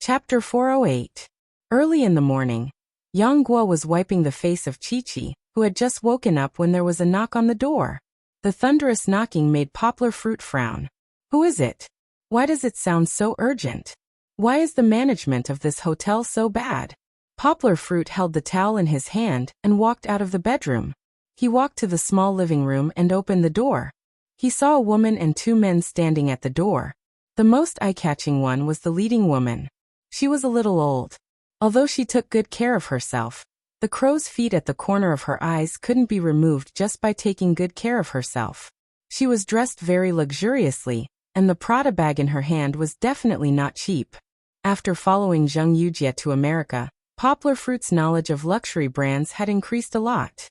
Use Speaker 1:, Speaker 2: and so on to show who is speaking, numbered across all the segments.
Speaker 1: Chapter 408. Early in the morning, Yang Guo was wiping the face of Chi-Chi, who had just woken up when there was a knock on the door. The thunderous knocking made Poplar Fruit frown. Who is it? Why does it sound so urgent? Why is the management of this hotel so bad? Poplar Fruit held the towel in his hand and walked out of the bedroom. He walked to the small living room and opened the door. He saw a woman and two men standing at the door. The most eye-catching one was the leading woman. She was a little old. Although she took good care of herself, the crow's feet at the corner of her eyes couldn't be removed just by taking good care of herself. She was dressed very luxuriously, and the Prada bag in her hand was definitely not cheap. After following Zheng Yujie to America, Poplar Fruit's knowledge of luxury brands had increased a lot.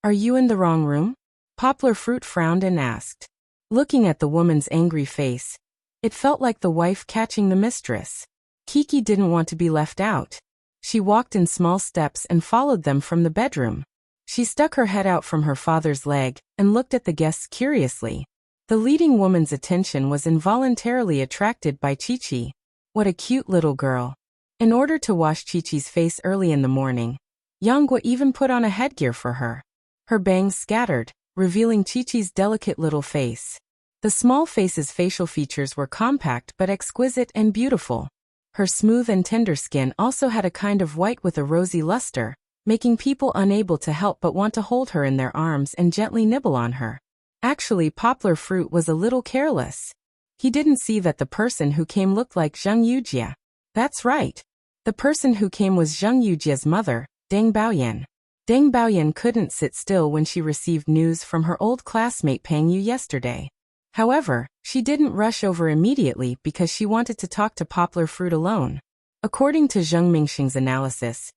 Speaker 1: Are you in the wrong room? Poplar Fruit frowned and asked. Looking at the woman's angry face, it felt like the wife catching the mistress. Kiki didn't want to be left out. She walked in small steps and followed them from the bedroom. She stuck her head out from her father's leg and looked at the guests curiously. The leading woman's attention was involuntarily attracted by Chi-Chi. What a cute little girl. In order to wash Chi-Chi's face early in the morning, Yang Guo even put on a headgear for her. Her bangs scattered, revealing Chi-Chi's delicate little face. The small face's facial features were compact but exquisite and beautiful. Her smooth and tender skin also had a kind of white with a rosy luster, making people unable to help but want to hold her in their arms and gently nibble on her. Actually, Poplar Fruit was a little careless. He didn't see that the person who came looked like Zheng Yujie. That's right. The person who came was Zheng Yujie's mother, Deng Baoyan. Deng Baoyan couldn't sit still when she received news from her old classmate Pang Yu yesterday. However, she didn't rush over immediately because she wanted to talk to Poplar Fruit alone. According to Zheng Mingxing's analysis,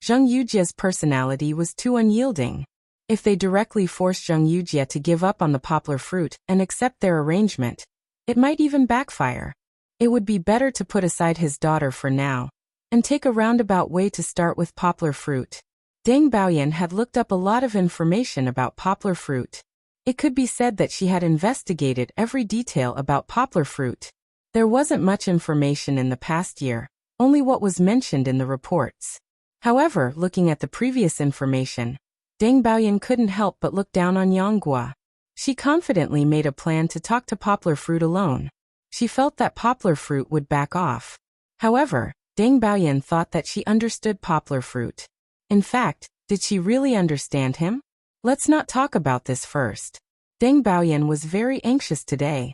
Speaker 1: Zheng Yujie's personality was too unyielding. If they directly forced Zheng Yujie to give up on the Poplar Fruit and accept their arrangement, it might even backfire. It would be better to put aside his daughter for now and take a roundabout way to start with Poplar Fruit. Deng Baoyan had looked up a lot of information about Poplar Fruit. It could be said that she had investigated every detail about Poplar Fruit. There wasn't much information in the past year, only what was mentioned in the reports. However, looking at the previous information, Deng Baoyan couldn't help but look down on Yang Guo. She confidently made a plan to talk to Poplar Fruit alone. She felt that Poplar Fruit would back off. However, Deng Baoyan thought that she understood Poplar Fruit. In fact, did she really understand him? Let's not talk about this first. Deng Baoyan was very anxious today.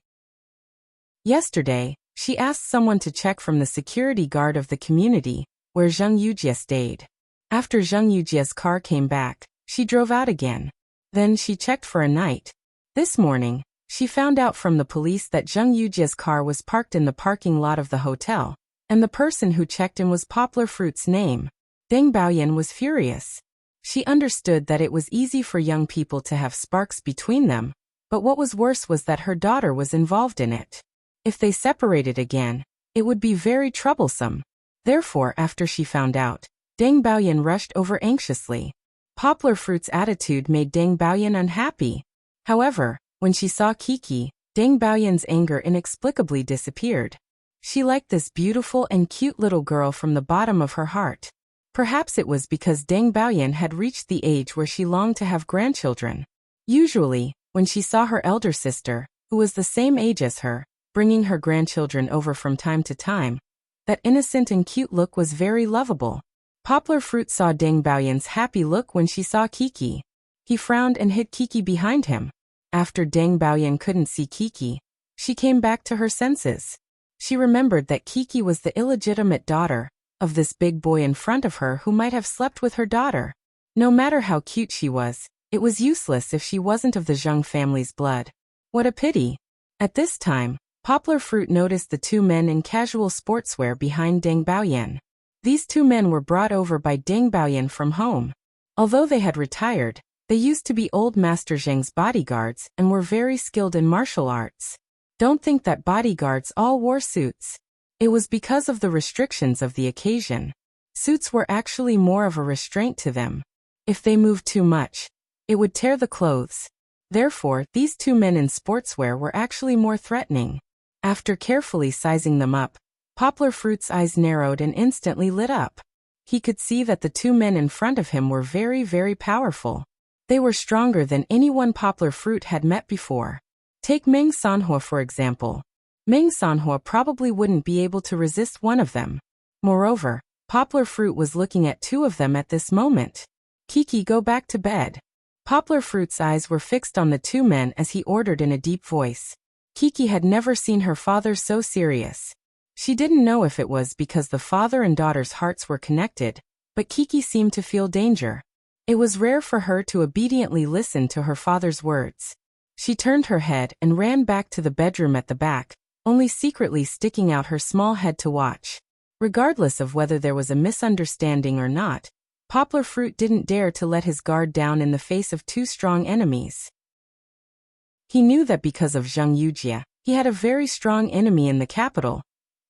Speaker 1: Yesterday, she asked someone to check from the security guard of the community, where Zheng Yujie stayed. After Zheng Yujie's car came back, she drove out again. Then she checked for a night. This morning, she found out from the police that Zheng Yujie's car was parked in the parking lot of the hotel, and the person who checked in was Poplar Fruit's name. Deng Baoyan was furious. She understood that it was easy for young people to have sparks between them, but what was worse was that her daughter was involved in it. If they separated again, it would be very troublesome. Therefore, after she found out, Deng Baoyan rushed over anxiously. Poplar Fruit's attitude made Deng Baoyan unhappy. However, when she saw Kiki, Deng Baoyan's anger inexplicably disappeared. She liked this beautiful and cute little girl from the bottom of her heart. Perhaps it was because Deng Baoyan had reached the age where she longed to have grandchildren. Usually, when she saw her elder sister, who was the same age as her, bringing her grandchildren over from time to time, that innocent and cute look was very lovable. Poplar Fruit saw Deng Baoyan's happy look when she saw Kiki. He frowned and hid Kiki behind him. After Deng Baoyan couldn't see Kiki, she came back to her senses. She remembered that Kiki was the illegitimate daughter of this big boy in front of her who might have slept with her daughter. No matter how cute she was, it was useless if she wasn't of the Zheng family's blood. What a pity. At this time, Poplar Fruit noticed the two men in casual sportswear behind Deng Baoyan. These two men were brought over by Deng Baoyan from home. Although they had retired, they used to be old Master Zheng's bodyguards and were very skilled in martial arts. Don't think that bodyguards all wore suits. It was because of the restrictions of the occasion. Suits were actually more of a restraint to them. If they moved too much, it would tear the clothes. Therefore, these two men in sportswear were actually more threatening. After carefully sizing them up, Poplar Fruit's eyes narrowed and instantly lit up. He could see that the two men in front of him were very, very powerful. They were stronger than anyone Poplar Fruit had met before. Take Meng Sanhua for example. Meng Sanhua probably wouldn't be able to resist one of them. Moreover, Poplar Fruit was looking at two of them at this moment. Kiki, go back to bed. Poplar Fruit's eyes were fixed on the two men as he ordered in a deep voice. Kiki had never seen her father so serious. She didn't know if it was because the father and daughter's hearts were connected, but Kiki seemed to feel danger. It was rare for her to obediently listen to her father's words. She turned her head and ran back to the bedroom at the back, only secretly sticking out her small head to watch. Regardless of whether there was a misunderstanding or not, Poplar Fruit didn't dare to let his guard down in the face of two strong enemies. He knew that because of Zheng Yujie, he had a very strong enemy in the capital,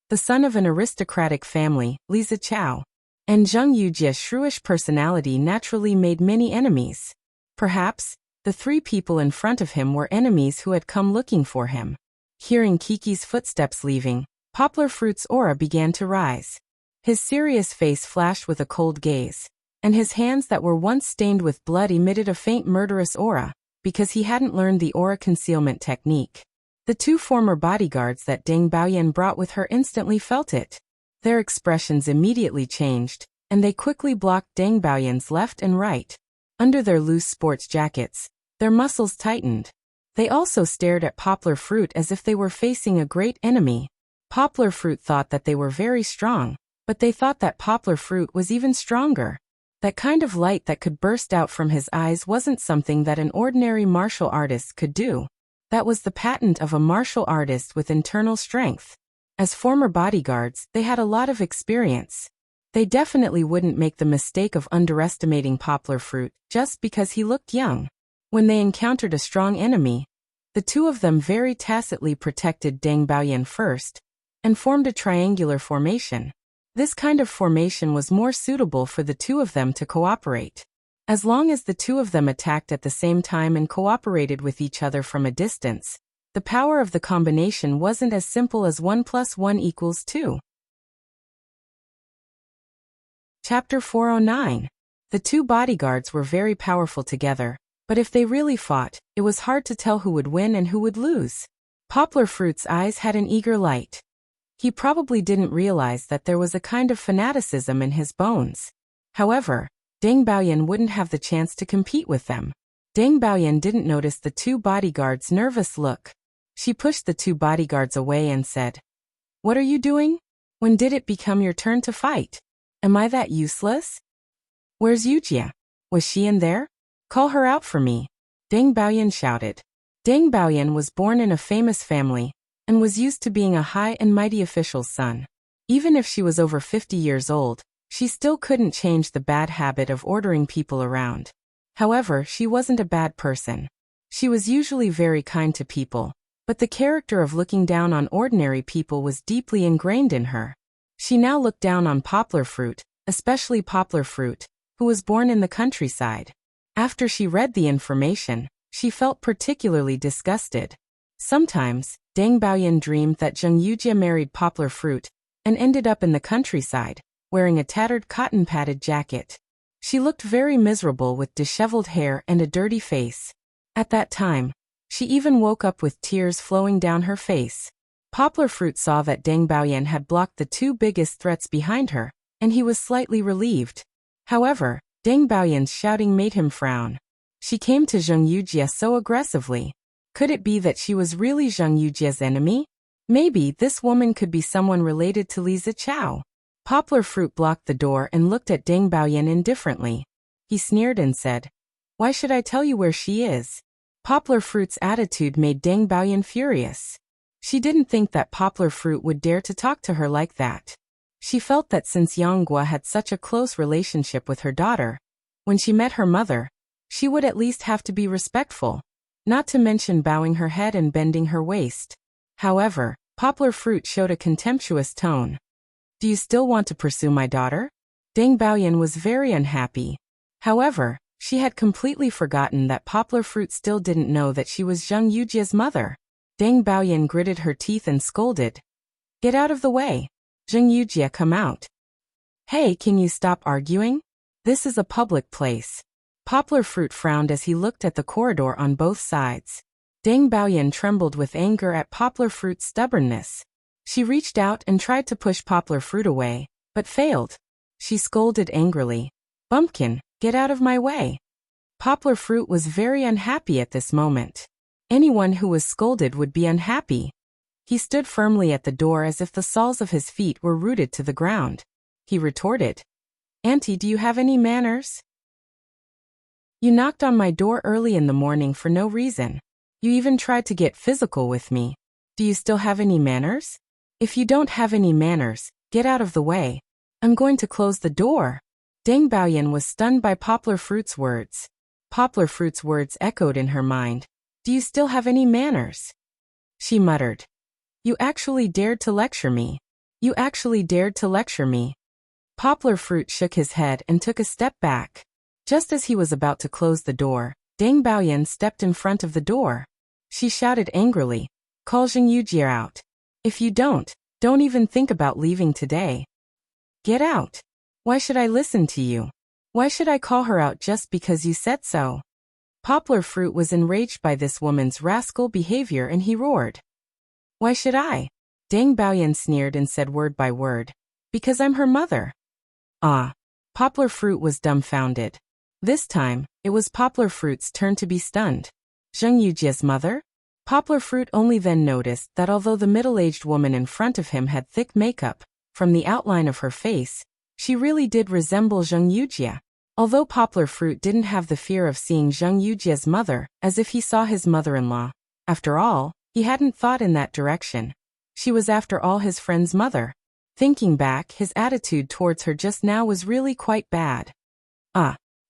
Speaker 1: the son of an aristocratic family, Li Zichao. And Zheng Yujie's shrewish personality naturally made many enemies. Perhaps, the three people in front of him were enemies who had come looking for him. Hearing Kiki's footsteps leaving, Poplar Fruit's aura began to rise. His serious face flashed with a cold gaze, and his hands that were once stained with blood emitted a faint murderous aura, because he hadn't learned the aura concealment technique. The two former bodyguards that Deng Baoyan brought with her instantly felt it. Their expressions immediately changed, and they quickly blocked Deng Baoyan's left and right. Under their loose sports jackets, their muscles tightened. They also stared at Poplar Fruit as if they were facing a great enemy. Poplar Fruit thought that they were very strong, but they thought that Poplar Fruit was even stronger. That kind of light that could burst out from his eyes wasn't something that an ordinary martial artist could do. That was the patent of a martial artist with internal strength. As former bodyguards, they had a lot of experience. They definitely wouldn't make the mistake of underestimating Poplar Fruit just because he looked young. When they encountered a strong enemy, the two of them very tacitly protected Deng Baoyan first, and formed a triangular formation. This kind of formation was more suitable for the two of them to cooperate. As long as the two of them attacked at the same time and cooperated with each other from a distance, the power of the combination wasn't as simple as 1 + 1 = 2. Chapter 409. The two bodyguards were very powerful together, but if they really fought, it was hard to tell who would win and who would lose. Poplar Fruit's eyes had an eager light. He probably didn't realize that there was a kind of fanaticism in his bones. However, Deng Baoyan wouldn't have the chance to compete with them. Deng Baoyan didn't notice the two bodyguards' nervous look. She pushed the two bodyguards away and said, "What are you doing? When did it become your turn to fight? Am I that useless? Where's Yujie? Was she in there? Call her out for me," Deng Baoyan shouted. Deng Baoyan was born in a famous family, and was used to being a high and mighty official's son. Even if she was over 50 years old, she still couldn't change the bad habit of ordering people around. However, she wasn't a bad person. She was usually very kind to people, but the character of looking down on ordinary people was deeply ingrained in her. She now looked down on Poplar Fruit, especially Poplar Fruit, who was born in the countryside. After she read the information, she felt particularly disgusted. Sometimes, Deng Baoyan dreamed that Zheng Yujie married Poplar Fruit, and ended up in the countryside, wearing a tattered cotton-padded jacket. She looked very miserable with disheveled hair and a dirty face. At that time, she even woke up with tears flowing down her face. Poplar Fruit saw that Deng Baoyan had blocked the two biggest threats behind her, and he was slightly relieved. However, Deng Baoyan's shouting made him frown. She came to Zheng Yujie so aggressively. Could it be that she was really Zheng Yujie's enemy? Maybe this woman could be someone related to Li Zichao. Poplar Fruit blocked the door and looked at Deng Baoyan indifferently. He sneered and said, "Why should I tell you where she is?" Poplar Fruit's attitude made Deng Baoyan furious. She didn't think that Poplar Fruit would dare to talk to her like that. She felt that since Yang Guo had such a close relationship with her daughter, when she met her mother, she would at least have to be respectful, not to mention bowing her head and bending her waist. However, Poplar Fruit showed a contemptuous tone. "Do you still want to pursue my daughter?" Deng Baoyan was very unhappy. However, she had completely forgotten that Poplar Fruit still didn't know that she was Zheng Yujie's mother. Deng Baoyan gritted her teeth and scolded, "Get out of the way." Zheng Yujie, come out. Hey, can you stop arguing? This is a public place. Poplar Fruit frowned as he looked at the corridor on both sides. Deng Baoyan trembled with anger at Poplar Fruit's stubbornness. She reached out and tried to push Poplar Fruit away, but failed. She scolded angrily. Bumpkin, get out of my way. Poplar Fruit was very unhappy at this moment. Anyone who was scolded would be unhappy. He stood firmly at the door as if the soles of his feet were rooted to the ground. He retorted. Auntie, do you have any manners? You knocked on my door early in the morning for no reason. You even tried to get physical with me. Do you still have any manners? If you don't have any manners, get out of the way. I'm going to close the door. Deng Baoyan was stunned by Poplar Fruit's words. Poplar Fruit's words echoed in her mind. Do you still have any manners? She muttered. You actually dared to lecture me. You actually dared to lecture me. Poplar Fruit shook his head and took a step back. Just as he was about to close the door, Deng Baoyan stepped in front of the door. She shouted angrily, call Zheng Yujie out. If you don't even think about leaving today. Get out. Why should I listen to you? Why should I call her out just because you said so? Poplar Fruit was enraged by this woman's rascal behavior and he roared. Why should I? Deng Baoyan sneered and said word by word. Because I'm her mother. Ah. Poplar Fruit was dumbfounded. This time, it was Poplar Fruit's turn to be stunned. Zheng Yujie's mother? Poplar Fruit only then noticed that although the middle-aged woman in front of him had thick makeup, from the outline of her face, she really did resemble Zheng Yujie. Although Poplar Fruit didn't have the fear of seeing Zheng Yujie's mother as if he saw his mother-in-law. After all, he hadn't thought in that direction. She was after all his friend's mother. Thinking back, his attitude towards her just now was really quite bad.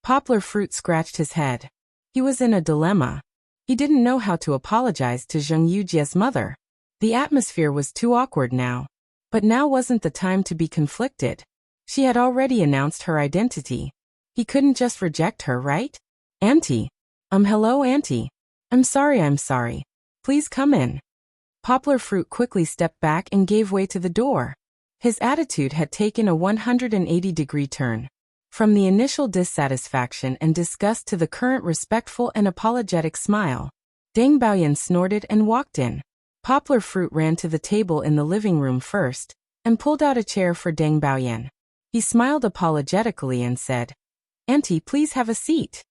Speaker 1: Poplar Fruit scratched his head. He was in a dilemma. He didn't know how to apologize to Zheng Yujie's mother. The atmosphere was too awkward now. But now wasn't the time to be conflicted. She had already announced her identity. He couldn't just reject her, right? Auntie. Hello, Auntie. I'm sorry. Please come in. Poplar Fruit quickly stepped back and gave way to the door. His attitude had taken a 180-degree turn. From the initial dissatisfaction and disgust to the current respectful and apologetic smile. Deng Baoyan snorted and walked in. Poplar Fruit ran to the table in the living room first and pulled out a chair for Deng Baoyan. He smiled apologetically and said, Auntie, please have a seat.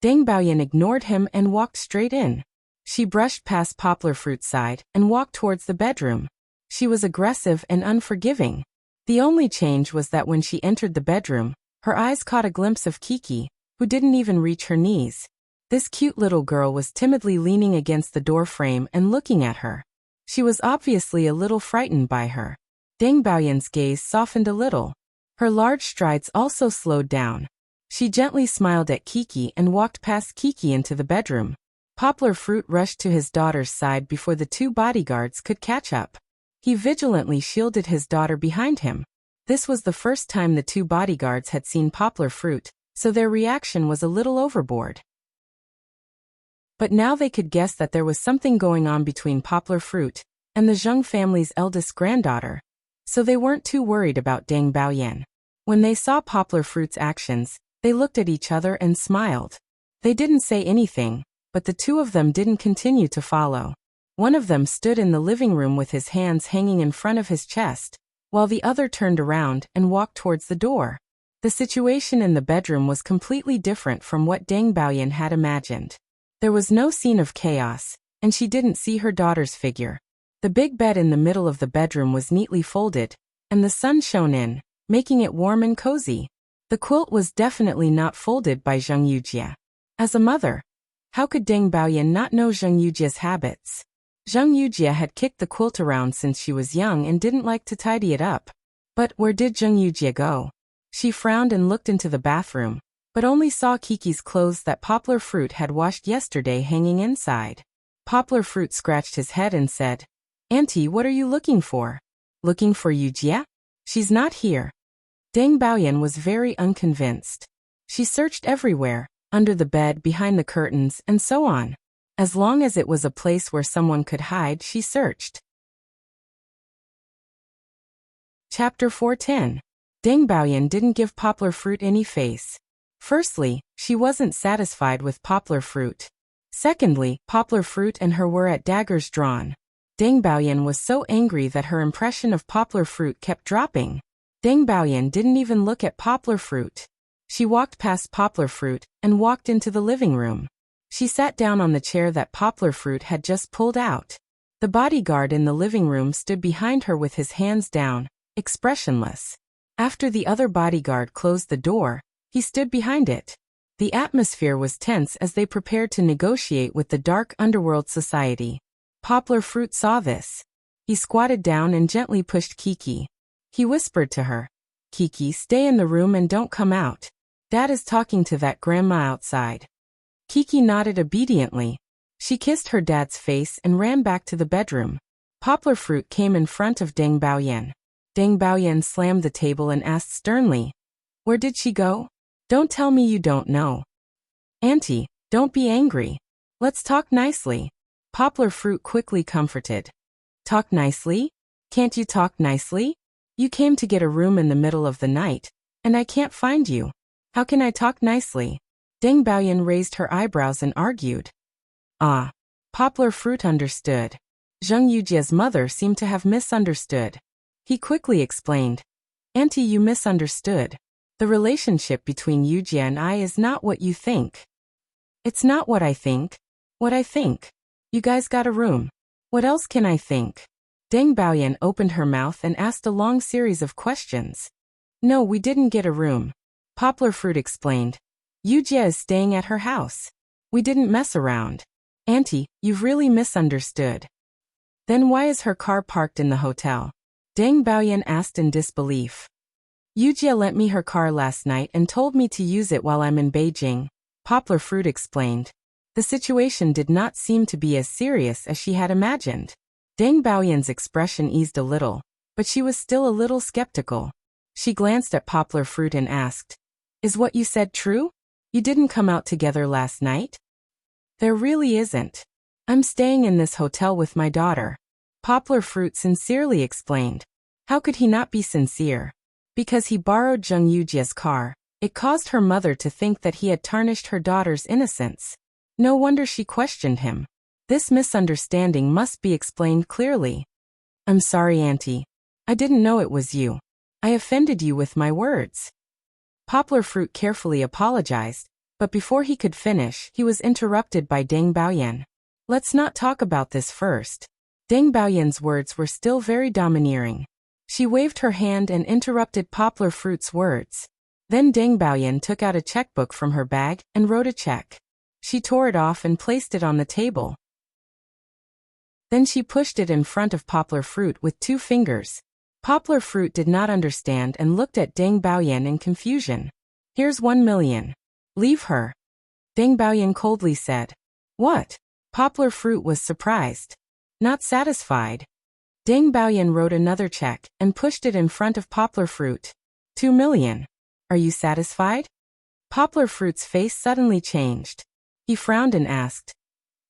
Speaker 1: Deng Baoyan ignored him and walked straight in. She brushed past Poplar Fruit's side and walked towards the bedroom. She was aggressive and unforgiving. The only change was that when she entered the bedroom, her eyes caught a glimpse of Kiki, who didn't even reach her knees. This cute little girl was timidly leaning against the door frame and looking at her. She was obviously a little frightened by her. Deng Baoyan's gaze softened a little. Her large strides also slowed down. She gently smiled at Kiki and walked past Kiki into the bedroom. Poplar Fruit rushed to his daughter's side before the two bodyguards could catch up. He vigilantly shielded his daughter behind him. This was the first time the two bodyguards had seen Poplar Fruit, so their reaction was a little overboard. But now they could guess that there was something going on between Poplar Fruit and the Zheng family's eldest granddaughter, so they weren't too worried about Deng Baoyan. When they saw Poplar Fruit's actions, they looked at each other and smiled. They didn't say anything, but the two of them didn't continue to follow. One of them stood in the living room with his hands hanging in front of his chest, while the other turned around and walked towards the door. The situation in the bedroom was completely different from what Deng Baoyan had imagined. There was no scene of chaos, and she didn't see her daughter's figure. The big bed in the middle of the bedroom was neatly folded, and the sun shone in, making it warm and cozy. The quilt was definitely not folded by Zheng Yujie. As a mother, how could Deng Baoyan not know Zheng Yujie's habits? Zheng Yujie had kicked the quilt around since she was young and didn't like to tidy it up. But where did Zheng Yujie go? She frowned and looked into the bathroom, but only saw Kiki's clothes that Poplar Fruit had washed yesterday hanging inside. Poplar Fruit scratched his head and said, Auntie, what are you looking for? Looking for Yujie? She's not here. Deng Baoyan was very unconvinced. She searched everywhere, under the bed, behind the curtains, and so on. As long as it was a place where someone could hide, she searched. Chapter 410. Deng Baoyan didn't give poplar fruit any face. Firstly, she wasn't satisfied with poplar fruit. Secondly, poplar fruit and her were at daggers drawn. Deng Baoyan was so angry that her impression of poplar fruit kept dropping. Deng Baoyan didn't even look at poplar fruit. She walked past poplar fruit and walked into the living room. She sat down on the chair that poplar fruit had just pulled out. The bodyguard in the living room stood behind her with his hands down, expressionless. After the other bodyguard closed the door, he stood behind it. The atmosphere was tense as they prepared to negotiate with the dark underworld society. Poplar fruit saw this. He squatted down and gently pushed Kiki. He whispered to her, "Kiki, stay in the room and don't come out. Dad is talking to that grandma outside." Kiki nodded obediently. She kissed her dad's face and ran back to the bedroom. Poplar fruit came in front of Deng Baoyan. Deng Baoyan slammed the table and asked sternly, "Where did she go? Don't tell me you don't know." "Auntie, don't be angry. Let's talk nicely." Poplar fruit quickly comforted. "Talk nicely? Can't you talk nicely? You came to get a room in the middle of the night, and I can't find you. How can I talk nicely?" Deng Baoyan raised her eyebrows and argued. Ah. Poplar fruit understood. Zheng Yujia's mother seemed to have misunderstood. He quickly explained, "Auntie, you misunderstood. The relationship between Yujia and I is not what you think." "It's not what I think. What I think. You guys got a room. What else can I think?" Deng Baoyan opened her mouth and asked a long series of questions. "No, we didn't get a room," Poplar fruit explained. "Yujia is staying at her house. We didn't mess around." "Auntie, you've really misunderstood." "Then why is her car parked in the hotel?" Deng Baoyan asked in disbelief. "Yujia lent me her car last night and told me to use it while I'm in Beijing," Poplar fruit explained. The situation did not seem to be as serious as she had imagined. Deng Baoyan's expression eased a little, but she was still a little skeptical. She glanced at Poplar fruit and asked, "Is what you said true? You didn't come out together last night?" "There really isn't. I'm staying in this hotel with my daughter," Poplar fruit sincerely explained. How could he not be sincere? Because he borrowed Zheng Yujia's car, it caused her mother to think that he had tarnished her daughter's innocence. No wonder she questioned him. This misunderstanding must be explained clearly. "I'm sorry, Auntie. I didn't know it was you. I offended you with my words." Poplar fruit carefully apologized, but before he could finish, he was interrupted by Deng Baoyan. "Let's not talk about this first." Deng Baoyan's words were still very domineering. She waved her hand and interrupted Poplar fruit's words. Then Deng Baoyan took out a checkbook from her bag and wrote a check. She tore it off and placed it on the table. Then she pushed it in front of Poplar fruit with 2 fingers. Poplar fruit did not understand and looked at Deng Baoyan in confusion. "Here's 1 million. Leave her," Deng Baoyan coldly said. "What?" Poplar fruit was surprised. Not satisfied. Deng Baoyan wrote another check and pushed it in front of Poplar fruit. 2 million. "Are you satisfied?" Poplar fruit's face suddenly changed. He frowned and asked,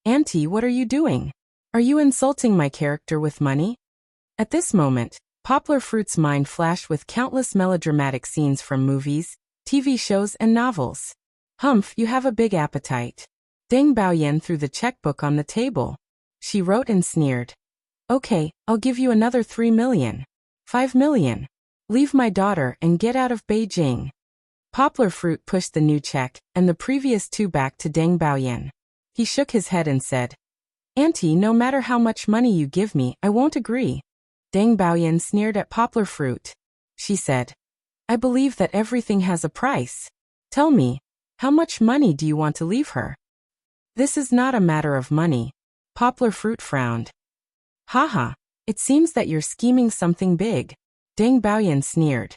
Speaker 1: "Auntie, what are you doing? Are you insulting my character with money?" At this moment, Poplar fruit's mind flashed with countless melodramatic scenes from movies, TV shows and novels. "Humph, you have a big appetite." Deng Baoyan threw the checkbook on the table. She wrote and sneered. "Okay, I'll give you another 3 million. 5 million. Leave my daughter and get out of Beijing." Poplar fruit pushed the new check and the previous 2 back to Deng Baoyan. He shook his head and said, "Auntie, no matter how much money you give me, I won't agree." Deng Baoyan sneered at Poplar fruit. She said, "I believe that everything has a price. Tell me, how much money do you want to leave her?" "This is not a matter of money." Poplar fruit frowned. "Haha, it seems that you're scheming something big." Deng Baoyan sneered.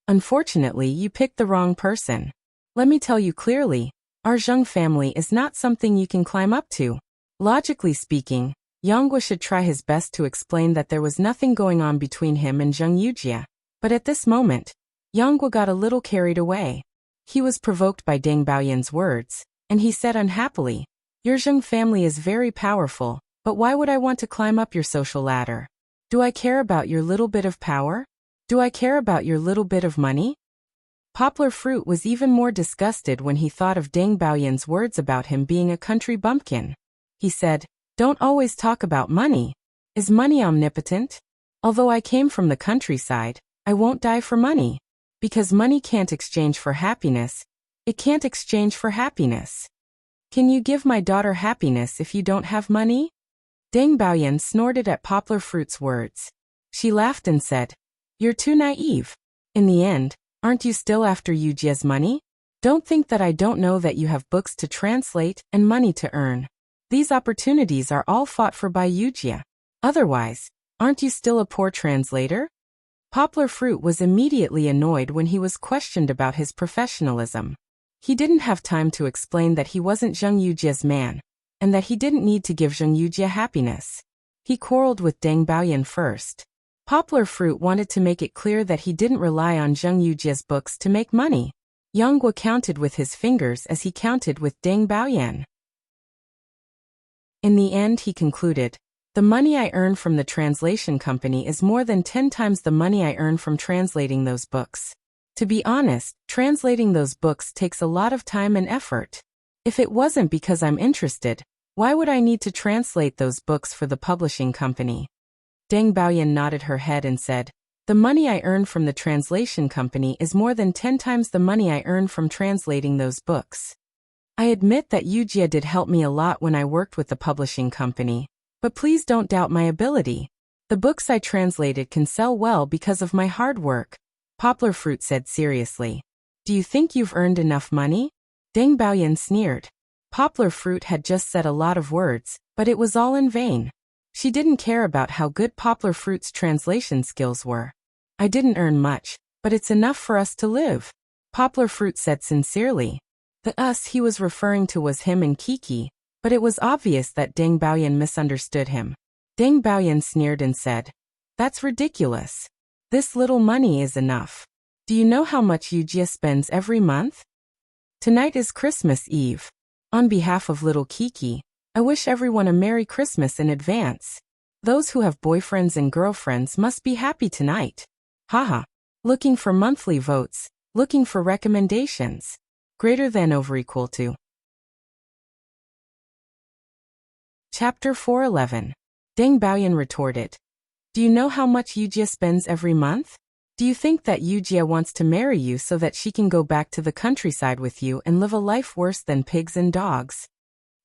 Speaker 1: "Unfortunately, you picked the wrong person. Let me tell you clearly, our Zheng family is not something you can climb up to." Logically speaking, Yanghua should try his best to explain that there was nothing going on between him and Zheng Yujia. But at this moment, Yanghua got a little carried away. He was provoked by Deng Baoyan's words, and he said unhappily, "Your Zheng family is very powerful, but why would I want to climb up your social ladder? Do I care about your little bit of power?" Do I care about your little bit of money? Poplar Fruit was even more disgusted when he thought of Deng Baoyan's words about him being a country bumpkin. He said, "Don't always talk about money. Is money omnipotent? Although I came from the countryside, I won't die for money. Because money can't exchange for happiness. It can't exchange for happiness. Can you give my daughter happiness if you don't have money?" Deng Baoyan snorted at Poplar Fruit's words. She laughed and said, "You're too naive. In the end, aren't you still after Yujia's money? Don't think that I don't know that you have books to translate and money to earn. These opportunities are all fought for by Yujia. Otherwise, aren't you still a poor translator?" Poplar Fruit was immediately annoyed when he was questioned about his professionalism. He didn't have time to explain that he wasn't Zheng Yujia's man, and that he didn't need to give Zheng Yujia happiness. He quarreled with Deng Baoyan first. Poplar Fruit wanted to make it clear that he didn't rely on Zheng Yujia's books to make money. Yang Guo counted with his fingers as he counted with Deng Baoyan. In the end, he concluded, "The money I earn from the translation company is more than 10 times the money I earn from translating those books. To be honest, translating those books takes a lot of time and effort. If it wasn't because I'm interested, why would I need to translate those books for the publishing company?" Deng Baoyan nodded her head and said, "The money I earn from the translation company is more than 10 times the money I earn from translating those books. I admit that Yujia did help me a lot when I worked with the publishing company, but please don't doubt my ability. The books I translated can sell well because of my hard work." Poplar Fruit said seriously, "Do you think you've earned enough money?" Deng Baoyan sneered. Poplar Fruit had just said a lot of words, but it was all in vain. She didn't care about how good Poplar Fruit's translation skills were. "I didn't earn much, but it's enough for us to live," Poplar Fruit said sincerely. The us he was referring to was him and Kiki, but it was obvious that Deng Baoyan misunderstood him. Deng Baoyan sneered and said, "That's ridiculous. This little money is enough. Do you know how much Yujia spends every month? Tonight is Christmas Eve. On behalf of little Kiki, I wish everyone a Merry Christmas in advance. Those who have boyfriends and girlfriends must be happy tonight. Haha. Looking for monthly votes, looking for recommendations. Greater than over equal to." Chapter 411. Deng Baoyan retorted, "Do you know how much Yujia spends every month? Do you think that Yujia wants to marry you so that she can go back to the countryside with you and live a life worse than pigs and dogs?"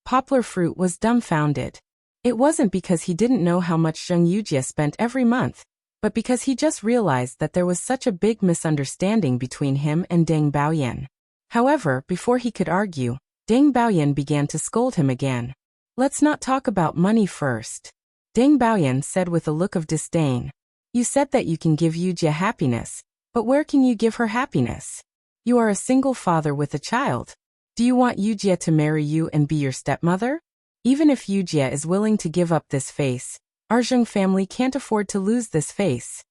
Speaker 1: Poplar Fruit was dumbfounded. It wasn't because he didn't know how much Zheng Yujia spent every month, but because he just realized that there was such a big misunderstanding between him and Deng Baoyan. However, before he could argue, Deng Baoyan began to scold him again. "Let's not talk about money first," Deng Baoyan said with a look of disdain. "You said that you can give Yujia happiness, but where can you give her happiness? You are a single father with a child. Do you want Yujia to marry you and be your stepmother? Even if Yujia is willing to give up this face, our Zheng family can't afford to lose this face.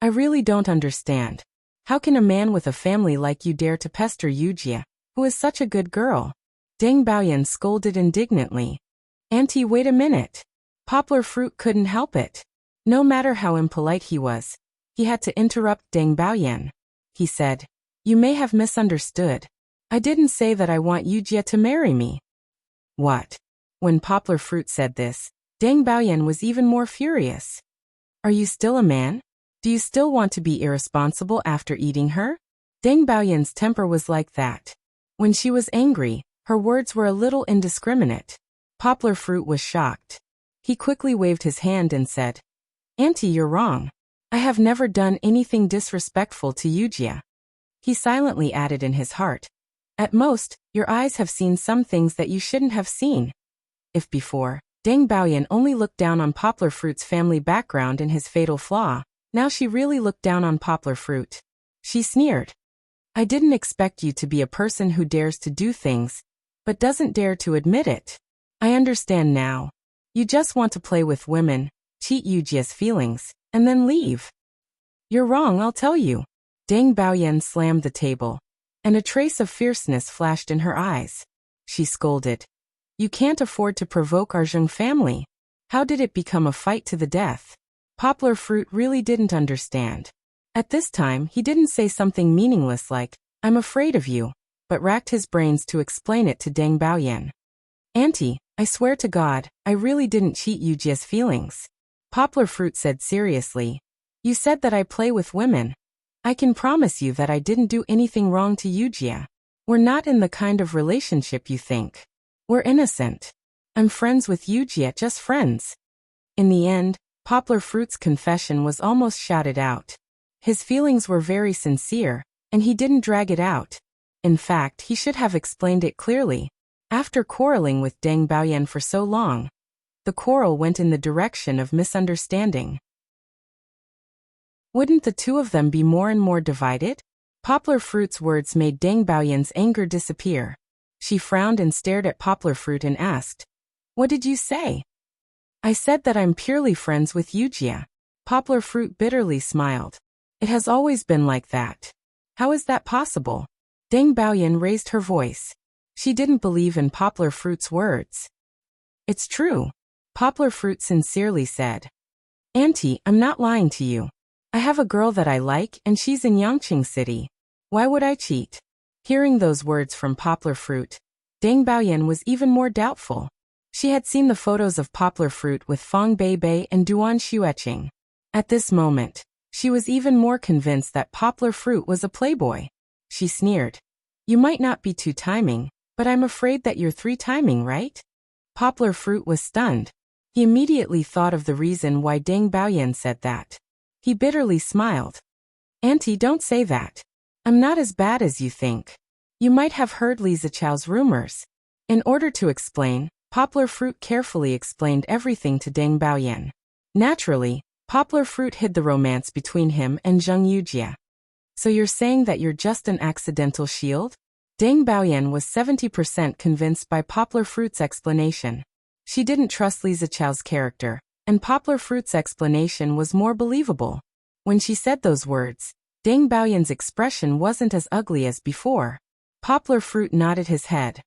Speaker 1: I really don't understand. How can a man with a family like you dare to pester Yujia, who is such a good girl?" Deng Baoyan scolded indignantly. "Auntie, wait a minute." Poplar Fruit couldn't help it. No matter how impolite he was, he had to interrupt Deng Baoyan. He said, "You may have misunderstood. I didn't say that I want Yujia to marry me." "What?" When Poplar Fruit said this, Deng Baoyan was even more furious. "Are you still a man? Do you still want to be irresponsible after eating her?" Deng Baoyan's temper was like that. When she was angry, her words were a little indiscriminate. Poplar Fruit was shocked. He quickly waved his hand and said, "Auntie, you're wrong. I have never done anything disrespectful to Yujia." He silently added in his heart, "At most, your eyes have seen some things that you shouldn't have seen." If before, Deng Baoyan only looked down on Poplar Fruit's family background and his fatal flaw, now she really looked down on Poplar Fruit. She sneered. "I didn't expect you to be a person who dares to do things, but doesn't dare to admit it. I understand now. You just want to play with women, cheat Yujia's feelings, and then leave. You're wrong, I'll tell you." Deng Baoyan slammed the table, and a trace of fierceness flashed in her eyes. She scolded, "You can't afford to provoke our Zheng family. How did it become a fight to the death?" Poplar Fruit really didn't understand. At this time, he didn't say something meaningless like, "I'm afraid of you," but racked his brains to explain it to Deng Baoyan. "Auntie, I swear to God, I really didn't cheat Yujia's feelings," Poplar Fruit said seriously. "You said that I play with women. I can promise you that I didn't do anything wrong to Yujia. We're not in the kind of relationship you think. We're innocent. I'm friends with Yujia, just friends." In the end, Poplar Fruit's confession was almost shouted out. His feelings were very sincere, and he didn't drag it out. In fact, he should have explained it clearly. After quarreling with Deng Baoyan for so long, the quarrel went in the direction of misunderstanding. Wouldn't the two of them be more and more divided? Poplar Fruit's words made Deng Baoyan's anger disappear. She frowned and stared at Poplar Fruit and asked, "What did you say?" "I said that I'm purely friends with Yujia." Poplar Fruit bitterly smiled. "It has always been like that. How is that possible?" Deng Baoyan raised her voice. She didn't believe in Poplar Fruit's words. "It's true," Poplar Fruit sincerely said. "Auntie, I'm not lying to you. I have a girl that I like and she's in Yangqing City. Why would I cheat?" Hearing those words from Poplar Fruit, Deng Baoyan was even more doubtful. She had seen the photos of Poplar Fruit with Fang Beibei and Duan Xueqing. At this moment, she was even more convinced that Poplar Fruit was a playboy. She sneered. "You might not be two-timing, but I'm afraid that you're three-timing, right?" Poplar Fruit was stunned. He immediately thought of the reason why Deng Baoyan said that. He bitterly smiled. "Auntie, don't say that. I'm not as bad as you think. You might have heard Li Zichao's rumors." In order to explain, Poplar Fruit carefully explained everything to Deng Baoyan. Naturally, Poplar Fruit hid the romance between him and Zheng Yujia. "So you're saying that you're just an accidental shield?" Deng Baoyan was 70% convinced by Poplar Fruit's explanation. She didn't trust Li Zichao's character, and Poplar Fruit's explanation was more believable. When she said those words, Deng Baoyan's expression wasn't as ugly as before. Poplar Fruit nodded his head.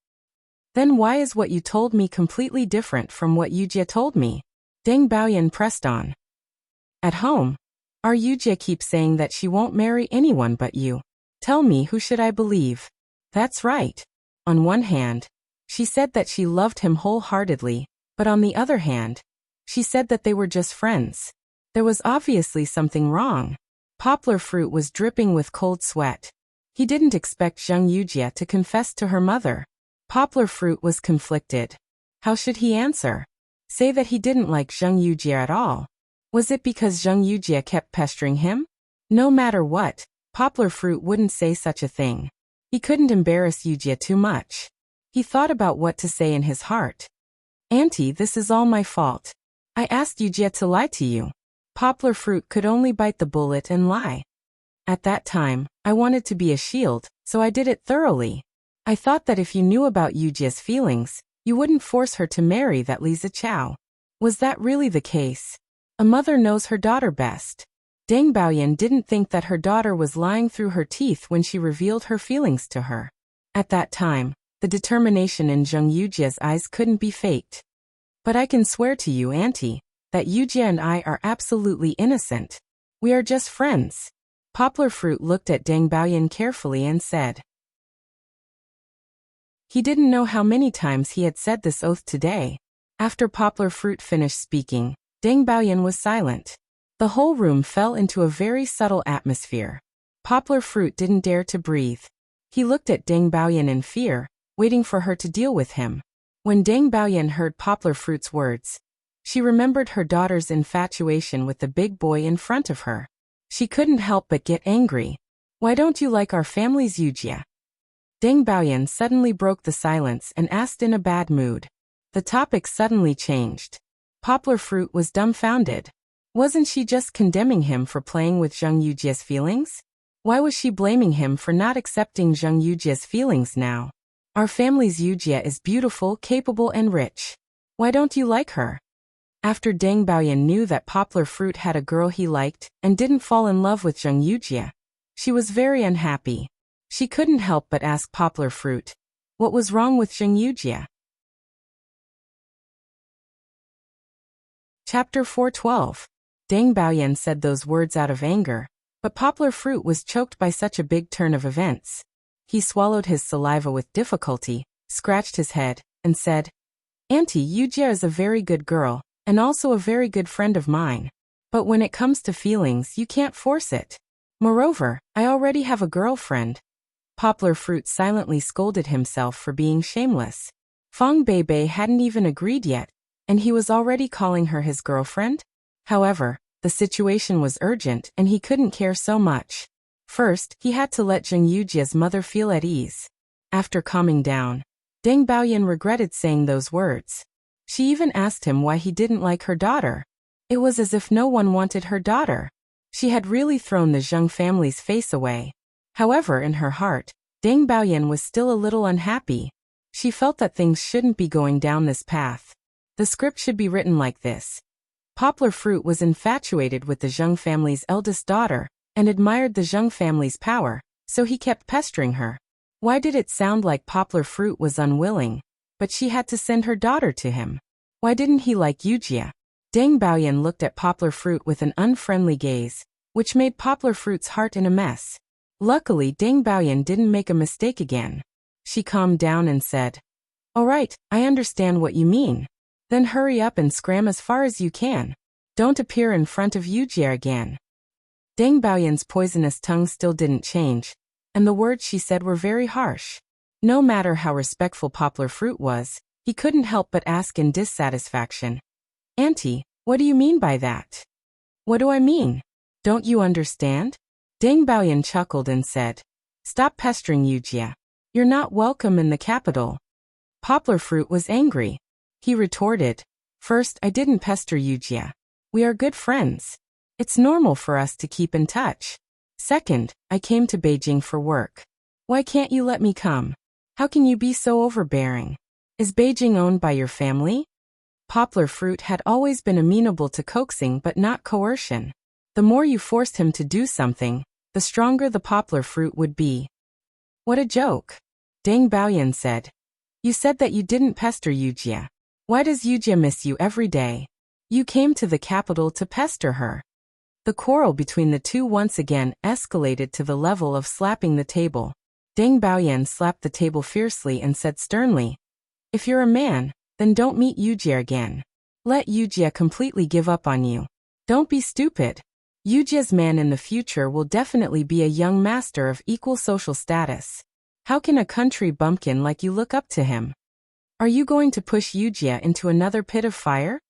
Speaker 1: "Then why is what you told me completely different from what Yujia told me?" Deng Baoyan pressed on. "At home, our Yujia keeps saying that she won't marry anyone but you. Tell me, who should I believe?" "That's right. On one hand, she said that she loved him wholeheartedly, but on the other hand, she said that they were just friends. There was obviously something wrong." Poplar Fruit was dripping with cold sweat. He didn't expect Zheng Yujia to confess to her mother. Poplar Fruit was conflicted. How should he answer? Say that he didn't like Zheng Yujia at all? Was it because Zheng Yujia kept pestering him? No matter what, Poplar Fruit wouldn't say such a thing. He couldn't embarrass Yujia too much. He thought about what to say in his heart. "Auntie, this is all my fault. I asked Yujia to lie to you." Poplar Fruit could only bite the bullet and lie. "At that time, I wanted to be a shield, so I did it thoroughly. I thought that if you knew about Yujia's feelings, you wouldn't force her to marry that Li Zichao. Was that really the case? A mother knows her daughter best." Deng Baoyan didn't think that her daughter was lying through her teeth when she revealed her feelings to her. At that time, the determination in Zheng Yujia's eyes couldn't be faked. "But I can swear to you, Auntie, that Yujia and I are absolutely innocent. We are just friends." Poplar Fruit looked at Deng Baoyan carefully and said. He didn't know how many times he had said this oath today. After Poplar Fruit finished speaking, Deng Baoyan was silent. The whole room fell into a very subtle atmosphere. Poplar Fruit didn't dare to breathe. He looked at Deng Baoyan in fear, waiting for her to deal with him. When Deng Baoyan heard Poplar Fruit's words, she remembered her daughter's infatuation with the big boy in front of her. She couldn't help but get angry. "Why don't you like our family's Yujia?" Deng Baoyan suddenly broke the silence and asked in a bad mood. The topic suddenly changed. Poplar Fruit was dumbfounded. Wasn't she just condemning him for playing with Zheng Yujia's feelings? Why was she blaming him for not accepting Zheng Yujia's feelings now? "Our family's Yujia is beautiful, capable and rich. Why don't you like her?" After Deng Baoyan knew that Poplar Fruit had a girl he liked and didn't fall in love with Zheng Yujia, she was very unhappy. She couldn't help but ask Poplar Fruit, what was wrong with Zheng Yujia? Chapter 412. Deng Baoyan said those words out of anger, But Poplar Fruit was choked by such a big turn of events. He swallowed his saliva with difficulty, scratched his head, and said, Auntie Wuxia is a very good girl, and also a very good friend of mine. But when it comes to feelings, you can't force it. Moreover, I already have a girlfriend. Poplar Fruit silently scolded himself for being shameless. Fong Beibei hadn't even agreed yet, and he was already calling her his girlfriend? However, the situation was urgent and he couldn't care so much. First, he had to let Zheng Yujia's mother feel at ease. After calming down, Deng Baoyan regretted saying those words. She even asked him why he didn't like her daughter. It was as if no one wanted her daughter. She had really thrown the Zheng family's face away. However, in her heart, Deng Baoyan was still a little unhappy. She felt that things shouldn't be going down this path. The script should be written like this. Poplar Fruit was infatuated with the Zheng family's eldest daughter, and admired the Zheng family's power, so he kept pestering her. Why did it sound like Poplar Fruit was unwilling, but she had to send her daughter to him? Why didn't he like Wuxia? Deng Baoyan looked at Poplar Fruit with an unfriendly gaze, which made Poplar Fruit's heart in a mess. Luckily, Deng Baoyan didn't make a mistake again. She calmed down and said, All right, I understand what you mean. Then hurry up and scram as far as you can. Don't appear in front of Wuxia again. Deng Baoyan's poisonous tongue still didn't change, and the words she said were very harsh. No matter how respectful Poplar Fruit was, he couldn't help but ask in dissatisfaction, Auntie, what do you mean by that? What do I mean? Don't you understand? Deng Baoyan chuckled and said, Stop pestering Wuxia. You're not welcome in the capital. Poplar Fruit was angry. He retorted, First, I didn't pester Wuxia. We are good friends. It's normal for us to keep in touch. Second, I came to Beijing for work. Why can't you let me come? How can you be so overbearing? Is Beijing owned by your family? Poplar Fruit had always been amenable to coaxing but not coercion. The more you forced him to do something, the stronger the Poplar Fruit would be. What a joke. Deng Baoyan said. You said that you didn't pester Wuxia. Why does Wuxia miss you every day? You came to the capital to pester her. The quarrel between the two once again escalated to the level of slapping the table. Deng Baoyan slapped the table fiercely and said sternly, If you're a man, then don't meet Wuxia again. Let Wuxia completely give up on you. Don't be stupid. Wuxia's man in the future will definitely be a young master of equal social status. How can a country bumpkin like you look up to him? Are you going to push Wuxia into another pit of fire?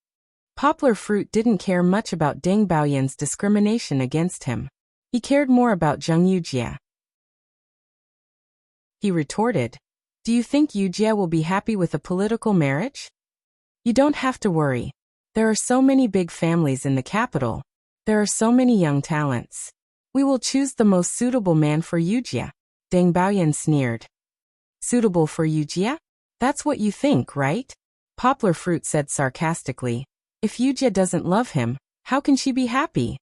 Speaker 1: Poplar Fruit didn't care much about Deng Baoyan's discrimination against him. He cared more about Zheng Wuxia. He retorted, Do you think Wuxia will be happy with a political marriage? You don't have to worry. There are so many big families in the capital. There are so many young talents. We will choose the most suitable man for Wuxia. Deng Baoyan sneered. Suitable for Wuxia? That's what you think, right? Poplar Fruit said sarcastically. If Wuxia doesn't love him, how can she be happy?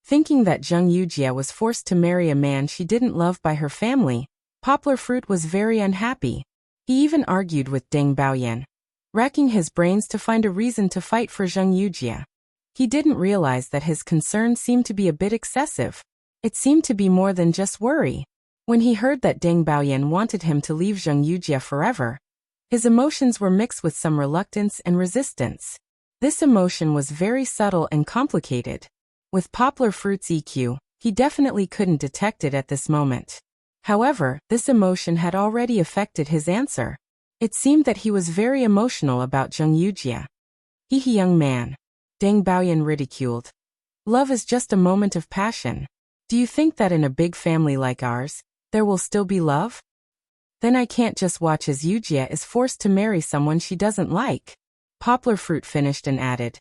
Speaker 1: Thinking that Zheng Wuxia was forced to marry a man she didn't love by her family, Poplar Fruit was very unhappy. He even argued with Deng Baoyan, racking his brains to find a reason to fight for Zheng Wuxia. He didn't realize that his concern seemed to be a bit excessive. It seemed to be more than just worry. When he heard that Deng Baoyan wanted him to leave Zheng Wuxia forever, his emotions were mixed with some reluctance and resistance. This emotion was very subtle and complicated. With Poplar Fruit's EQ, he definitely couldn't detect it at this moment. However, this emotion had already affected his answer. It seemed that he was very emotional about Zheng Wuxia. He young man. Deng Baoyan ridiculed. Love is just a moment of passion. Do you think that in a big family like ours, there will still be love? Then I can't just watch as Wuxia is forced to marry someone she doesn't like. Poplar Fruit finished and added,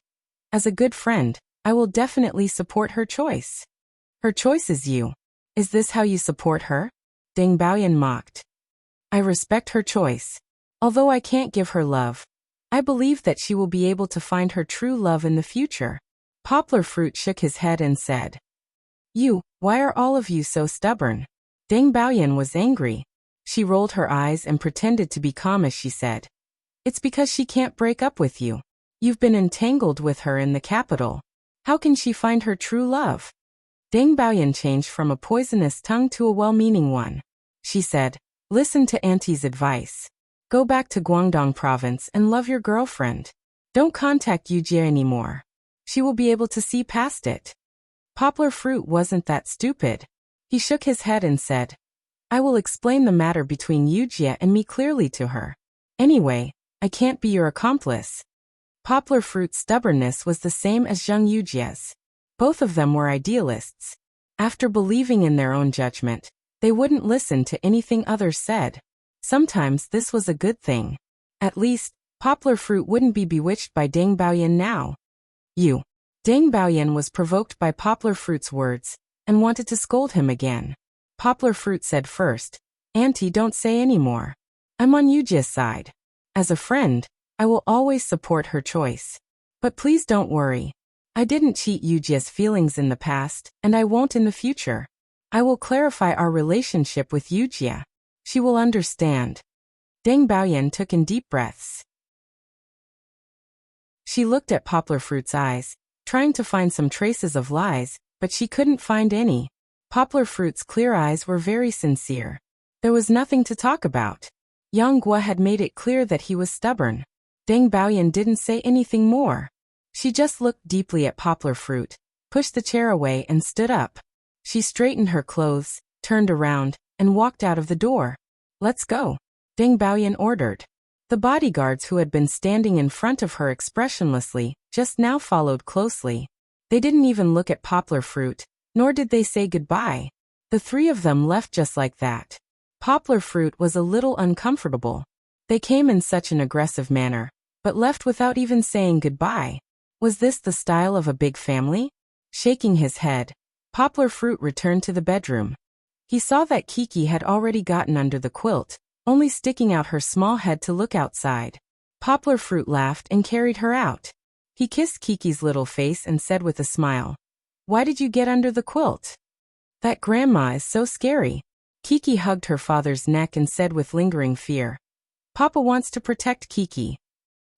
Speaker 1: As a good friend, I will definitely support her choice. Her choice is you. Is this how you support her? Deng Baoyan mocked. I respect her choice. Although I can't give her love, I believe that she will be able to find her true love in the future. Poplar Fruit shook his head and said, Why are all of you so stubborn? Deng Baoyan was angry. She rolled her eyes and pretended to be calm as she said, It's because she can't break up with you. You've been entangled with her in the capital. How can she find her true love? Deng Baoyan changed from a poisonous tongue to a well-meaning one. She said, "Listen to Auntie's advice. Go back to Guangdong province and love your girlfriend. Don't contact Yu Jie anymore. She will be able to see past it." Poplar Fruit wasn't that stupid. He shook his head and said, "I will explain the matter between Yu Jie and me clearly to her. Anyway, I can't be your accomplice." Poplar Fruit's stubbornness was the same as Zheng Yujie's. Both of them were idealists. After believing in their own judgment, they wouldn't listen to anything others said. Sometimes this was a good thing. At least, Poplar Fruit wouldn't be bewitched by Deng Baoyan now. Deng Baoyan was provoked by Poplar Fruit's words, and wanted to scold him again. Poplar Fruit said first, "Auntie, don't say any more. I'm on Yujie's side. As a friend, I will always support her choice. But please don't worry. I didn't cheat Yujie's feelings in the past, and I won't in the future. I will clarify our relationship with Yujie. She will understand." Deng Baoyan took in deep breaths. She looked at Poplar Fruit's eyes, trying to find some traces of lies, but she couldn't find any. Poplar Fruit's clear eyes were very sincere. There was nothing to talk about. Yang Guo had made it clear that he was stubborn. Deng Baoyan didn't say anything more. She just looked deeply at Poplar Fruit, pushed the chair away and stood up. She straightened her clothes, turned around, and walked out of the door. "Let's go," Deng Baoyan ordered. The bodyguards who had been standing in front of her expressionlessly just now followed closely. They didn't even look at Poplar Fruit, nor did they say goodbye. The three of them left just like that. Poplar Fruit was a little uncomfortable. They came in such an aggressive manner, but left without even saying goodbye. Was this the style of a big family? Shaking his head, Poplar Fruit returned to the bedroom. He saw that Kiki had already gotten under the quilt, only sticking out her small head to look outside. Poplar Fruit laughed and carried her out. He kissed Kiki's little face and said with a smile, "Why did you get under the quilt?" "That grandma is so scary." Kiki hugged her father's neck and said with lingering fear, "Papa wants to protect Kiki."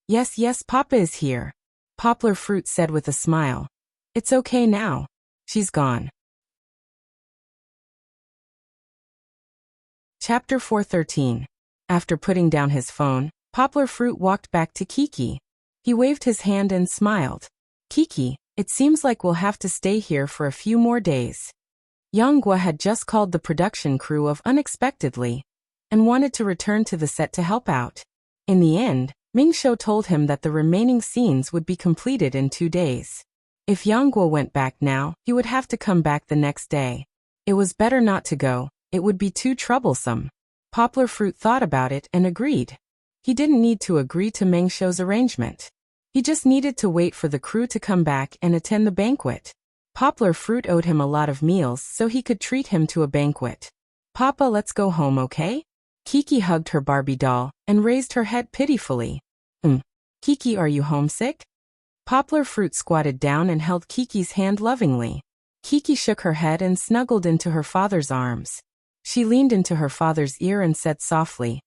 Speaker 1: Yes, Papa is here," Poplar Fruit said with a smile. "It's okay now. She's gone." Chapter 413. After putting down his phone, Poplar Fruit walked back to Kiki. He waved his hand and smiled. "Kiki, it seems like we'll have to stay here for a few more days." Yang Guo had just called the production crew of unexpectedly, and wanted to return to the set to help out. In the end, Ming Shou told him that the remaining scenes would be completed in 2 days. If Yang Guo went back now, he would have to come back the next day. It was better not to go, it would be too troublesome. Poplar Fruit thought about it and agreed. He didn't need to agree to Meng Shou's arrangement. He just needed to wait for the crew to come back and attend the banquet. Poplar Fruit owed him a lot of meals so he could treat him to a banquet. "Papa, let's go home, okay?" Kiki hugged her Barbie doll and raised her head pitifully. Kiki, are you homesick?" Poplar Fruit squatted down and held Kiki's hand lovingly. Kiki shook her head and snuggled into her father's arms. She leaned into her father's ear and said softly,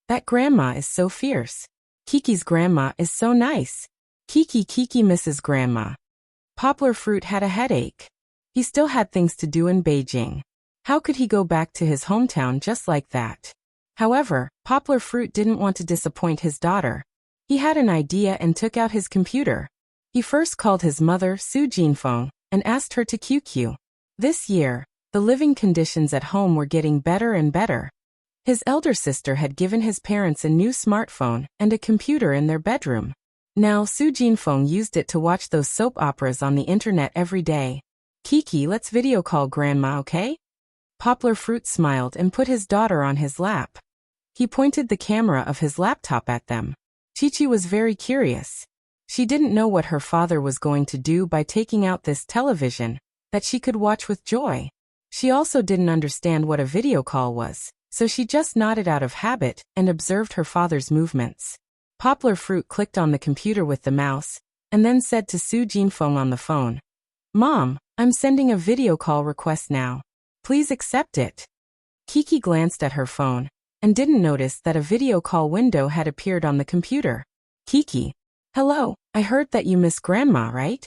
Speaker 1: "That grandma is so fierce. Kiki's grandma is so nice. Kiki misses grandma." Poplar Fruit had a headache. He still had things to do in Beijing. How could he go back to his hometown just like that? However, Poplar Fruit didn't want to disappoint his daughter. He had an idea and took out his computer. He first called his mother, Su Jinfeng, and asked her to QQ. This year, the living conditions at home were getting better and better. His elder sister had given his parents a new smartphone and a computer in their bedroom. Now Su Jinfeng used it to watch those soap operas on the internet every day. "Kiki, let's video call grandma, okay?" Poplar Fruit smiled and put his daughter on his lap. He pointed the camera of his laptop at them. Chi-Chi was very curious. She didn't know what her father was going to do by taking out this television that she could watch with joy. She also didn't understand what a video call was, so she just nodded out of habit and observed her father's movements. Poplar Fruit clicked on the computer with the mouse, and then said to Su Jinfeng on the phone, "Mom, I'm sending a video call request now. Please accept it." Kiki glanced at her phone, and didn't notice that a video call window had appeared on the computer. "Kiki, hello, I heard that you miss grandma, right?"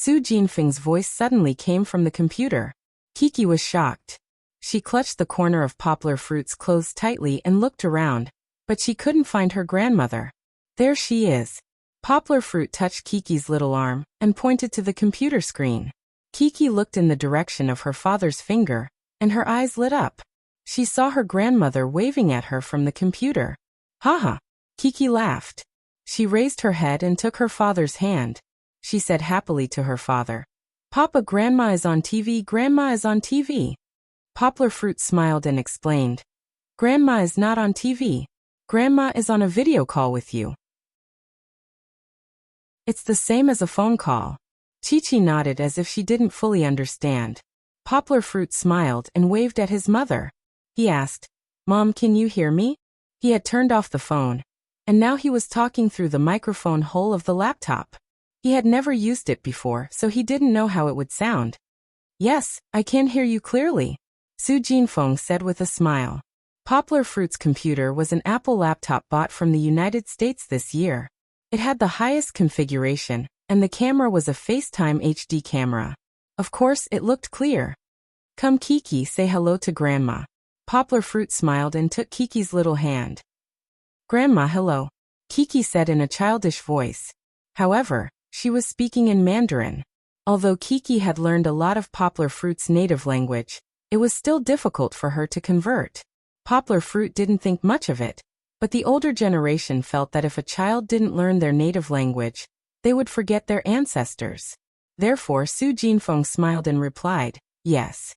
Speaker 1: Su Jinfeng's voice suddenly came from the computer. Kiki was shocked. She clutched the corner of Poplar Fruit's clothes tightly and looked around, but she couldn't find her grandmother. There she is. Poplar Fruit touched Kiki's little arm and pointed to the computer screen. Kiki looked in the direction of her father's finger, and her eyes lit up. She saw her grandmother waving at her from the computer. Haha! Kiki laughed. She raised her head and took her father's hand. She said happily to her father, "Papa, Grandma is on TV, Grandma is on TV." Poplar Fruit smiled and explained, "Grandma is not on TV. Grandma is on a video call with you." It's the same as a phone call. Chi-Chi nodded as if she didn't fully understand. Poplar Fruit smiled and waved at his mother. He asked, "Mom, can you hear me?" He had turned off the phone, and now he was talking through the microphone hole of the laptop. He had never used it before, so he didn't know how it would sound. "Yes, I can hear you clearly," Su Jinfeng said with a smile. Poplar Fruit's computer was an Apple laptop bought from the United States this year. It had the highest configuration, and the camera was a FaceTime HD camera. Of course, it looked clear. "Come, Kiki, say hello to Grandma." Poplar Fruit smiled and took Kiki's little hand. "Grandma, hello," Kiki said in a childish voice. However, she was speaking in Mandarin. Although Kiki had learned a lot of Poplar Fruit's native language, it was still difficult for her to convert. Poplar Fruit didn't think much of it, but the older generation felt that if a child didn't learn their native language, they would forget their ancestors. Therefore, Su Jinfeng smiled and replied, "Yes."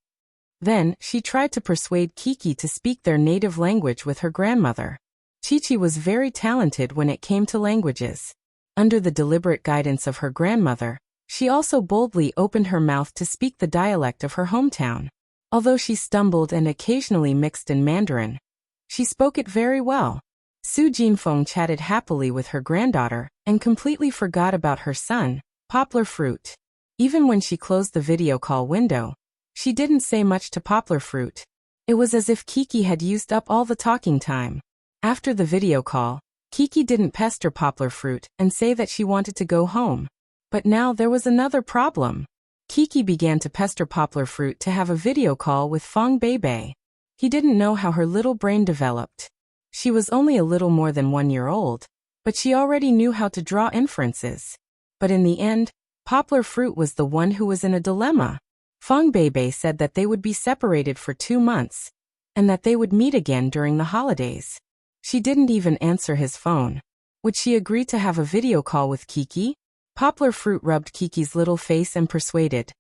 Speaker 1: Then, she tried to persuade Kiki to speak their native language with her grandmother. Chi-Chi was very talented when it came to languages. Under the deliberate guidance of her grandmother, she also boldly opened her mouth to speak the dialect of her hometown. Although she stumbled and occasionally mixed in Mandarin, she spoke it very well. Su Jinfeng chatted happily with her granddaughter and completely forgot about her son, Poplar Fruit. Even when she closed the video call window, she didn't say much to Poplar Fruit. It was as if Kiki had used up all the talking time. After the video call, Kiki didn't pester Poplar Fruit and say that she wanted to go home. But now there was another problem. Kiki began to pester Poplar Fruit to have a video call with Fong Beibei. He didn't know how her little brain developed. She was only a little more than 1 year old, but she already knew how to draw inferences. But in the end, Poplar Fruit was the one who was in a dilemma. Fong Beibei said that they would be separated for 2 months, and that they would meet again during the holidays. She didn't even answer his phone. Would she agree to have a video call with Kiki? Poplar Fruit rubbed Kiki's little face and persuaded.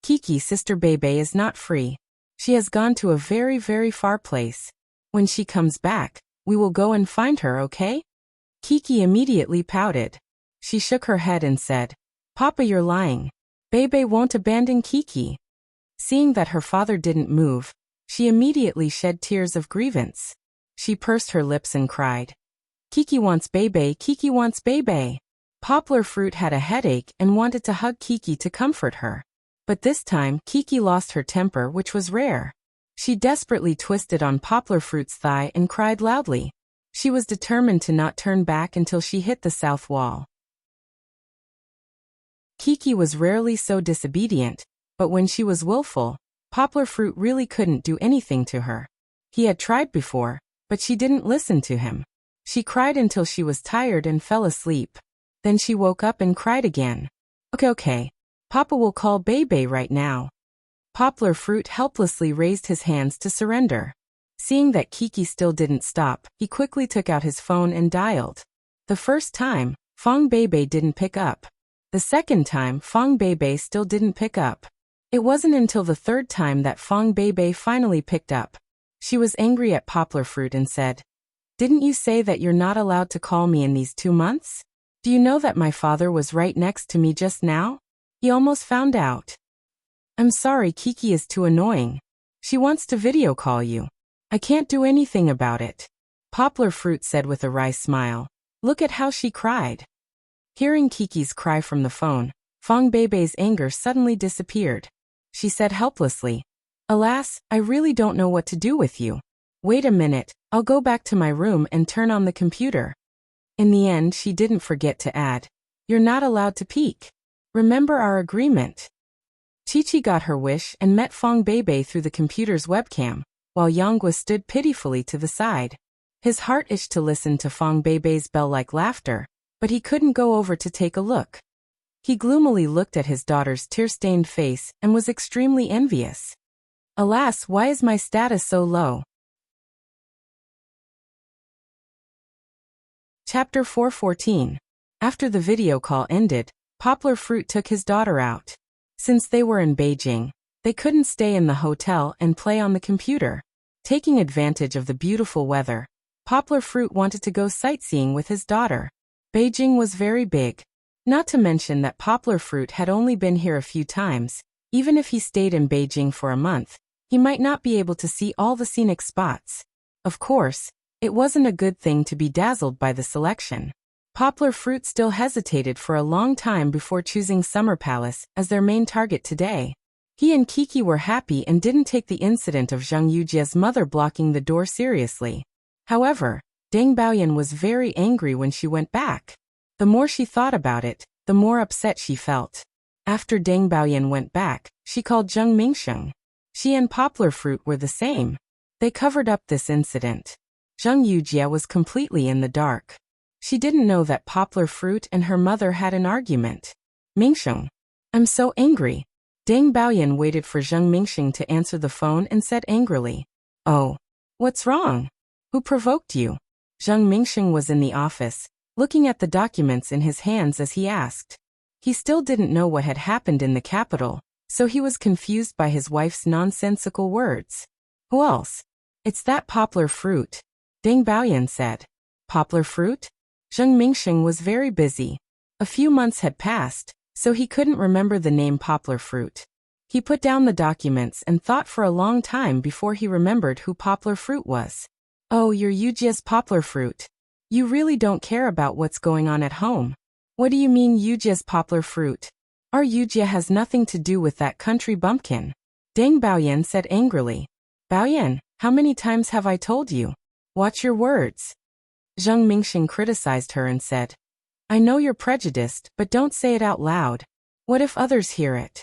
Speaker 1: "Kiki, Sister Beibei is not free. She has gone to a very, very far place. When she comes back, we will go and find her, okay?" Kiki immediately pouted. She shook her head and said, "Papa, you're lying. Beibei won't abandon Kiki." Seeing that her father didn't move, she immediately shed tears of grievance. She pursed her lips and cried, "Kiki wants Beibei, Kiki wants Beibei." Poplar Fruit had a headache and wanted to hug Kiki to comfort her. But this time, Kiki lost her temper, which was rare. She desperately twisted on Poplar Fruit's thigh and cried loudly. She was determined to not turn back until she hit the south wall. Kiki was rarely so disobedient, but when she was willful, Poplar Fruit really couldn't do anything to her. He had tried before, but she didn't listen to him. She cried until she was tired and fell asleep. Then she woke up and cried again. Okay, Papa will call Beibei right now." Poplar Fruit helplessly raised his hands to surrender. Seeing that Kiki still didn't stop, he quickly took out his phone and dialed. The first time, Fong Beibei didn't pick up. The second time, Fong Beibei still didn't pick up. It wasn't until the third time that Fong Beibei finally picked up. She was angry at Poplar Fruit and said, "Didn't you say that you're not allowed to call me in these 2 months? Do you know that my father was right next to me just now? He almost found out." "I'm sorry, Kiki is too annoying. She wants to video call you. I can't do anything about it," Poplar Fruit said with a wry smile. "Look at how she cried." Hearing Kiki's cry from the phone, Fong Beibei's anger suddenly disappeared. She said helplessly, "Alas, I really don't know what to do with you. Wait a minute, I'll go back to my room and turn on the computer." In the end, she didn't forget to add, "You're not allowed to peek." Remember our agreement. Chi-Chi got her wish and met Fong Beibei through the computer's webcam, while Yang stood pitifully to the side. His heart itched to listen to Fong Beibei's bell-like laughter, but he couldn't go over to take a look. He gloomily looked at his daughter's tear-stained face and was extremely envious. Alas, why is my status so low? Chapter 414. After the video call ended, Poplar Fruit took his daughter out. Since they were in Beijing, they couldn't stay in the hotel and play on the computer. Taking advantage of the beautiful weather, Poplar Fruit wanted to go sightseeing with his daughter. Beijing was very big. Not to mention that Poplar Fruit had only been here a few times. Even if he stayed in Beijing for a month, he might not be able to see all the scenic spots. Of course, it wasn't a good thing to be dazzled by the selection. Poplar Fruit still hesitated for a long time before choosing Summer Palace as their main target today. He and Kiki were happy and didn't take the incident of Zhang Yujia's mother blocking the door seriously. However, Deng Baoyan was very angry when she went back. The more she thought about it, the more upset she felt. After Deng Baoyan went back, she called Zheng Mingsheng. She and Poplar Fruit were the same. They covered up this incident. Zhang Yujia was completely in the dark. She didn't know that Poplar Fruit and her mother had an argument. Mingsheng, I'm so angry. Deng Baoyan waited for Zheng Mingsheng to answer the phone and said angrily, "Oh, what's wrong? Who provoked you?" Zheng Mingsheng was in the office, looking at the documents in his hands as he asked. He still didn't know what had happened in the capital, so he was confused by his wife's nonsensical words. "Who else? It's that Poplar Fruit," Deng Baoyan said. "Poplar Fruit?" Zheng Mingsheng was very busy. A few months had passed, so he couldn't remember the name Poplar Fruit. He put down the documents and thought for a long time before he remembered who Poplar Fruit was. "Oh, you're Yujia's Poplar Fruit. You really don't care about what's going on at home." "What do you mean Yujia's Poplar Fruit? Our Yujia has nothing to do with that country bumpkin," Deng Baoyan said angrily. "Baoyan, how many times have I told you? Watch your words." Zheng Mingsheng criticized her and said, "I know you're prejudiced, but don't say it out loud. What if others hear it?"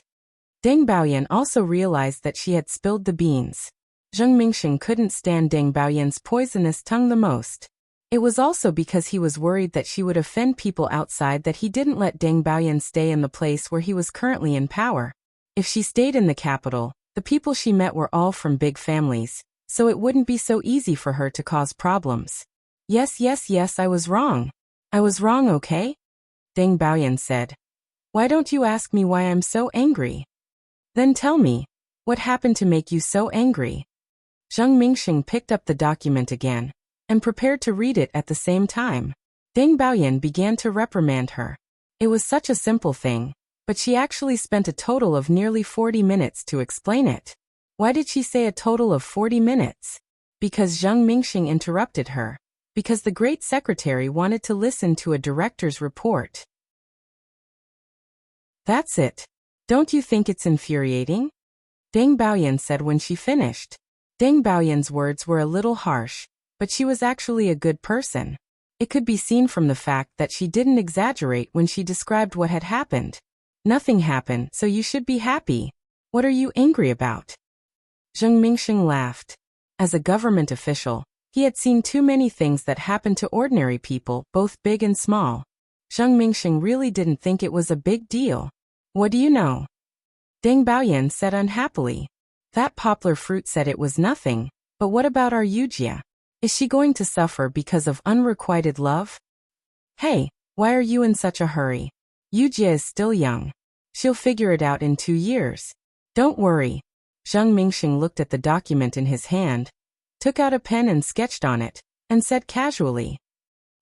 Speaker 1: Deng Baoyan also realized that she had spilled the beans. Zheng Mingsheng couldn't stand Deng Baoyan's poisonous tongue the most. It was also because he was worried that she would offend people outside that he didn't let Deng Baoyan stay in the place where he was currently in power. If she stayed in the capital, the people she met were all from big families, so it wouldn't be so easy for her to cause problems. Yes, I was wrong. I was wrong, okay?" Deng Baoyan said. "Why don't you ask me why I'm so angry? Then tell me, what happened to make you so angry?" Zheng Mingsheng picked up the document again and prepared to read it at the same time. Deng Baoyan began to reprimand her. It was such a simple thing, but she actually spent a total of nearly 40 minutes to explain it. Why did she say a total of 40 minutes? Because Zheng Mingsheng interrupted her. Because the great secretary wanted to listen to a director's report. "That's it. Don't you think it's infuriating?" Deng Baoyan said when she finished. Deng Baoyan's words were a little harsh, but she was actually a good person. It could be seen from the fact that she didn't exaggerate when she described what had happened. "Nothing happened, so you should be happy. What are you angry about?" Zheng Mingsheng laughed. As a government official, he had seen too many things that happened to ordinary people, both big and small. Zheng Mingsheng really didn't think it was a big deal. "What do you know?" Deng Baoyan said unhappily. "That Poplar Fruit said it was nothing, but what about our Yujia? Is she going to suffer because of unrequited love?" "Hey, why are you in such a hurry? Yujia is still young. She'll figure it out in 2 years. Don't worry." Zheng Mingsheng looked at the document in his hand, took out a pen and sketched on it, and said casually,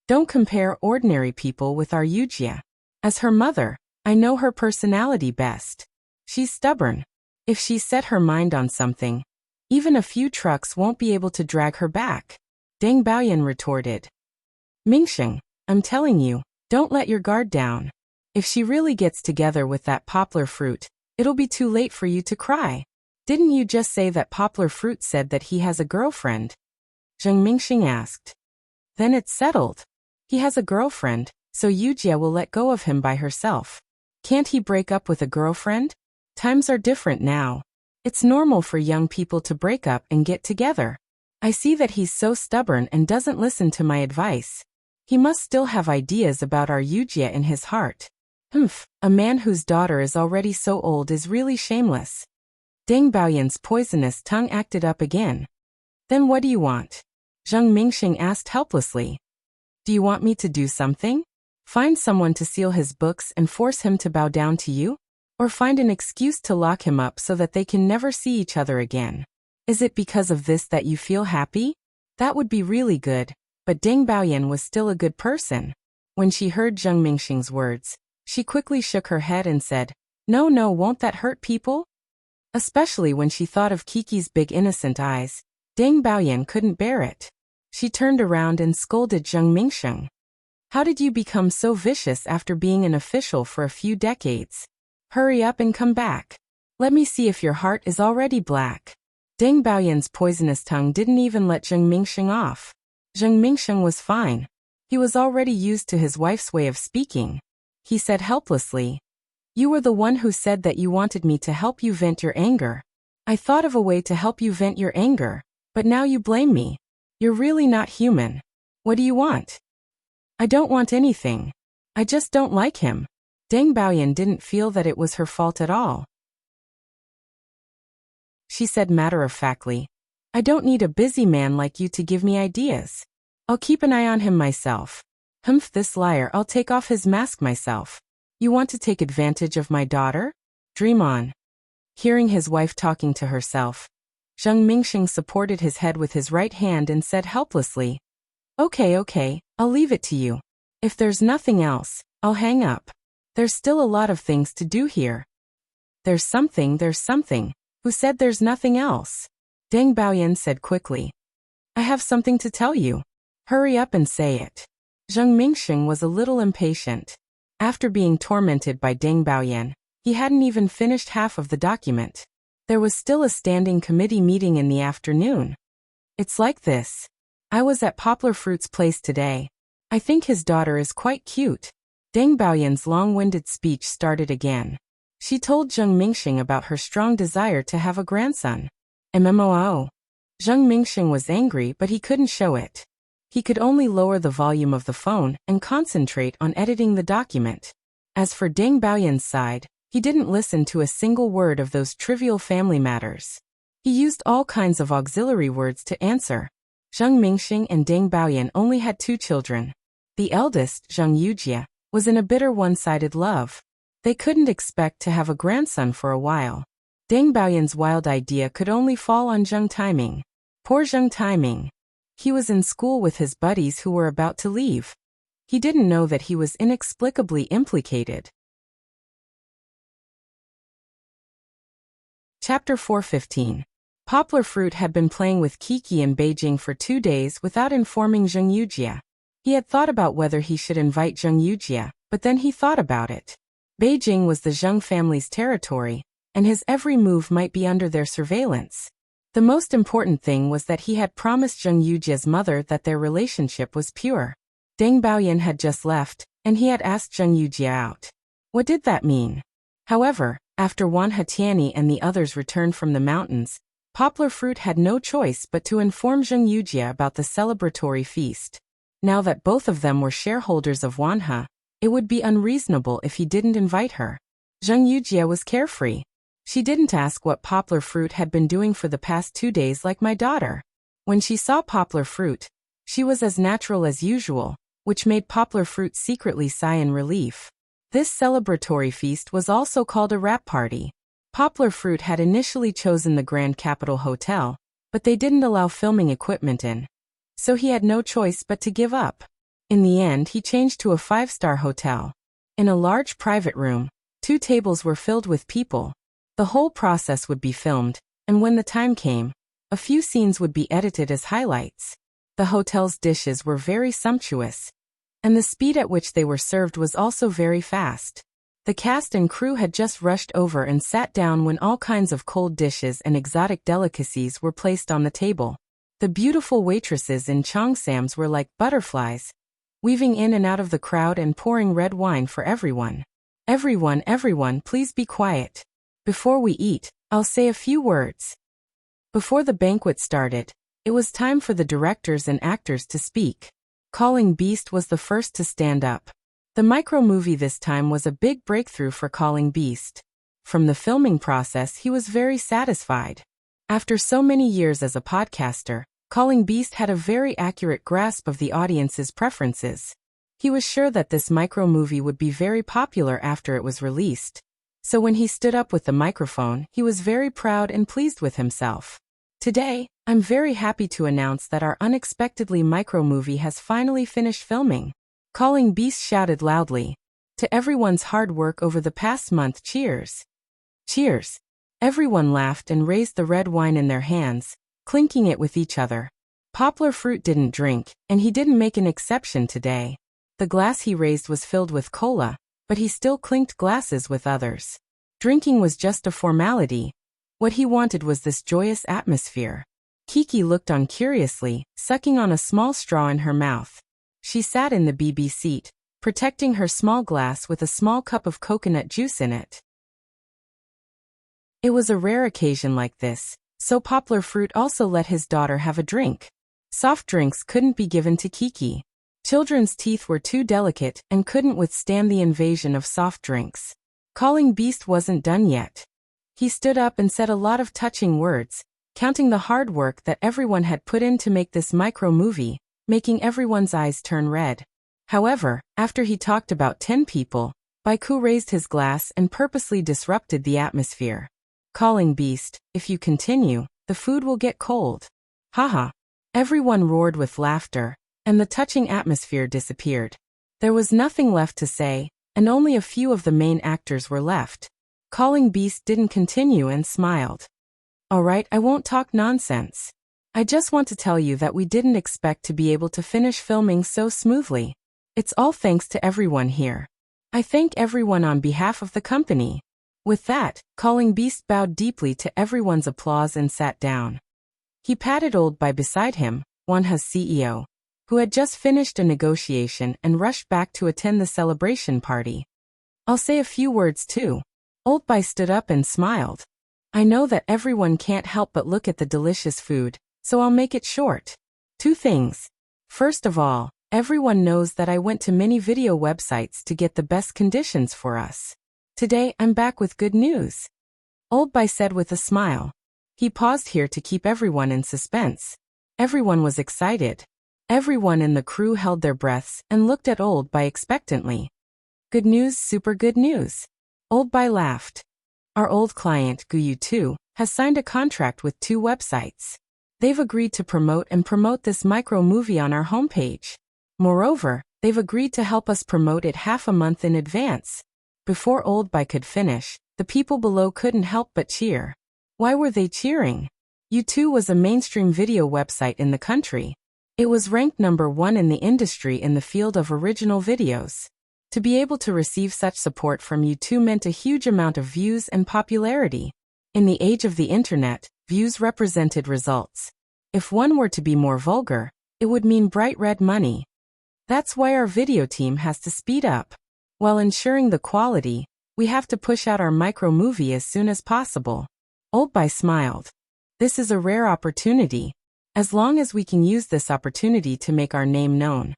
Speaker 1: "Don't compare ordinary people with our Yujia. As her mother, I know her personality best. She's stubborn. If she's set her mind on something, even a few trucks won't be able to drag her back." Deng Baoyan retorted. "Mingsheng, I'm telling you, don't let your guard down. If she really gets together with that Poplar Fruit, it'll be too late for you to cry. Didn't you just say that Poplar Fruit said that he has a girlfriend?" Zheng Mingsheng asked. "Then it's settled. He has a girlfriend, so Yujia will let go of him by herself. Can't he break up with a girlfriend? Times are different now. It's normal for young people to break up and get together. I see that he's so stubborn and doesn't listen to my advice. He must still have ideas about our Wuxia in his heart. A man whose daughter is already so old is really shameless. Deng Baoyan's poisonous tongue acted up again. Then what do you want? Zheng Mingxing asked helplessly. Do you want me to do something? Find someone to seal his books and force him to bow down to you? Or find an excuse to lock him up so that they can never see each other again? Is it because of this that you feel happy? That would be really good, but Deng Baoyan was still a good person. When she heard Zheng Mingxing's words, she quickly shook her head and said, No, won't that hurt people? Especially when she thought of Kiki's big innocent eyes, Deng Baoyan couldn't bear it. She turned around and scolded Zheng Mingxing. How did you become so vicious after being an official for a few decades? Hurry up and come back. Let me see if your heart is already black. Deng Baoyan's poisonous tongue didn't even let Zheng Mingxing off. Zheng Mingxing was fine. He was already used to his wife's way of speaking. He said helplessly, You were the one who said that you wanted me to help you vent your anger. I thought of a way to help you vent your anger, but now you blame me. You're really not human. What do you want? I don't want anything. I just don't like him. Deng Baoyan didn't feel that it was her fault at all. She said matter-of-factly, I don't need a busy man like you to give me ideas. I'll keep an eye on him myself. This liar, I'll take off his mask myself. You want to take advantage of my daughter? Dream on. Hearing his wife talking to herself, Zheng Mingxing supported his head with his right hand and said helplessly, Okay, I'll leave it to you. If there's nothing else, I'll hang up. There's still a lot of things to do here. There's something. Who said there's nothing else? Deng Baoyan said quickly. I have something to tell you. Hurry up and say it. Zheng Mingxing was a little impatient. After being tormented by Deng Baoyan, he hadn't even finished half of the document. There was still a standing committee meeting in the afternoon. It's like this. I was at Poplar Fruit's place today. I think his daughter is quite cute. Deng Baoyan's long-winded speech started again. She told Zheng Mingxing about her strong desire to have a grandson. MMOO. Zheng Mingxing was angry, but he couldn't show it. He could only lower the volume of the phone and concentrate on editing the document. As for Deng Baoyan's side, he didn't listen to a single word of those trivial family matters. He used all kinds of auxiliary words to answer. Zheng Mingxing and Deng Baoyan only had 2 children. The eldest, Zheng Wuxia, was in a bitter one-sided love. They couldn't expect to have a grandson for a while. Deng Baoyan's wild idea could only fall on Zheng Taiming. Poor Zheng Taiming. He was in school with his buddies who were about to leave. He didn't know that he was inexplicably implicated. Chapter 415. Poplar Fruit had been playing with Kiki in Beijing for 2 days without informing Zheng Wuxia. He had thought about whether he should invite Zheng Wuxia, but then he thought about it. Beijing was the Zheng family's territory, and his every move might be under their surveillance. The most important thing was that he had promised Zheng Wuxia's mother that their relationship was pure. Deng Baoyan had just left, and he had asked Zheng Wuxia out. What did that mean? However, after Wan Hetiani and the others returned from the mountains, Poplar Fruit had no choice but to inform Zheng Wuxia about the celebratory feast. Now that both of them were shareholders of Wanhe, it would be unreasonable if he didn't invite her. Zheng Wuxia was carefree. She didn't ask what Poplar Fruit had been doing for the past 2 days like my daughter. When she saw Poplar Fruit, she was as natural as usual, which made Poplar Fruit secretly sigh in relief. This celebratory feast was also called a wrap party. Poplar Fruit had initially chosen the Grand Capital Hotel, but they didn't allow filming equipment in. So he had no choice but to give up. In the end, he changed to a 5-star hotel. In a large private room, 2 tables were filled with people. The whole process would be filmed, and when the time came, a few scenes would be edited as highlights. The hotel's dishes were very sumptuous, and the speed at which they were served was also very fast. The cast and crew had just rushed over and sat down when all kinds of cold dishes and exotic delicacies were placed on the table. The beautiful waitresses in cheongsams were like butterflies, weaving in and out of the crowd and pouring red wine for everyone. Everyone, please be quiet. Before we eat, I'll say a few words." Before the banquet started, it was time for the directors and actors to speak. Calling Beast was the first to stand up. The micro-movie this time was a big breakthrough for Calling Beast. From the filming process, he was very satisfied. After so many years as a podcaster, Calling Beast had a very accurate grasp of the audience's preferences. He was sure that this micro-movie would be very popular after it was released. So when he stood up with the microphone, he was very proud and pleased with himself. Today, I'm very happy to announce that our unexpectedly micro-movie has finally finished filming. Calling Beast shouted loudly. To everyone's hard work over the past month, cheers. Cheers. Everyone laughed and raised the red wine in their hands, clinking it with each other. Poplar Fruit didn't drink, and he didn't make an exception today. The glass he raised was filled with cola, but he still clinked glasses with others. Drinking was just a formality. What he wanted was this joyous atmosphere. Kiki looked on curiously, sucking on a small straw in her mouth. She sat in the BB seat, protecting her small glass with a small cup of coconut juice in it. It was a rare occasion like this, so Poplar Fruit also let his daughter have a drink. Soft drinks couldn't be given to Kiki. Children's teeth were too delicate and couldn't withstand the invasion of soft drinks. Calling Beast wasn't done yet. He stood up and said a lot of touching words, counting the hard work that everyone had put in to make this micro-movie, making everyone's eyes turn red. However, after he talked about 10 people, Baiku raised his glass and purposely disrupted the atmosphere. Calling Beast, if you continue, the food will get cold. Haha. Everyone roared with laughter, and the touching atmosphere disappeared. There was nothing left to say, and only a few of the main actors were left. Calling Beast didn't continue and smiled. Alright, I won't talk nonsense. I just want to tell you that we didn't expect to be able to finish filming so smoothly. It's all thanks to everyone here. I thank everyone on behalf of the company. With that, Calling Beast bowed deeply to everyone's applause and sat down. He patted Old Bai beside him, Wanha's CEO, who had just finished a negotiation and rushed back to attend the celebration party. I'll say a few words too. Old Bai stood up and smiled. I know that everyone can't help but look at the delicious food, so I'll make it short. 2 things. First of all, everyone knows that I went to many video websites to get the best conditions for us. Today, I'm back with good news. Old Bai said with a smile. He paused here to keep everyone in suspense. Everyone was excited. Everyone in the crew held their breaths and looked at Old Bai expectantly. Good news, super good news. Old Bai laughed. Our old client, Guyu 2, has signed a contract with 2 websites. They've agreed to promote this micro-movie on our homepage. Moreover, they've agreed to help us promote it half a month in advance. Before Old Bai could finish, the people below couldn't help but cheer. Why were they cheering? U2 was a mainstream video website in the country. It was ranked number 1 in the industry in the field of original videos. To be able to receive such support from U2 meant a huge amount of views and popularity. In the age of the internet, views represented results. If one were to be more vulgar, it would mean bright red money. That's why our video team has to speed up. While ensuring the quality, we have to push out our micro-movie as soon as possible. Old Bai smiled. This is a rare opportunity. As long as we can use this opportunity to make our name known,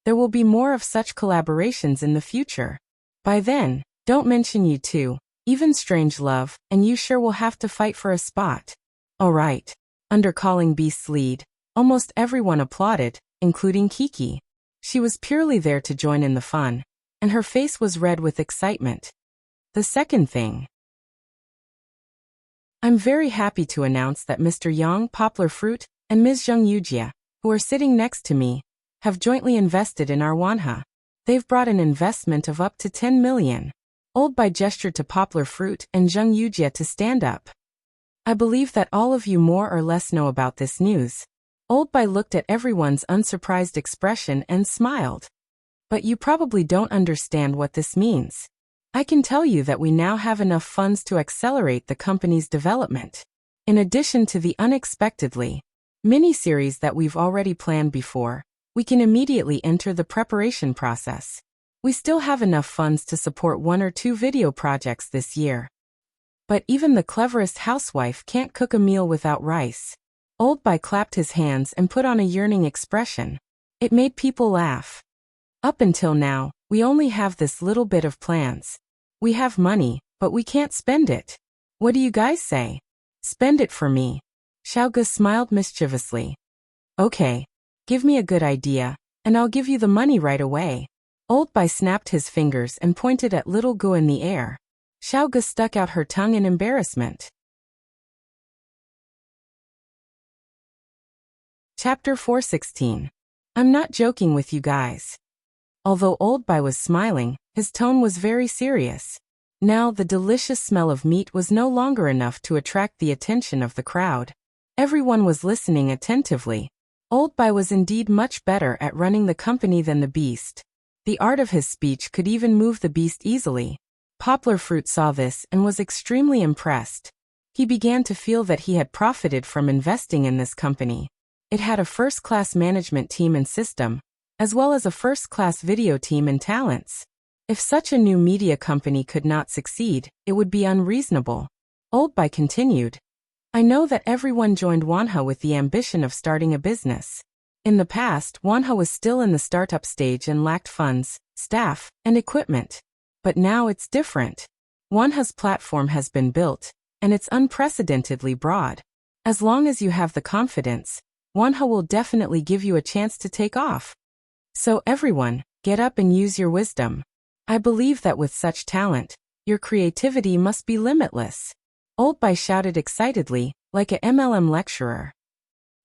Speaker 1: there will be more of such collaborations in the future. By then, don't mention U2, even Strange Love, and you sure will have to fight for a spot. Alright. Under Calling Beast's lead, almost everyone applauded, including Kiki. She was purely there to join in the fun, and her face was red with excitement. The second thing. I'm very happy to announce that Mr. Yang Poplar Fruit and Ms. Zheng Yujia, who are sitting next to me, have jointly invested in our Wanha. They've brought an investment of up to 10 million. Old Bai gestured to Poplar Fruit and Zheng Yujia to stand up. I believe that all of you more or less know about this news. Old Bai looked at everyone's unsurprised expression and smiled. But you probably don't understand what this means. I can tell you that we now have enough funds to accelerate the company's development. In addition to the unexpectedly mini-series that we've already planned before, we can immediately enter the preparation process. We still have enough funds to support 1 or 2 video projects this year. But even the cleverest housewife can't cook a meal without rice. Old Bai clapped his hands and put on a yearning expression. It made people laugh. Up until now, we only have this little bit of plans. We have money, but we can't spend it. What do you guys say? Spend it for me. Xiaoge smiled mischievously. Okay. Give me a good idea, and I'll give you the money right away. Old Bai snapped his fingers and pointed at little Gu in the air. Xiaoge stuck out her tongue in embarrassment. Chapter 416. I'm not joking with you guys. Although Old Bai was smiling, his tone was very serious. Now the delicious smell of meat was no longer enough to attract the attention of the crowd. Everyone was listening attentively. Old Bai was indeed much better at running the company than the beast. The art of his speech could even move the beast easily. Poplar Fruit saw this and was extremely impressed. He began to feel that he had profited from investing in this company. It had a first-class management team and system, as well as a first-class video team and talents. If such a new media company could not succeed, it would be unreasonable. Old Bai continued. I know that everyone joined Wanhe with the ambition of starting a business. In the past, Wanhe was still in the startup stage and lacked funds, staff, and equipment. But now it's different. Wanhe's platform has been built, and it's unprecedentedly broad. As long as you have the confidence, Wanhe will definitely give you a chance to take off. So everyone, get up and use your wisdom. I believe that with such talent, your creativity must be limitless. Old Bai shouted excitedly, like a MLM lecturer.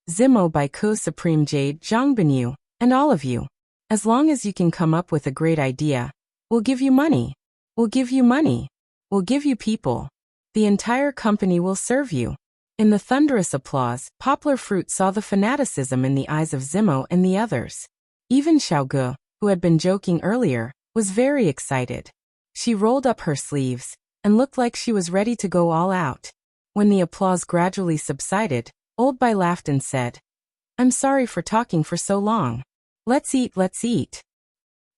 Speaker 1: Zimo Bai Ku Supreme Jade Zhongbinyu, and all of you. As long as you can come up with a great idea, we'll give you money. We'll give you money. We'll give you people. The entire company will serve you. In the thunderous applause, Poplar Fruit saw the fanaticism in the eyes of Zimo and the others. Even Xiaoge, who had been joking earlier, was very excited. She rolled up her sleeves and looked like she was ready to go all out. When the applause gradually subsided, Old Bai laughed and said, I'm sorry for talking for so long. Let's eat, let's eat.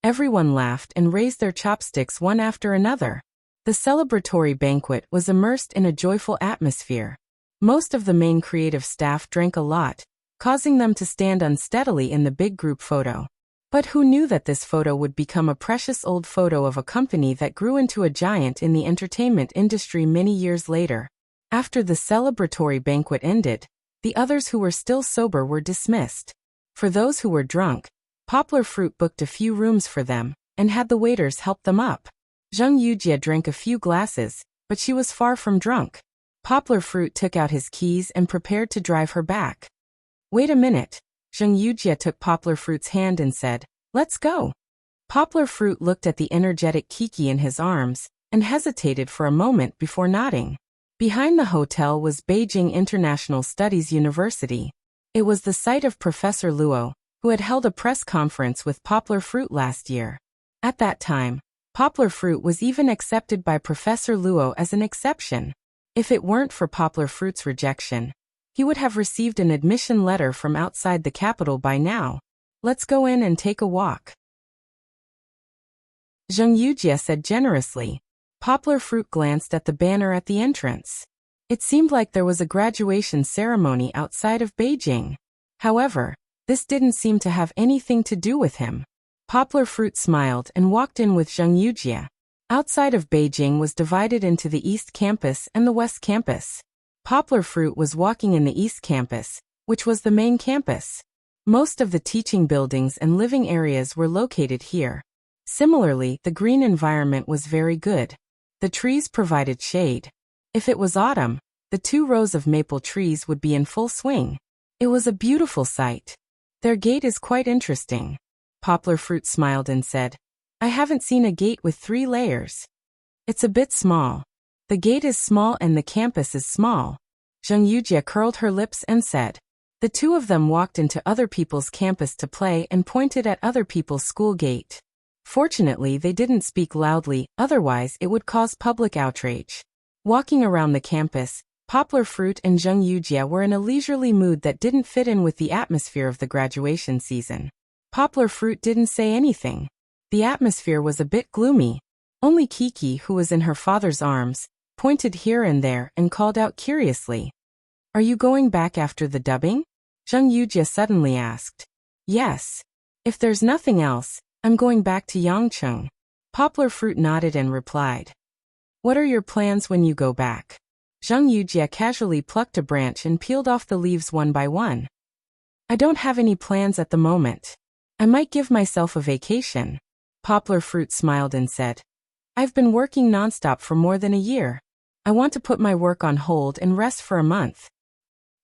Speaker 1: Everyone laughed and raised their chopsticks one after another. The celebratory banquet was immersed in a joyful atmosphere. Most of the main creative staff drank a lot, causing them to stand unsteadily in the big group photo. But who knew that this photo would become a precious old photo of a company that grew into a giant in the entertainment industry many years later? After the celebratory banquet ended, the others who were still sober were dismissed. For those who were drunk, Poplar Fruit booked a few rooms for them, and had the waiters help them up. Zheng Yujie drank a few glasses, but she was far from drunk. Poplar Fruit took out his keys and prepared to drive her back. Wait a minute. Zheng Yujie took Poplar Fruit's hand and said, Let's go. Poplar Fruit looked at the energetic Kiki in his arms, and hesitated for a moment before nodding. Behind the hotel was Beijing International Studies University. It was the site of Professor Luo, who had held a press conference with Poplar Fruit last year. At that time, Poplar Fruit was even accepted by Professor Luo as an exception. If it weren't for Poplar Fruit's rejection, he would have received an admission letter from outside the capital by now. Let's go in and take a walk. Zheng Yujie said generously. Poplar Fruit glanced at the banner at the entrance. It seemed like there was a graduation ceremony outside of Beijing. However, this didn't seem to have anything to do with him. Poplar Fruit smiled and walked in with Zheng Yujie. Outside of Beijing was divided into the East Campus and the West Campus. Poplar Fruit was walking in the East Campus, which was the main campus. Most of the teaching buildings and living areas were located here. Similarly, the green environment was very good. The trees provided shade. If it was autumn, the 2 rows of maple trees would be in full swing. It was a beautiful sight. Their gate is quite interesting. Poplar Fruit smiled and said, I haven't seen a gate with 3 layers. It's a bit small. The gate is small and the campus is small. Zheng Yujie curled her lips and said. The 2 of them walked into other people's campus to play and pointed at other people's school gate. Fortunately, they didn't speak loudly, otherwise it would cause public outrage. Walking around the campus, Poplar Fruit and Zheng Yujie were in a leisurely mood that didn't fit in with the atmosphere of the graduation season. Poplar Fruit didn't say anything. The atmosphere was a bit gloomy. Only Kiki, who was in her father's arms, pointed here and there and called out curiously. Are you going back after the dubbing? Zhang Yujie suddenly asked. Yes. If there's nothing else, I'm going back to Yangcheng. Poplar Fruit nodded and replied. What are your plans when you go back? Zhang Yujie casually plucked a branch and peeled off the leaves one by one. I don't have any plans at the moment. I might give myself a vacation. Poplar Fruit smiled and said. I've been working nonstop for more than a year. I want to put my work on hold and rest for a month.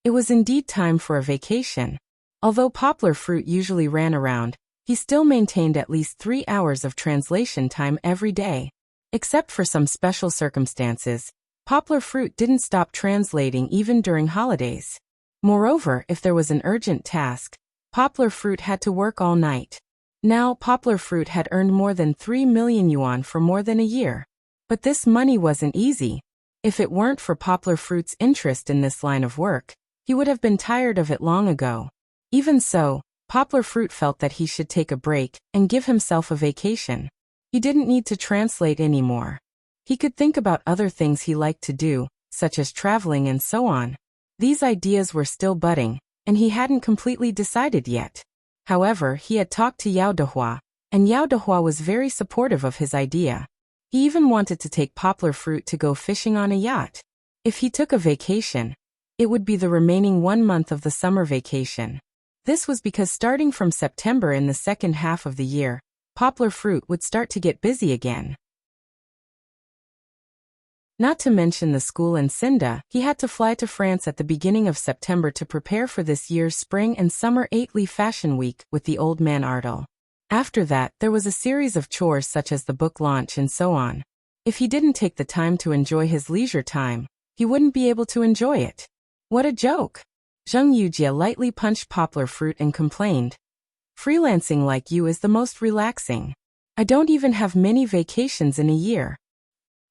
Speaker 1: It was indeed time for a vacation. Although Poplar Fruit usually ran around, he still maintained at least 3 hours of translation time every day. Except for some special circumstances, Poplar Fruit didn't stop translating even during holidays. Moreover, if there was an urgent task, Poplar Fruit had to work all night. Now, Poplar Fruit had earned more than 3 million yuan for more than a year. But this money wasn't easy. If it weren't for Poplar Fruit's interest in this line of work, he would have been tired of it long ago. Even so, Poplar Fruit felt that he should take a break and give himself a vacation. He didn't need to translate anymore. He could think about other things he liked to do, such as traveling and so on. These ideas were still budding, and he hadn't completely decided yet. However, he had talked to Yao Dehua, and Yao Dehua was very supportive of his idea. He even wanted to take Poplar Fruit to go fishing on a yacht. If he took a vacation, it would be the remaining 1 month of the summer vacation. This was because starting from September in the second half of the year, Poplar Fruit would start to get busy again. Not to mention the school in Cinda, he had to fly to France at the beginning of September to prepare for this year's spring and summer 8-leaf fashion week with the old man Ardal. After that, there was a series of chores such as the book launch and so on. If he didn't take the time to enjoy his leisure time, he wouldn't be able to enjoy it. What a joke! Zhang Yujie lightly punched Poplar Fruit and complained. Freelancing like you is the most relaxing. I don't even have many vacations in a year.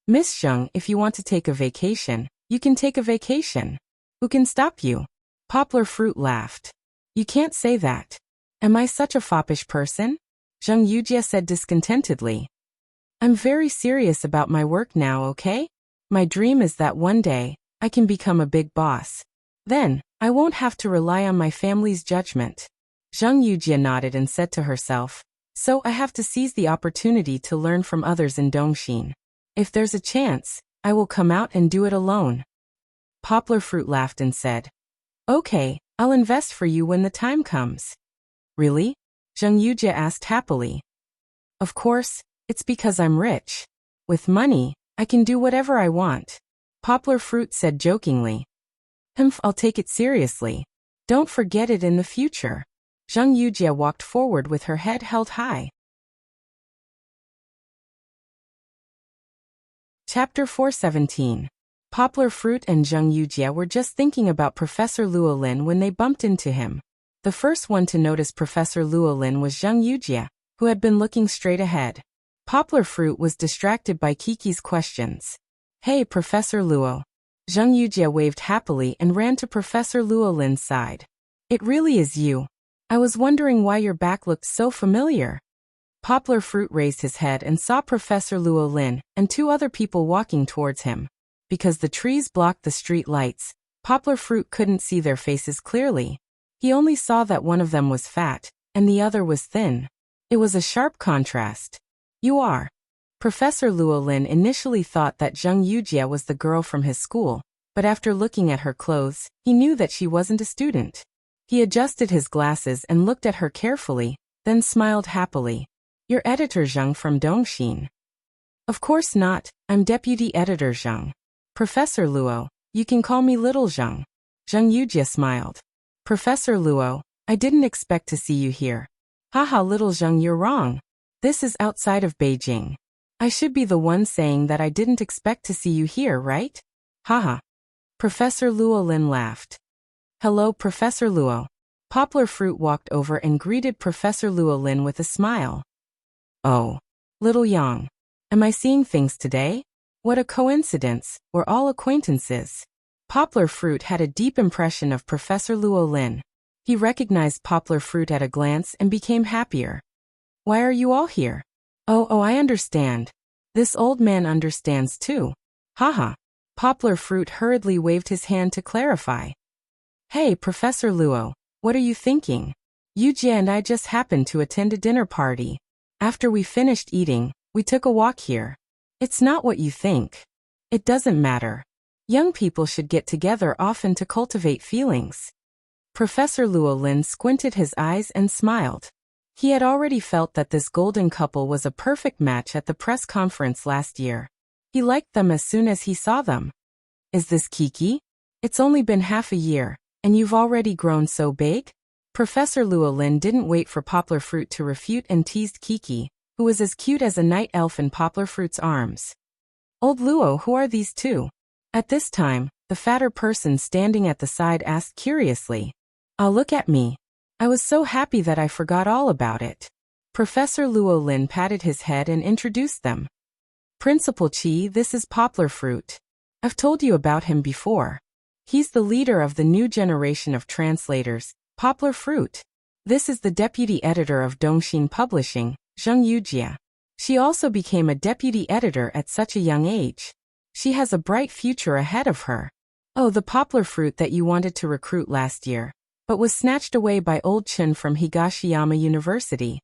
Speaker 1: Miss Zheng, if you want to take a vacation, you can take a vacation. Who can stop you? Poplar Fruit laughed. You can't say that. Am I such a foppish person? Zhang Yujie said discontentedly. I'm very serious about my work now, okay? My dream is that one day, I can become a big boss. Then, I won't have to rely on my family's judgment. Zhang Yujie nodded and said to herself, so I have to seize the opportunity to learn from others in Dongxin. If there's a chance, I will come out and do it alone. Poplar Fruit laughed and said, okay, I'll invest for you when the time comes. Really? Zhang Yujie asked happily. Of course, it's because I'm rich. With money, I can do whatever I want. Poplar Fruit said jokingly. I'll take it seriously. Don't forget it in the future. Zhang Yujie walked forward with her head held high. Chapter 417. Poplar Fruit and Zhang Yujie were just thinking about Professor Luolin when they bumped into him. The first one to notice Professor Luolin was Zhang Yujie, who had been looking straight ahead. Poplar Fruit was distracted by Kiki's questions. Hey, Professor Luo. Zhang Yujie waved happily and ran to Professor Luolin's side. It really is you. I was wondering why your back looked so familiar. Poplar Fruit raised his head and saw Professor Luolin and 2 other people walking towards him. Because the trees blocked the street lights, Poplar Fruit couldn't see their faces clearly. He only saw that one of them was fat, and the other was thin. It was a sharp contrast. You are. Professor Luolin initially thought that Zhang Yujie was the girl from his school, but after looking at her clothes, he knew that she wasn't a student. He adjusted his glasses and looked at her carefully, then smiled happily. You're Editor Zheng from Dongxin. Of course not, I'm Deputy Editor Zheng. Professor Luo, you can call me Little Zheng. Zhang Yujie smiled. Professor Luo, I didn't expect to see you here. Haha, Little Zheng, you're wrong. This is outside of Beijing. I should be the one saying that I didn't expect to see you here, right? Haha. Professor Luolin laughed. Hello, Professor Luo. Poplar Fruit walked over and greeted Professor Luolin with a smile. Oh, Little Yang. Am I seeing things today? What a coincidence, we're all acquaintances. Poplar Fruit had a deep impression of Professor Luolin. He recognized Poplar Fruit at a glance and became happier. Why are you all here? Oh, I understand. This old man understands too. Haha. Poplar Fruit hurriedly waved his hand to clarify. Hey, Professor Luo, what are you thinking? Yujie and I just happened to attend a dinner party. After we finished eating, we took a walk here. It's not what you think. It doesn't matter. Young people should get together often to cultivate feelings. Professor Luo Lin squinted his eyes and smiled. He had already felt that this golden couple was a perfect match at the press conference last year. He liked them as soon as he saw them. Is this Kiki? It's only been half a year, and you've already grown so big? Professor Luo Lin didn't wait for Poplar Fruit to refute and teased Kiki, who was as cute as a night elf in Poplar Fruit's arms. Old Luo, who are these two? At this time, the fatter person standing at the side asked curiously. Look at me. I was so happy that I forgot all about it. Professor Luo Lin patted his head and introduced them. Principal Chi, this is Poplar Fruit. I've told you about him before. He's the leader of the new generation of translators, Poplar Fruit. This is the deputy editor of Dongxin Publishing, Zheng Yujie. She also became a deputy editor at such a young age. She has a bright future ahead of her. Oh, the Poplar Fruit that you wanted to recruit last year, but was snatched away by old Chen from Higashiyama University.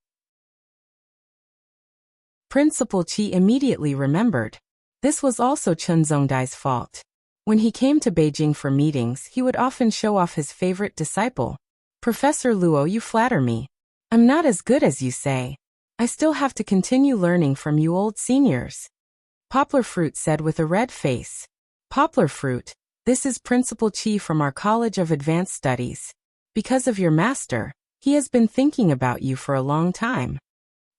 Speaker 1: Principal Chi immediately remembered. This was also Chen Zongdai's fault. When he came to Beijing for meetings, he would often show off his favorite disciple. Professor Luo, you flatter me. I'm not as good as you say. I still have to continue learning from you old seniors. Poplar Fruit said with a red face. Poplar Fruit, this is Principal Chi from our College of Advanced Studies. Because of your master, he has been thinking about you for a long time.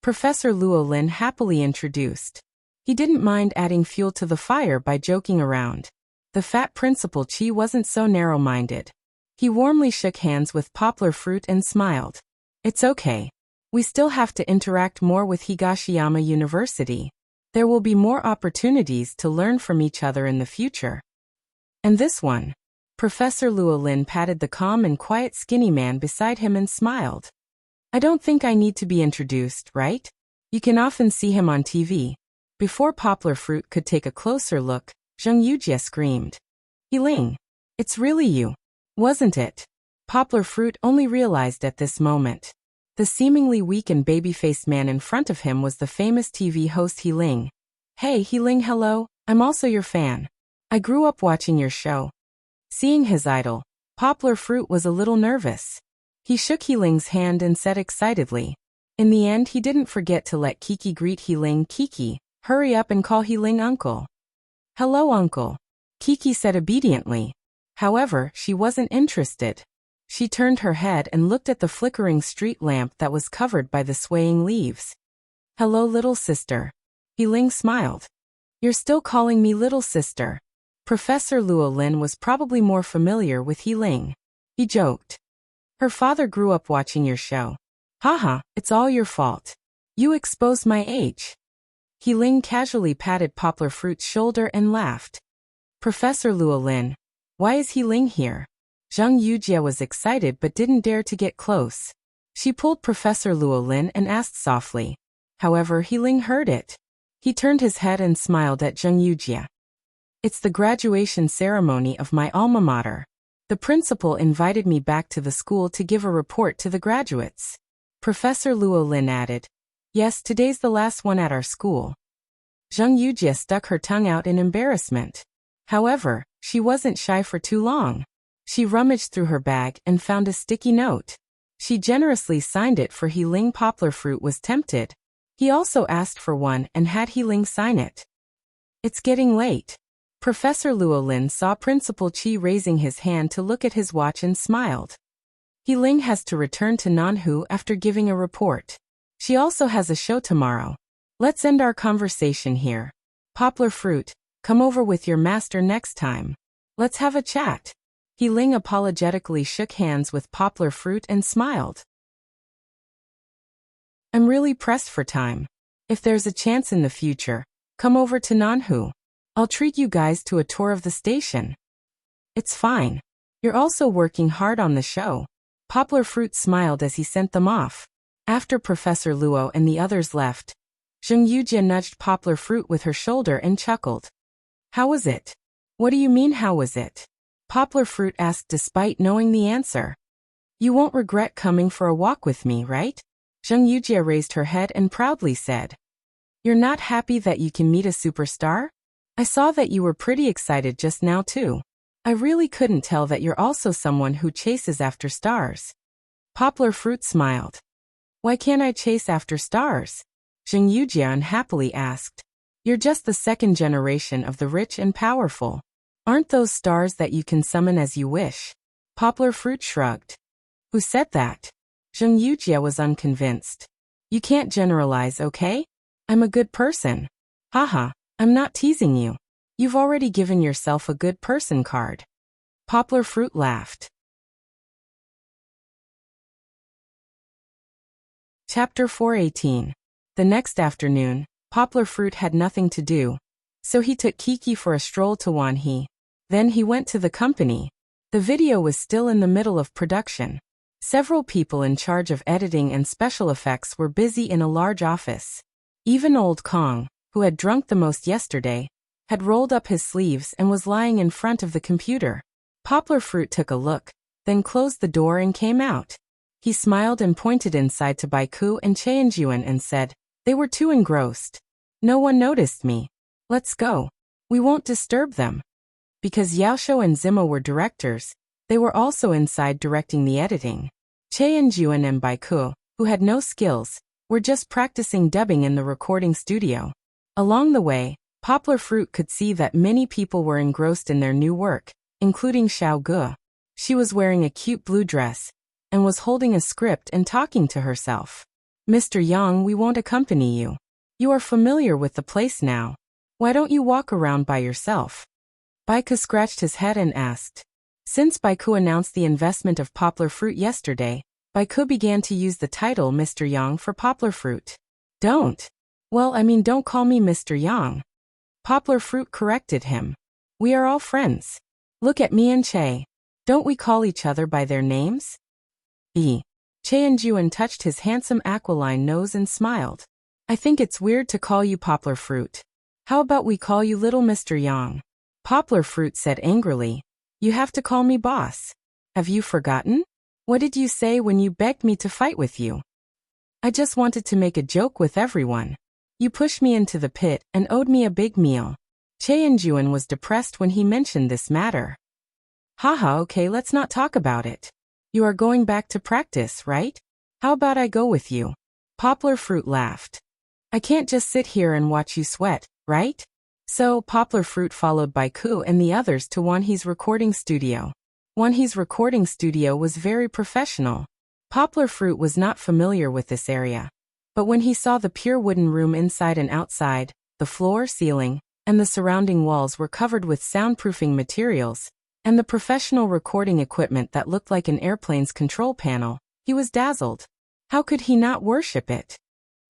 Speaker 1: Professor Luo Lin happily introduced. He didn't mind adding fuel to the fire by joking around. The fat Principal Chi wasn't so narrow-minded. He warmly shook hands with Poplar Fruit and smiled. It's okay. We still have to interact more with Higashiyama University. There will be more opportunities to learn from each other in the future. And this one. Professor Luo Lin patted the calm and quiet skinny man beside him and smiled. I don't think I need to be introduced, right? You can often see him on TV. Before Poplar Fruit could take a closer look, Zheng Yujie screamed. Yiling, it's really you, wasn't it? Poplar Fruit only realized at this moment. The seemingly weak and baby-faced man in front of him was the famous TV host Yiling. Hey Yiling, hello, I'm also your fan. I grew up watching your show. Seeing his idol, Poplar Fruit was a little nervous. He shook Yiling's hand and said excitedly. In the end, he didn't forget to let Kiki greet Yiling. Kiki, hurry up and call Yiling uncle. Hello uncle, Kiki said obediently. However, she wasn't interested. She turned her head and looked at the flickering street lamp that was covered by the swaying leaves. Hello little sister. Yiling smiled. You're still calling me little sister. Professor Luo Lin was probably more familiar with Yiling. He joked. Her father grew up watching your show. Haha, it's all your fault. You exposed my age. Yiling casually patted Poplar Fruit's shoulder and laughed. Professor Luo Lin, why is Yiling here? Zheng Yujie was excited but didn't dare to get close. She pulled Professor Luo Lin and asked softly. However, Yiling heard it. He turned his head and smiled at Zheng Yujie. It's the graduation ceremony of my alma mater. The principal invited me back to the school to give a report to the graduates. Professor Luo Lin added. Yes, today's the last one at our school. Zheng Yujie stuck her tongue out in embarrassment. However, she wasn't shy for too long. She rummaged through her bag and found a sticky note. She generously signed it for Yiling. Poplar Fruit was tempted. He also asked for one and had Yiling sign it. It's getting late. Professor Luo Lin saw Principal Chi raising his hand to look at his watch and smiled. Yiling has to return to Nanhu after giving a report. She also has a show tomorrow. Let's end our conversation here. Poplar Fruit, come over with your master next time. Let's have a chat. Yiling apologetically shook hands with Poplar Fruit and smiled. I'm really pressed for time. If there's a chance in the future, come over to Nanhu. I'll treat you guys to a tour of the station. It's fine. You're also working hard on the show. Poplar Fruit smiled as he sent them off. After Professor Luo and the others left, Zheng Yujie nudged Poplar Fruit with her shoulder and chuckled. How was it? What do you mean how was it? Poplar Fruit asked despite knowing the answer. You won't regret coming for a walk with me, right? Zheng Yujie raised her head and proudly said. You're not happy that you can meet a superstar? I saw that you were pretty excited just now too. I really couldn't tell that you're also someone who chases after stars. Poplar Fruit smiled. Why can't I chase after stars? Zheng Yujie unhappily asked. You're just the second generation of the rich and powerful. Aren't those stars that you can summon as you wish? Poplar Fruit shrugged. Who said that? Zheng Yujie was unconvinced. You can't generalize, okay? I'm a good person. Haha, I'm not teasing you. You've already given yourself a good person card. Poplar Fruit laughed. Chapter 418. The next afternoon, Poplar Fruit had nothing to do, so he took Kiki for a stroll to Wanhee. Then he went to the company. The video was still in the middle of production. Several people in charge of editing and special effects were busy in a large office. Even old Kong, who had drunk the most yesterday, had rolled up his sleeves and was lying in front of the computer. Poplar Fruit took a look, then closed the door and came out. He smiled and pointed inside to Baiku and Cheonjuan and said, they were too engrossed. No one noticed me. Let's go. We won't disturb them. Because Yaosho and Zima were directors, they were also inside directing the editing. Cheonjuan and Baiku, who had no skills, were just practicing dubbing in the recording studio. Along the way, Poplar Fruit could see that many people were engrossed in their new work, including Xiao Gu. She was wearing a cute blue dress and was holding a script and talking to herself. Mr. Yang, we won't accompany you. You are familiar with the place now. Why don't you walk around by yourself? Baiku scratched his head and asked. Since Baiku announced the investment of Poplar Fruit yesterday, Baiku began to use the title Mr. Yang for Poplar Fruit. Don't. Well, I mean, don't call me Mr. Yang. Poplar Fruit corrected him. We are all friends. Look at me and Che. Don't we call each other by their names? Cheonjuan touched his handsome aquiline nose and smiled. I think it's weird to call you Poplar Fruit. How about we call you Little Mr. Yang? Poplar Fruit said angrily. You have to call me boss. Have you forgotten? What did you say when you begged me to fight with you? I just wanted to make a joke with everyone. You pushed me into the pit and owed me a big meal. Cheonjuan was depressed when he mentioned this matter. Haha, okay, let's not talk about it. You are going back to practice, right? How about I go with you? Poplar Fruit laughed. I can't just sit here and watch you sweat, right? So, Poplar Fruit followed Baiku and the others to Wanhee's recording studio. Wanhee's recording studio was very professional. Poplar Fruit was not familiar with this area. But when he saw the pure wooden room inside and outside, the floor, ceiling, and the surrounding walls were covered with soundproofing materials, and the professional recording equipment that looked like an airplane's control panel, he was dazzled. How could he not worship it?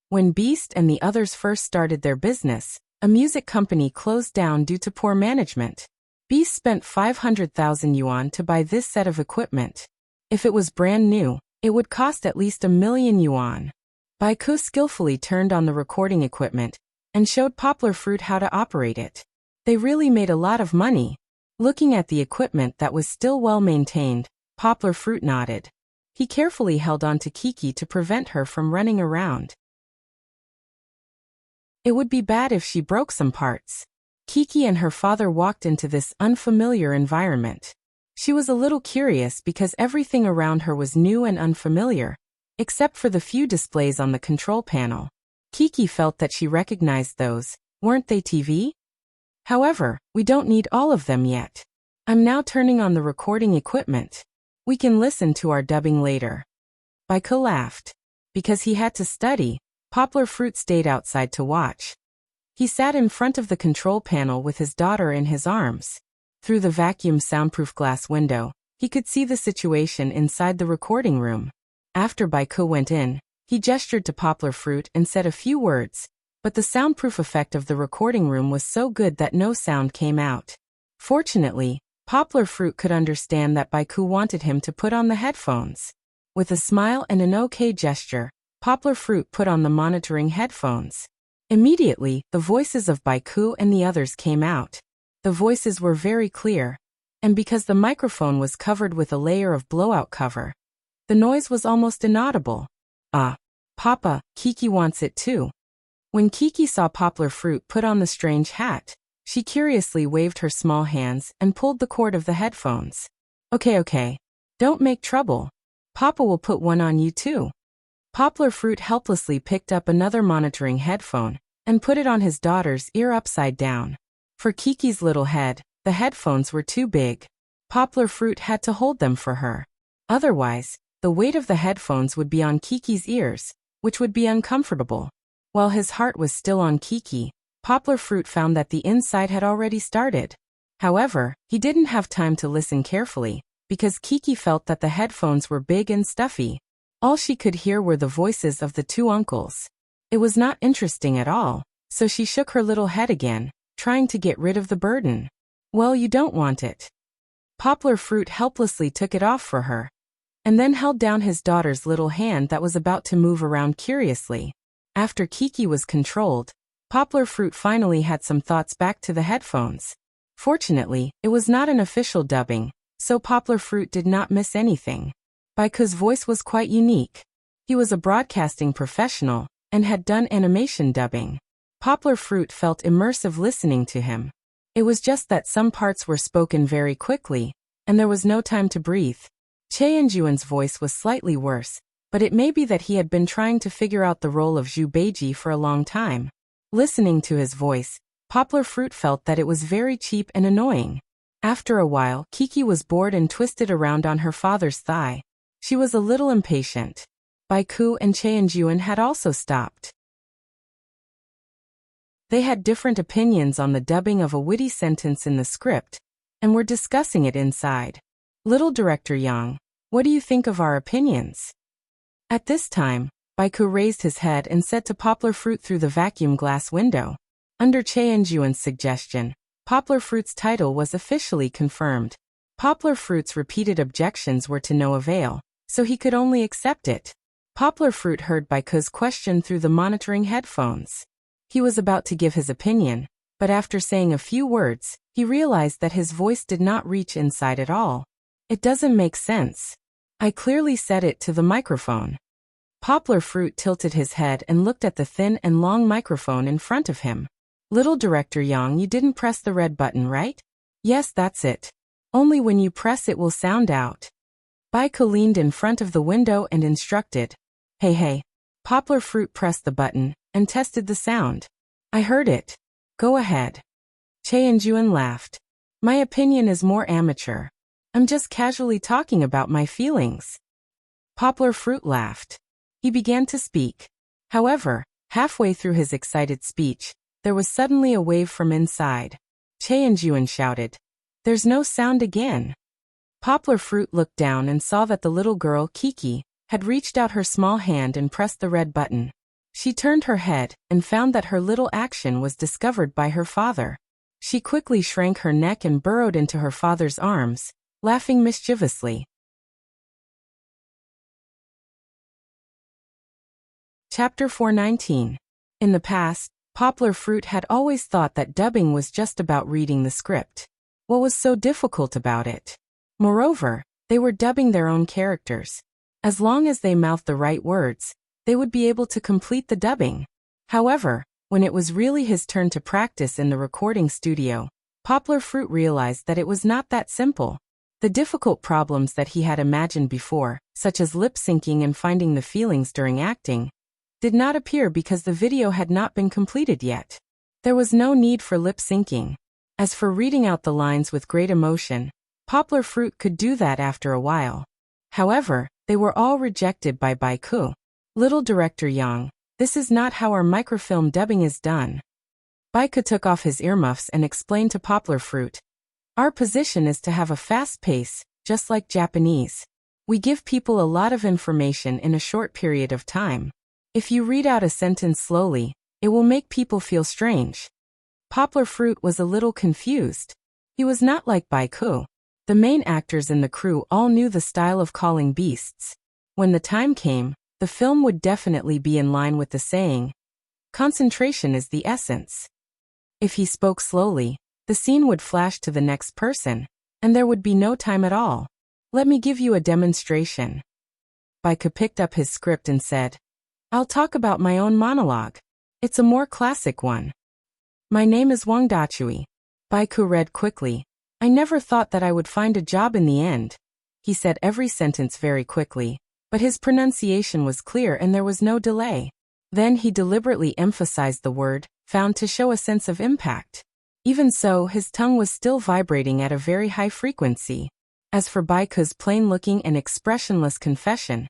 Speaker 1: When Beast and the others first started their business, a music company closed down due to poor management. Beast spent 500,000 yuan to buy this set of equipment. If it was brand new, it would cost at least 1,000,000 yuan. Baiku skillfully turned on the recording equipment and showed Poplar Fruit how to operate it. They really made a lot of money. Looking at the equipment that was still well maintained, Poplar Fruit nodded. He carefully held on to Kiki to prevent her from running around. It would be bad if she broke some parts. Kiki and her father walked into this unfamiliar environment. She was a little curious because everything around her was new and unfamiliar, except for the few displays on the control panel. Kiki felt that she recognized those. Weren't they TV? However, we don't need all of them yet. I'm now turning on the recording equipment. We can listen to our dubbing later. Baiku laughed. Because he had to study, Poplar Fruit stayed outside to watch. He sat in front of the control panel with his daughter in his arms. Through the vacuum soundproof glass window, he could see the situation inside the recording room. After Baiku went in, he gestured to Poplar Fruit and said a few words, but the soundproof effect of the recording room was so good that no sound came out. Fortunately, Poplar Fruit could understand that Baiku wanted him to put on the headphones. With a smile and an okay gesture, Poplar Fruit put on the monitoring headphones. Immediately, the voices of Baiku and the others came out. The voices were very clear, and because the microphone was covered with a layer of blowout cover, the noise was almost inaudible. Papa, Kiki wants it too. When Kiki saw Poplar Fruit put on the strange hat, she curiously waved her small hands and pulled the cord of the headphones. Okay. Don't make trouble. Papa will put one on you too. Poplar Fruit helplessly picked up another monitoring headphone and put it on his daughter's ear upside down. For Kiki's little head, the headphones were too big. Poplar Fruit had to hold them for her. Otherwise, the weight of the headphones would be on Kiki's ears, which would be uncomfortable. While his heart was still on Kiki, Poplar Fruit found that the inside had already started. However, he didn't have time to listen carefully, because Kiki felt that the headphones were big and stuffy. All she could hear were the voices of the two uncles. It was not interesting at all, so she shook her little head again, trying to get rid of the burden. Well, you don't want it. Poplar Fruit helplessly took it off for her, and then held down his daughter's little hand that was about to move around curiously. After Kiki was controlled, Poplar Fruit finally had some thoughts back to the headphones. Fortunately, it was not an official dubbing, so Poplar Fruit did not miss anything. Baiku's voice was quite unique. He was a broadcasting professional and had done animation dubbing. Poplar Fruit felt immersive listening to him. It was just that some parts were spoken very quickly, and there was no time to breathe. Cheonjuan's voice was slightly worse, but it may be that he had been trying to figure out the role of Zhu Beiji for a long time. Listening to his voice, Poplar Fruit felt that it was very cheap and annoying. After a while, Kiki was bored and twisted around on her father's thigh. She was a little impatient. Baiku and Cheonjuan had also stopped. They had different opinions on the dubbing of a witty sentence in the script, and were discussing it inside. Little Director Yang, what do you think of our opinions? At this time, Baiku raised his head and said to Poplar Fruit through the vacuum glass window. Under Cheonjuan's suggestion, Poplar Fruit's title was officially confirmed. Poplar Fruit's repeated objections were to no avail, so he could only accept it. Poplar Fruit heard Baiku's question through the monitoring headphones. He was about to give his opinion, but after saying a few words, he realized that his voice did not reach inside at all. It doesn't make sense. I clearly said it to the microphone. Poplar Fruit tilted his head and looked at the thin and long microphone in front of him. Little Director Yang, you didn't press the red button, right? Yes, that's it. Only when you press it will sound out. Baiku leaned in front of the window and instructed. Hey. Poplar Fruit pressed the button and tested the sound. I heard it. Go ahead. Cheonjuan laughed. My opinion is more amateur. I'm just casually talking about my feelings. Poplar Fruit laughed. He began to speak. However, halfway through his excited speech, there was suddenly a wave from inside. Cheonjuan shouted. There's no sound again. Poplar Fruit looked down and saw that the little girl, Kiki, had reached out her small hand and pressed the red button. She turned her head and found that her little action was discovered by her father. She quickly shrank her neck and burrowed into her father's arms, laughing mischievously. Chapter 419. In the past, Poplar Fruit had always thought that dubbing was just about reading the script. What was so difficult about it? Moreover, they were dubbing their own characters. As long as they mouthed the right words, they would be able to complete the dubbing. However, when it was really his turn to practice in the recording studio, Poplar Fruit realized that it was not that simple. The difficult problems that he had imagined before, such as lip-syncing and finding the feelings during acting, did not appear because the video had not been completed yet. There was no need for lip-syncing. As for reading out the lines with great emotion, Poplar Fruit could do that after a while. However, they were all rejected by Baiku. Little Director Yang, this is not how our microfilm dubbing is done. Baiku took off his earmuffs and explained to Poplar Fruit. Our position is to have a fast pace, just like Japanese. We give people a lot of information in a short period of time. If you read out a sentence slowly, it will make people feel strange. Poplar Fruit was a little confused. He was not like Baiku. The main actors in the crew all knew the style of calling beasts. When the time came, the film would definitely be in line with the saying, Concentration is the essence. If he spoke slowly, the scene would flash to the next person, and there would be no time at all. Let me give you a demonstration. Baika picked up his script and said, I'll talk about my own monologue. It's a more classic one. My name is Wang Dachui. Baiku read quickly. I never thought that I would find a job in the end. He said every sentence very quickly, but his pronunciation was clear and there was no delay. Then he deliberately emphasized the word, found, to show a sense of impact. Even so, his tongue was still vibrating at a very high frequency. As for Baiku's plain-looking and expressionless confession,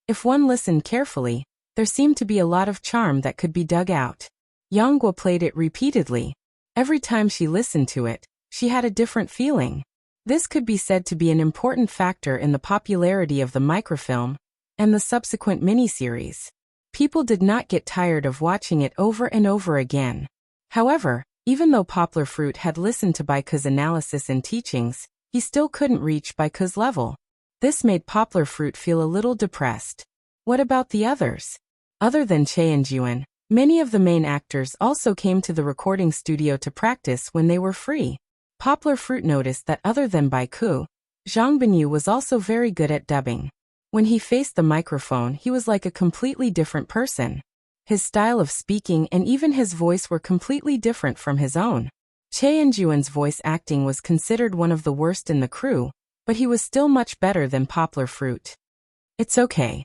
Speaker 1: if one listened carefully, there seemed to be a lot of charm that could be dug out. Yangguo played it repeatedly. Every time she listened to it, she had a different feeling. This could be said to be an important factor in the popularity of the microfilm and the subsequent miniseries. People did not get tired of watching it over and over again. However, even though Poplar Fruit had listened to Baiku's analysis and teachings, he still couldn't reach Baiku's level. This made Poplar Fruit feel a little depressed. What about the others? Other than Che and Juan, many of the main actors also came to the recording studio to practice when they were free. Poplar Fruit noticed that other than Baiku, Zhang Binyu was also very good at dubbing. When he faced the microphone, he was like a completely different person. His style of speaking and even his voice were completely different from his own. Che and Juan's voice acting was considered one of the worst in the crew, but he was still much better than Poplar Fruit. It's okay.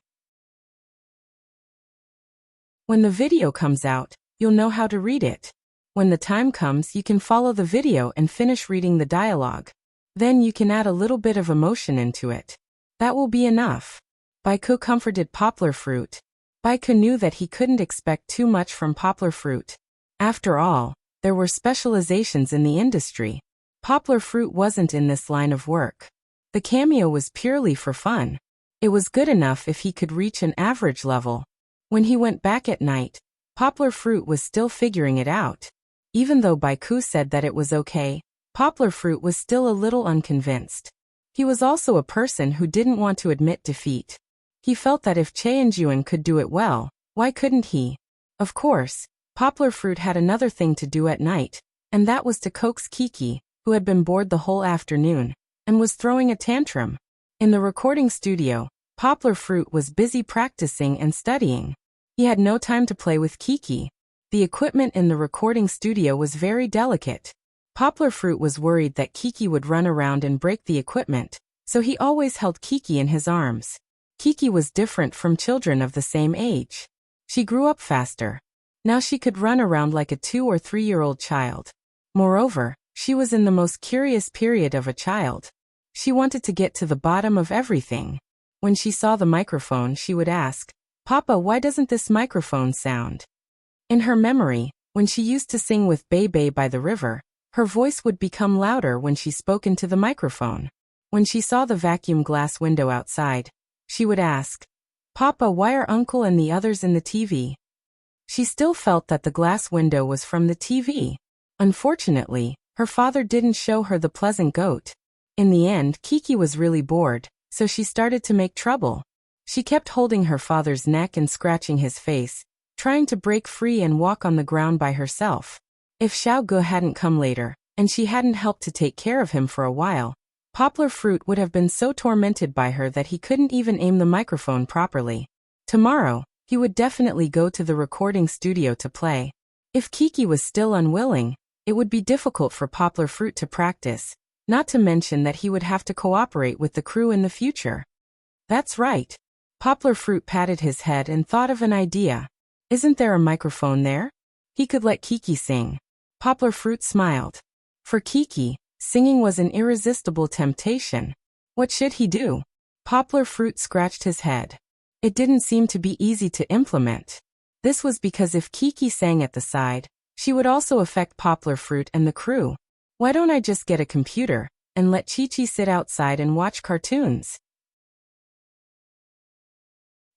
Speaker 1: When the video comes out, you'll know how to read it. When the time comes, you can follow the video and finish reading the dialogue. Then you can add a little bit of emotion into it. That will be enough. Baiku comforted Poplar Fruit. Baiku knew that he couldn't expect too much from Poplar Fruit. After all, there were specializations in the industry. Poplar Fruit wasn't in this line of work. The cameo was purely for fun. It was good enough if he could reach an average level. When he went back at night, Poplar Fruit was still figuring it out. Even though Baiku said that it was okay, Poplar Fruit was still a little unconvinced. He was also a person who didn't want to admit defeat. He felt that if Che and Juan could do it well, why couldn't he? Of course, Poplar Fruit had another thing to do at night, and that was to coax Kiki, who had been bored the whole afternoon, and was throwing a tantrum. In the recording studio, Poplar Fruit was busy practicing and studying. He had no time to play with Kiki. The equipment in the recording studio was very delicate. Poplar Fruit was worried that Kiki would run around and break the equipment, so he always held Kiki in his arms. Kiki was different from children of the same age. She grew up faster. Now she could run around like a 2- or 3-year-old child. Moreover, she was in the most curious period of a child. She wanted to get to the bottom of everything. When she saw the microphone, she would ask, "Papa, why doesn't this microphone sound?" In her memory, when she used to sing with Bei by the river, her voice would become louder when she spoke into the microphone. When she saw the vacuum glass window outside, she would ask, "Papa, why are Uncle and the others in the TV?" She still felt that the glass window was from the TV. Unfortunately, her father didn't show her the pleasant goat. In the end, Kiki was really bored, so she started to make trouble. She kept holding her father's neck and scratching his face, trying to break free and walk on the ground by herself. If Xiao Gu hadn't come later, and she hadn't helped to take care of him for a while, Poplar Fruit would have been so tormented by her that he couldn't even aim the microphone properly. Tomorrow, he would definitely go to the recording studio to play. If Kiki was still unwilling, it would be difficult for Poplar Fruit to practice, not to mention that he would have to cooperate with the crew in the future. That's right. Poplar Fruit patted his head and thought of an idea. Isn't there a microphone there? He could let Kiki sing. Poplar Fruit smiled. For Kiki, singing was an irresistible temptation. What should he do? Poplar Fruit scratched his head. It didn't seem to be easy to implement. This was because if Kiki sang at the side, she would also affect Poplar Fruit and the crew. Why don't I just get a computer and let Chi-Chi sit outside and watch cartoons?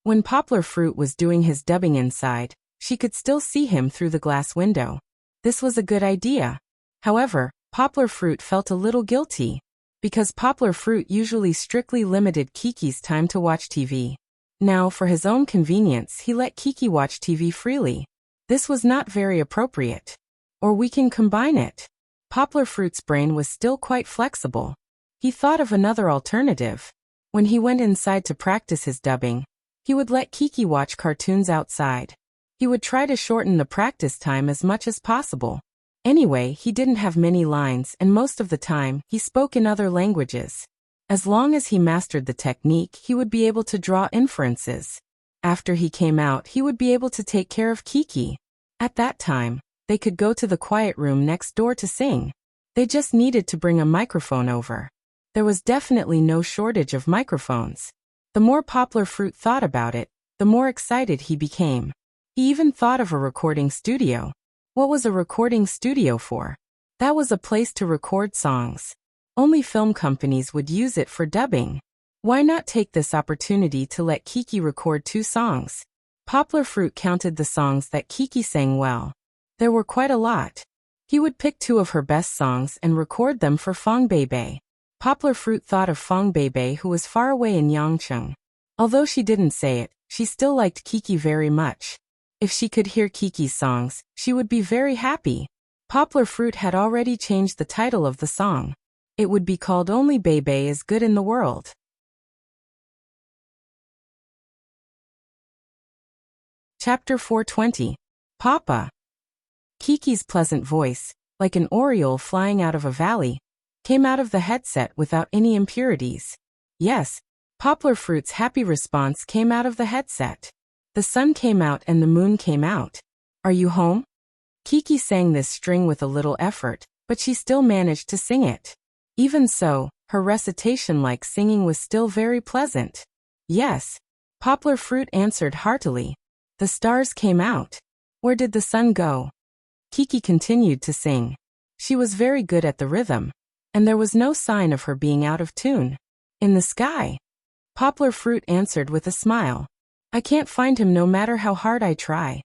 Speaker 1: When Poplar Fruit was doing his dubbing inside, she could still see him through the glass window. This was a good idea. However, Poplar Fruit felt a little guilty, because Poplar Fruit usually strictly limited Kiki's time to watch TV. Now, for his own convenience, he let Kiki watch TV freely. This was not very appropriate. Or we can combine it. Poplar Fruit's brain was still quite flexible. He thought of another alternative. When he went inside to practice his dubbing, he would let Kiki watch cartoons outside. He would try to shorten the practice time as much as possible. Anyway, he didn't have many lines and most of the time, he spoke in other languages. As long as he mastered the technique, he would be able to draw inferences. After he came out, he would be able to take care of Kiki. At that time, they could go to the quiet room next door to sing. They just needed to bring a microphone over. There was definitely no shortage of microphones. The more Poplar Fruit thought about it, the more excited he became. He even thought of a recording studio. What was a recording studio for? That was a place to record songs. Only film companies would use it for dubbing. Why not take this opportunity to let Kiki record 2 songs? Poplar Fruit counted the songs that Kiki sang well. There were quite a lot. He would pick 2 of her best songs and record them for Fong Beibei. Poplar Fruit thought of Fong Beibei, who was far away in Yangcheng. Although she didn't say it, she still liked Kiki very much. If she could hear Kiki's songs, she would be very happy. Poplar Fruit had already changed the title of the song. It would be called Only Beibei is Good in the World. Chapter 420. Papa. Kiki's pleasant voice, like an oriole flying out of a valley, came out of the headset without any impurities. Yes, Poplar Fruit's happy response came out of the headset. The sun came out and the moon came out. Are you home? Kiki sang this string with a little effort, but she still managed to sing it. Even so, her recitation-like singing was still very pleasant. Yes. Poplar Fruit answered heartily. The stars came out. Where did the sun go? Kiki continued to sing. She was very good at the rhythm, and there was no sign of her being out of tune. In the sky. Poplar Fruit answered with a smile. I can't find him no matter how hard I try.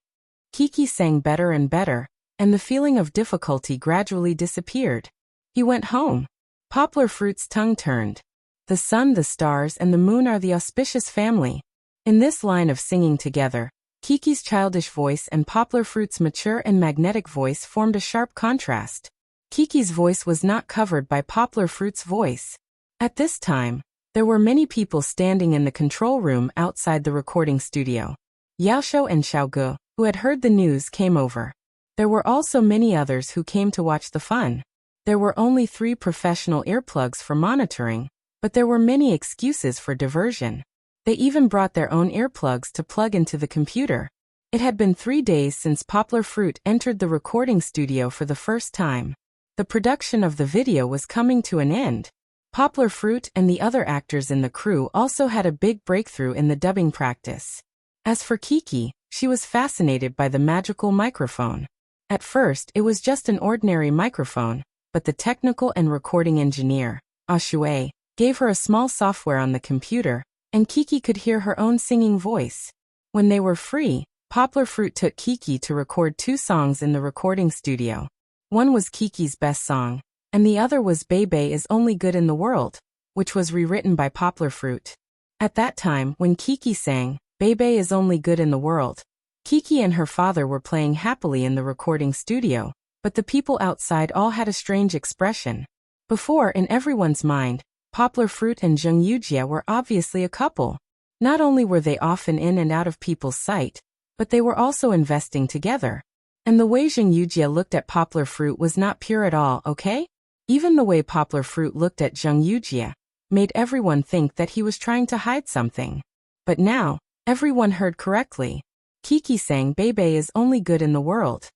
Speaker 1: Kiki sang better and better, and the feeling of difficulty gradually disappeared. He went home. Poplar Fruit's tongue turned. The sun, the stars, and the moon are the auspicious family. In this line of singing together, Kiki's childish voice and Poplar Fruit's mature and magnetic voice formed a sharp contrast. Kiki's voice was not covered by Poplar Fruit's voice. At this time, there were many people standing in the control room outside the recording studio. Yaoshou and Xiaoge, who had heard the news, came over. There were also many others who came to watch the fun. There were only 3 professional earplugs for monitoring, but there were many excuses for diversion. They even brought their own earplugs to plug into the computer. It had been 3 days since Poplar Fruit entered the recording studio for the first time. The production of the video was coming to an end. Poplar Fruit and the other actors in the crew also had a big breakthrough in the dubbing practice. As for Kiki, she was fascinated by the magical microphone. At first, it was just an ordinary microphone, but the technical and recording engineer, Ashue, gave her a small software on the computer, and Kiki could hear her own singing voice. When they were free, Poplar Fruit took Kiki to record 2 songs in the recording studio. One was Kiki's best song, and the other was Beibei is Only Good in the World, which was rewritten by Poplar Fruit. At that time, when Kiki sang, Beibei is Only Good in the World, Kiki and her father were playing happily in the recording studio, but the people outside all had a strange expression. Before, in everyone's mind, Poplar Fruit and Zheng Yujie were obviously a couple. Not only were they often in and out of people's sight, but they were also investing together. And the way Zheng Yujie looked at Poplar Fruit was not pure at all, okay? Even the way Poplar Fruit looked at Zheng Yujie made everyone think that he was trying to hide something. But now, everyone heard correctly. Kiki sang Beibei is Only Good in the World.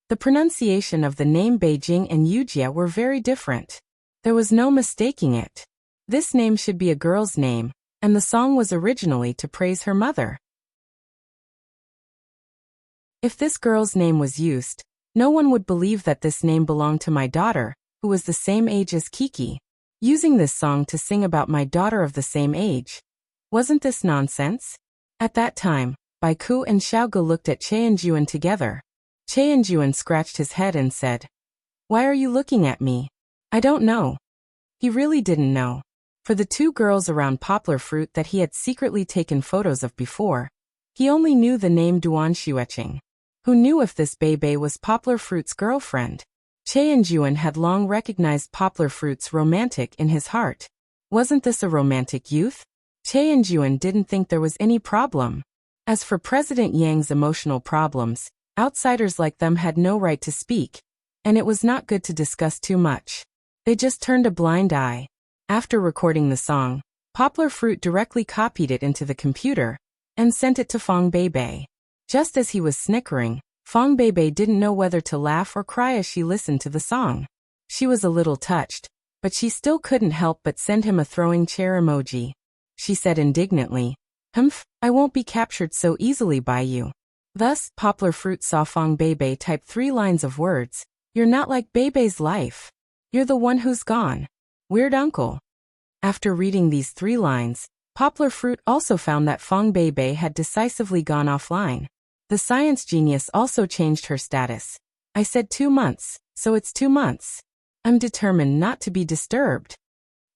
Speaker 1: The pronunciation of the name Beijing and Yujie were very different. There was no mistaking it. This name should be a girl's name, and the song was originally to praise her mother. If this girl's name was used, no one would believe that this name belonged to my daughter, who was the same age as Kiki. Using this song to sing about my daughter of the same age. Wasn't this nonsense? At that time, Baiku and Xiaoge looked at Cheonjuan together. Cheonjuan scratched his head and said, "Why are you looking at me?" "I don't know." He really didn't know. For the 2 girls around Poplar Fruit that he had secretly taken photos of before, he only knew the name Duan Xueqing. Who knew if this Bebe was Poplar Fruit's girlfriend? Cheon-juan had long recognized Poplar Fruit's romantic in his heart. Wasn't this a romantic youth? Cheon-juan didn't think there was any problem. As for President Yang's emotional problems, outsiders like them had no right to speak, and it was not good to discuss too much. They just turned a blind eye. After recording the song, Poplar Fruit directly copied it into the computer and sent it to Fong Bebe. Just as he was snickering, Fong Bebe didn't know whether to laugh or cry as she listened to the song. She was a little touched, but she still couldn't help but send him a throwing chair emoji. She said indignantly, "Humph, I won't be captured so easily by you." Thus, Poplar Fruit saw Fong Bebe type 3 lines of words. "You're not like Bebe's life. You're the one who's gone. Weird uncle." After reading these 3 lines, Poplar Fruit also found that Fong Bebe had decisively gone offline. The science genius also changed her status. "I said 2 months, so it's 2 months. I'm determined not to be disturbed."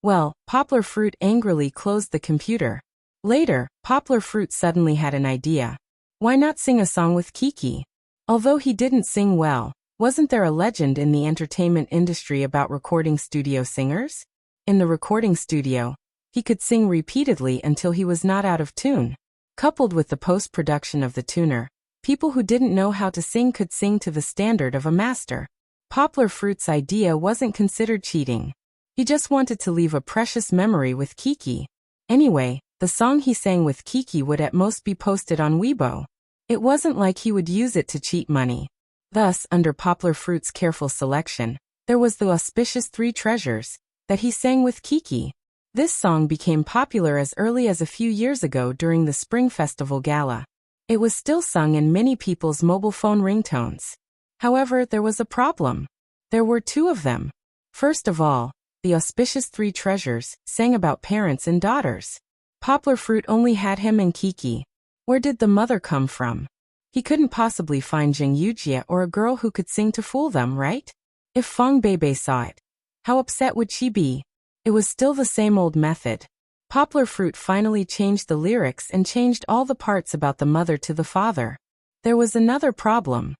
Speaker 1: Well, Poplar Fruit angrily closed the computer. Later, Poplar Fruit suddenly had an idea. Why not sing a song with Kiki? Although he didn't sing well, wasn't there a legend in the entertainment industry about recording studio singers? In the recording studio, he could sing repeatedly until he was not out of tune. Coupled with the post-production of the tuner, people who didn't know how to sing could sing to the standard of a master. Poplar Fruit's idea wasn't considered cheating. He just wanted to leave a precious memory with Kiki. Anyway, the song he sang with Kiki would at most be posted on Weibo. It wasn't like he would use it to cheat money. Thus, under Poplar Fruit's careful selection, there was the auspicious 3 treasures that he sang with Kiki. This song became popular as early as a few years ago during the Spring Festival Gala. It was still sung in many people's mobile phone ringtones. However, there was a problem. There were 2 of them. First of all, the auspicious 3 treasures sang about parents and daughters. Poplar Fruit only had him and Kiki. Where did the mother come from? He couldn't possibly find Jing Yujia or a girl who could sing to fool them, right? If Fong Bebe saw it, how upset would she be? It was still the same old method. Poplar Fruit finally changed the lyrics and changed all the parts about the mother to the father. There was another problem.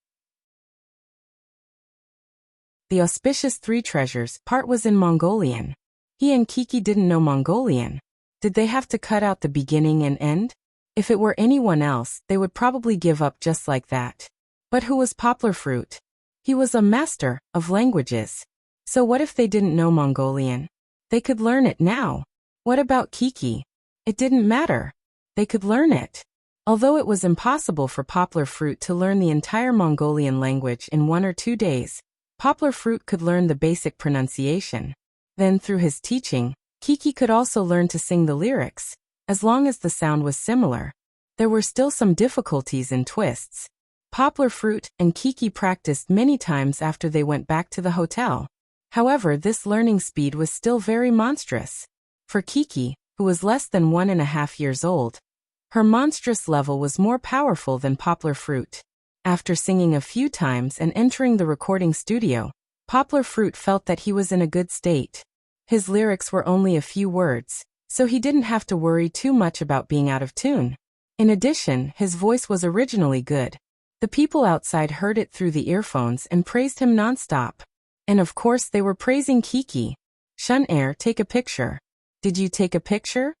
Speaker 1: The auspicious 3 treasures part was in Mongolian. He and Kiki didn't know Mongolian. Did they have to cut out the beginning and end? If it were anyone else, they would probably give up just like that. But who was Poplar Fruit? He was a master of languages. So what if they didn't know Mongolian? They could learn it now. What about Kiki? It didn't matter. They could learn it. Although it was impossible for Poplar Fruit to learn the entire Mongolian language in 1 or 2 days, Poplar Fruit could learn the basic pronunciation. Then through his teaching, Kiki could also learn to sing the lyrics, as long as the sound was similar. There were still some difficulties and twists. Poplar Fruit and Kiki practiced many times after they went back to the hotel. However, this learning speed was still very monstrous. For Kiki, who was less than 1.5 years old, her monstrous level was more powerful than Poplar Fruit. After singing a few times and entering the recording studio, Poplar Fruit felt that he was in a good state. His lyrics were only a few words, so he didn't have to worry too much about being out of tune. In addition, his voice was originally good. The people outside heard it through the earphones and praised him nonstop. And of course they were praising Kiki. Shun Air, take a picture. Did you take a picture?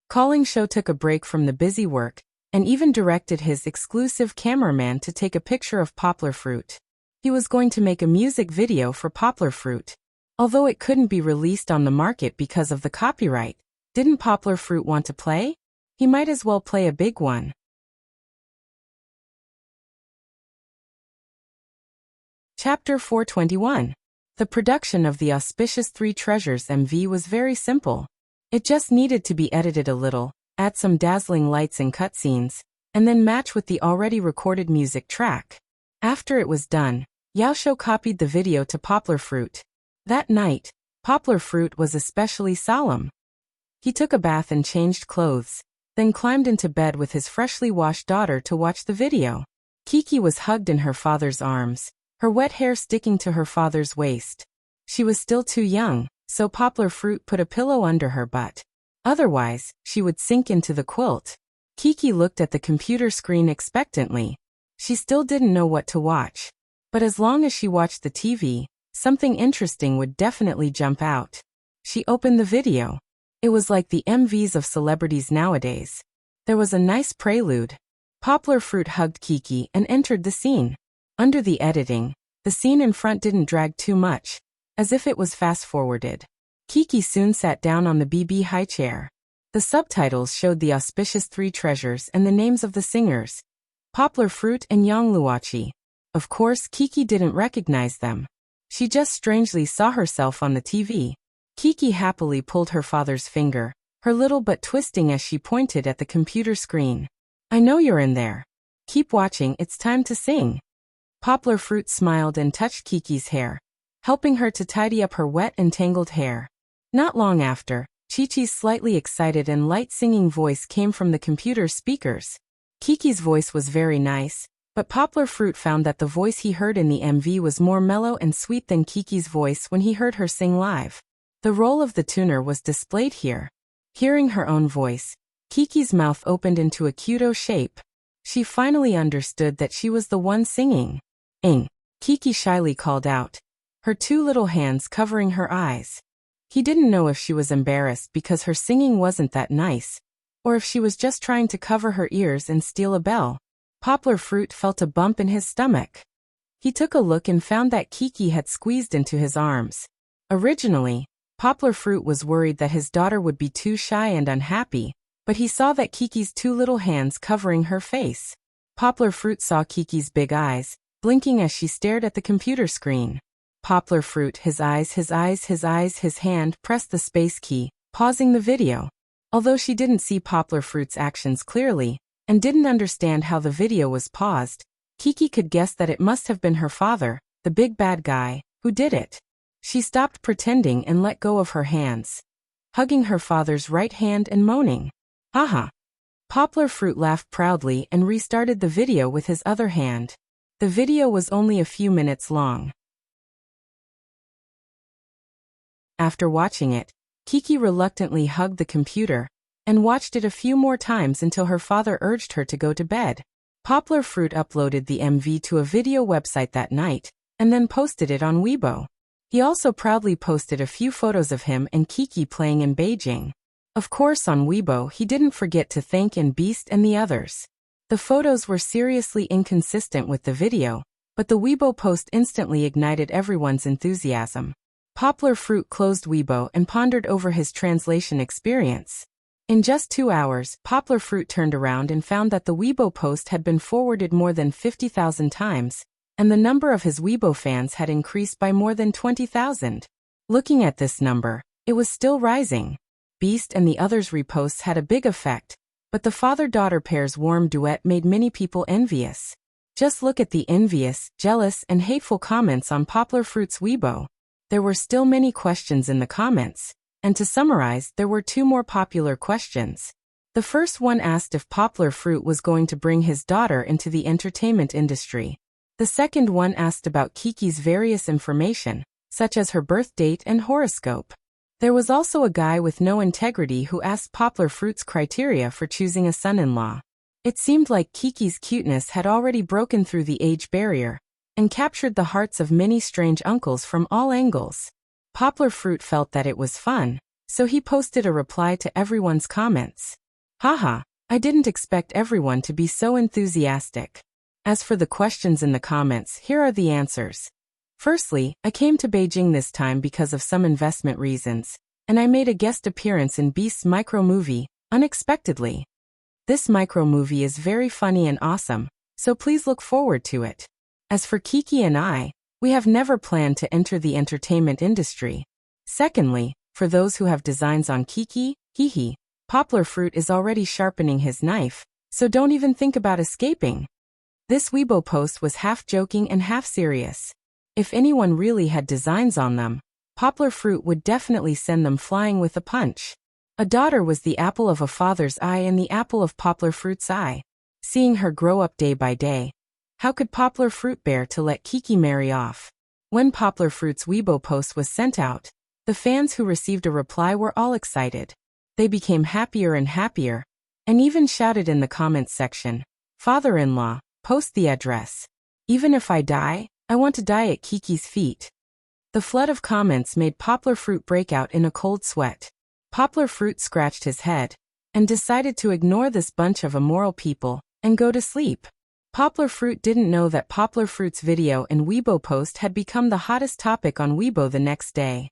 Speaker 1: Calling Show took a break from the busy work, and even directed his exclusive cameraman to take a picture of Poplar Fruit. He was going to make a music video for Poplar Fruit. Although it couldn't be released on the market because of the copyright, didn't Poplar Fruit want to play? He might as well play a big one. Chapter 421. The production of the auspicious 3 treasures MV was very simple. It just needed to be edited a little, add some dazzling lights and cutscenes, and then match with the already recorded music track. After it was done, Yao Shou copied the video to Poplar Fruit. That night, Poplar Fruit was especially solemn. He took a bath and changed clothes, then climbed into bed with his freshly washed daughter to watch the video. Kiki was hugged in her father's arms, her wet hair sticking to her father's waist. She was still too young, so Poplar Fruit put a pillow under her butt. Otherwise, she would sink into the quilt. Kiki looked at the computer screen expectantly. She still didn't know what to watch. But as long as she watched the TV, something interesting would definitely jump out. She opened the video. It was like the MVs of celebrities nowadays. There was a nice prelude. Poplar Fruit hugged Kiki and entered the scene. Under the editing, the scene in front didn't drag too much, as if it was fast-forwarded. Kiki soon sat down on the BB high chair. The subtitles showed the auspicious three treasures and the names of the singers, Poplar Fruit and Yang Luochi. Of course, Kiki didn't recognize them. She just strangely saw herself on the TV. Kiki happily pulled her father's finger, her little butt twisting as she pointed at the computer screen. I know you're in there. Keep watching, it's time to sing. Poplar Fruit smiled and touched Kiki's hair, helping her to tidy up her wet and tangled hair. Not long after, Chi-Chi's slightly excited and light singing voice came from the computer speakers. Kiki's voice was very nice, but Poplar Fruit found that the voice he heard in the MV was more mellow and sweet than Kiki's voice when he heard her sing live. The role of the tuner was displayed here. Hearing her own voice, Kiki's mouth opened into a cute shape. She finally understood that she was the one singing. "Ing," Kiki shyly called out, her two little hands covering her eyes. He didn't know if she was embarrassed because her singing wasn't that nice, or if she was just trying to cover her ears and steal a bell. Poplar Fruit felt a bump in his stomach. He took a look and found that Kiki had squeezed into his arms. Originally, Poplar Fruit was worried that his daughter would be too shy and unhappy, but he saw that Kiki's two little hands covering her face. Poplar Fruit saw Kiki's big eyes, blinking as she stared at the computer screen. Poplar Fruit, his hand pressed the space key, pausing the video. Although she didn't see Poplar Fruit's actions clearly, and didn't understand how the video was paused, Kiki could guess that it must have been her father, the big bad guy, who did it. She stopped pretending and let go of her hands, hugging her father's right hand and moaning, "Haha." Poplar Fruit laughed proudly and restarted the video with his other hand. The video was only a few minutes long. After watching it, Kiki reluctantly hugged the computer and watched it a few more times until her father urged her to go to bed. Poplar Fruit uploaded the MV to a video website that night and then posted it on Weibo. He also proudly posted a few photos of him and Kiki playing in Beijing. Of course, on Weibo he didn't forget to thank Beast and the others. The photos were seriously inconsistent with the video, but the Weibo post instantly ignited everyone's enthusiasm. Poplar Fruit closed Weibo and pondered over his translation experience. In just 2 hours, Poplar Fruit turned around and found that the Weibo post had been forwarded more than 50,000 times, and the number of his Weibo fans had increased by more than 20,000. Looking at this number, it was still rising. Beast and the others' reposts had a big effect, but the father-daughter pair's warm duet made many people envious. Just look at the envious, jealous, and hateful comments on Poplar Fruit's Weibo. There were still many questions in the comments, and to summarize, there were 2 more popular questions. The first one asked if Poplar Fruit was going to bring his daughter into the entertainment industry. The second one asked about Kiki's various information, such as her birth date and horoscope. There was also a guy with no integrity who asked Poplar Fruit's criteria for choosing a son-in-law. It seemed like Kiki's cuteness had already broken through the age barrier and captured the hearts of many strange uncles from all angles. Poplar Fruit felt that it was fun, so he posted a reply to everyone's comments. "Haha, I didn't expect everyone to be so enthusiastic." As for the questions in the comments, here are the answers. Firstly, I came to Beijing this time because of some investment reasons, and I made a guest appearance in Beast's micro-movie, unexpectedly. This micro-movie is very funny and awesome, so please look forward to it. As for Kiki and I, we have never planned to enter the entertainment industry. Secondly, for those who have designs on Kiki, Poplar Fruit is already sharpening his knife, so don't even think about escaping. This Weibo post was half joking and half serious. If anyone really had designs on them, Poplar Fruit would definitely send them flying with a punch. A daughter was the apple of a father's eye and the apple of Poplar Fruit's eye. Seeing her grow up day by day, how could Poplar Fruit bear to let Kiki marry off? When Poplar Fruit's Weibo post was sent out, the fans who received a reply were all excited. They became happier and happier, and even shouted in the comments section, "Father-in-law, Post the address. Even if I die, I want to die at Kiki's feet. The flood of comments made Poplar Fruit break out in a cold sweat. Poplar Fruit scratched his head and decided to ignore this bunch of immoral people and go to sleep. Poplar Fruit didn't know that Poplar Fruit's video and Weibo post had become the hottest topic on Weibo the next day.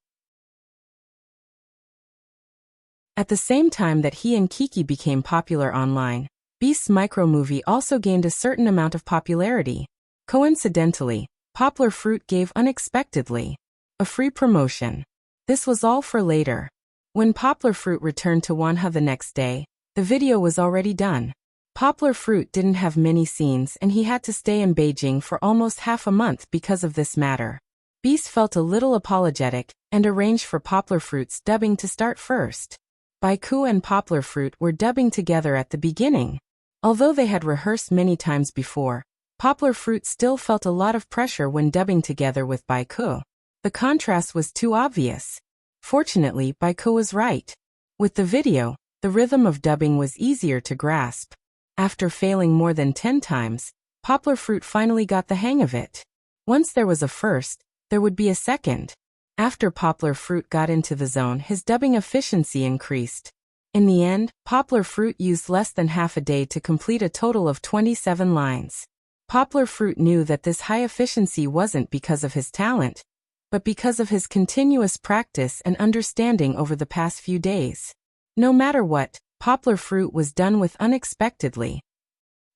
Speaker 1: At the same time that he and Kiki became popular online, Beast's micromovie also gained a certain amount of popularity. Coincidentally, Poplar Fruit gave unexpectedly a free promotion. This was all for later. When Poplar Fruit returned to Wanha the next day, the video was already done. Poplar Fruit didn't have many scenes and he had to stay in Beijing for almost half a month because of this matter. Beast felt a little apologetic and arranged for Poplar Fruit's dubbing to start first. Baiku and Poplar Fruit were dubbing together at the beginning. Although they had rehearsed many times before, Poplar Fruit still felt a lot of pressure when dubbing together with Baiku. The contrast was too obvious. Fortunately, Baiku was right. With the video, the rhythm of dubbing was easier to grasp. After failing more than 10 times, Poplar Fruit finally got the hang of it. Once there was a first, there would be a second. After Poplar Fruit got into the zone, his dubbing efficiency increased. In the end, Poplar Fruit used less than half a day to complete a total of 27 lines. Poplar Fruit knew that this high efficiency wasn't because of his talent, but because of his continuous practice and understanding over the past few days. No matter what, Poplar Fruit was done with unexpectedly.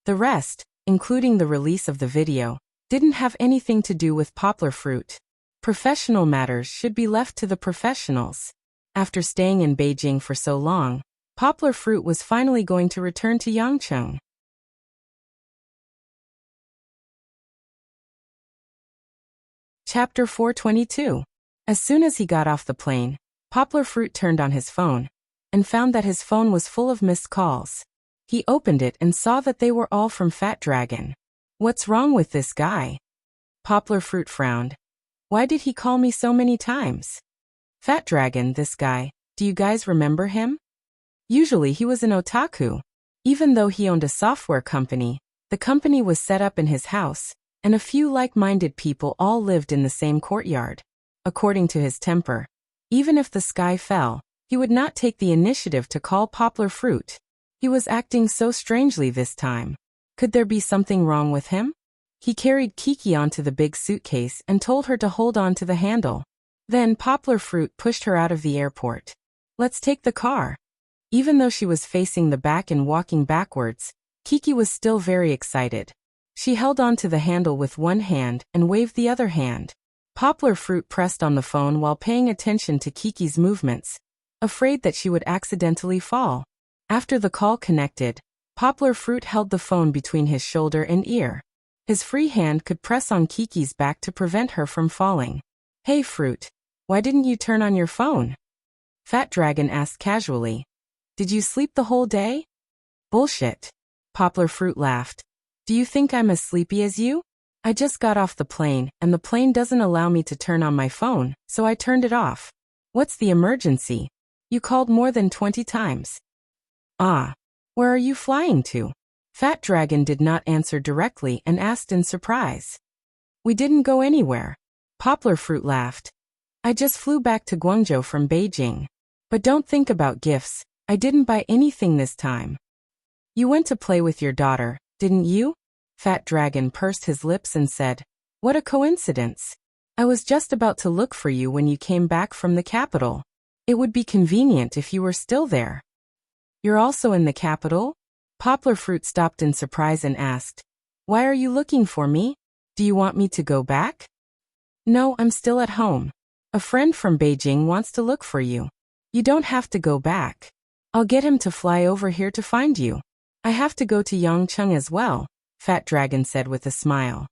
Speaker 1: The rest, including the release of the video, didn't have anything to do with Poplar Fruit. Professional matters should be left to the professionals. After staying in Beijing for so long, Poplar Fruit was finally going to return to Yangcheng. Chapter 422. As soon as he got off the plane, Poplar Fruit turned on his phone and found that his phone was full of missed calls. He opened it and saw that they were all from Fat Dragon. What's wrong with this guy? Poplar Fruit frowned. Why did he call me so many times? Fat Dragon, this guy, do you guys remember him? Usually he was an otaku. Even though he owned a software company, the company was set up in his house, and a few like-minded people all lived in the same courtyard. According to his temper, even if the sky fell, he would not take the initiative to call Poplar Fruit. He was acting so strangely this time. Could there be something wrong with him? He carried Kiki onto the big suitcase and told her to hold on to the handle. Then Poplar Fruit pushed her out of the airport. Let's take the car. Even though she was facing the back and walking backwards, Kiki was still very excited. She held on to the handle with one hand and waved the other hand. Poplar Fruit pressed on the phone while paying attention to Kiki's movements, afraid that she would accidentally fall. After the call connected, Poplar Fruit held the phone between his shoulder and ear. His free hand could press on Kiki's back to prevent her from falling. Hey Fruit, why didn't you turn on your phone? Fat Dragon asked casually. Did you sleep the whole day? Bullshit. Poplar Fruit laughed. Do you think I'm as sleepy as you? I just got off the plane, and the plane doesn't allow me to turn on my phone, so I turned it off. What's the emergency? You called more than 20 times. Ah. Where are you flying to? Fat Dragon did not answer directly and asked in surprise. We didn't go anywhere. Poplar Fruit laughed. I just flew back to Guangzhou from Beijing. But don't think about gifts, I didn't buy anything this time. You went to play with your daughter, didn't you? Fat Dragon pursed his lips and said, What a coincidence. I was just about to look for you when you came back from the capital. It would be convenient if you were still there. You're also in the capital? Poplar Fruit stopped in surprise and asked, Why are you looking for me? Do you want me to go back? No, I'm still at home. A friend from Beijing wants to look for you. You don't have to go back. I'll get him to fly over here to find you. I have to go to Yangcheng as well, Fat Dragon said with a smile.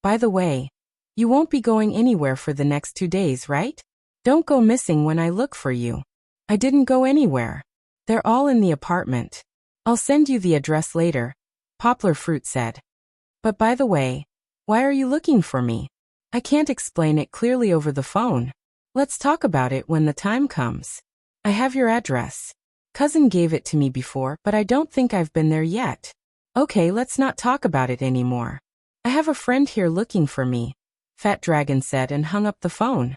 Speaker 1: By the way, you won't be going anywhere for the next 2 days, right? Don't go missing when I look for you. I didn't go anywhere. They're all in the apartment. I'll send you the address later, Poplar Fruit said. But by the way, why are you looking for me? I can't explain it clearly over the phone. Let's talk about it when the time comes. I have your address. Cousin gave it to me before, but I don't think I've been there yet. Okay, let's not talk about it anymore. I have a friend here looking for me, Fat Dragon said and hung up the phone.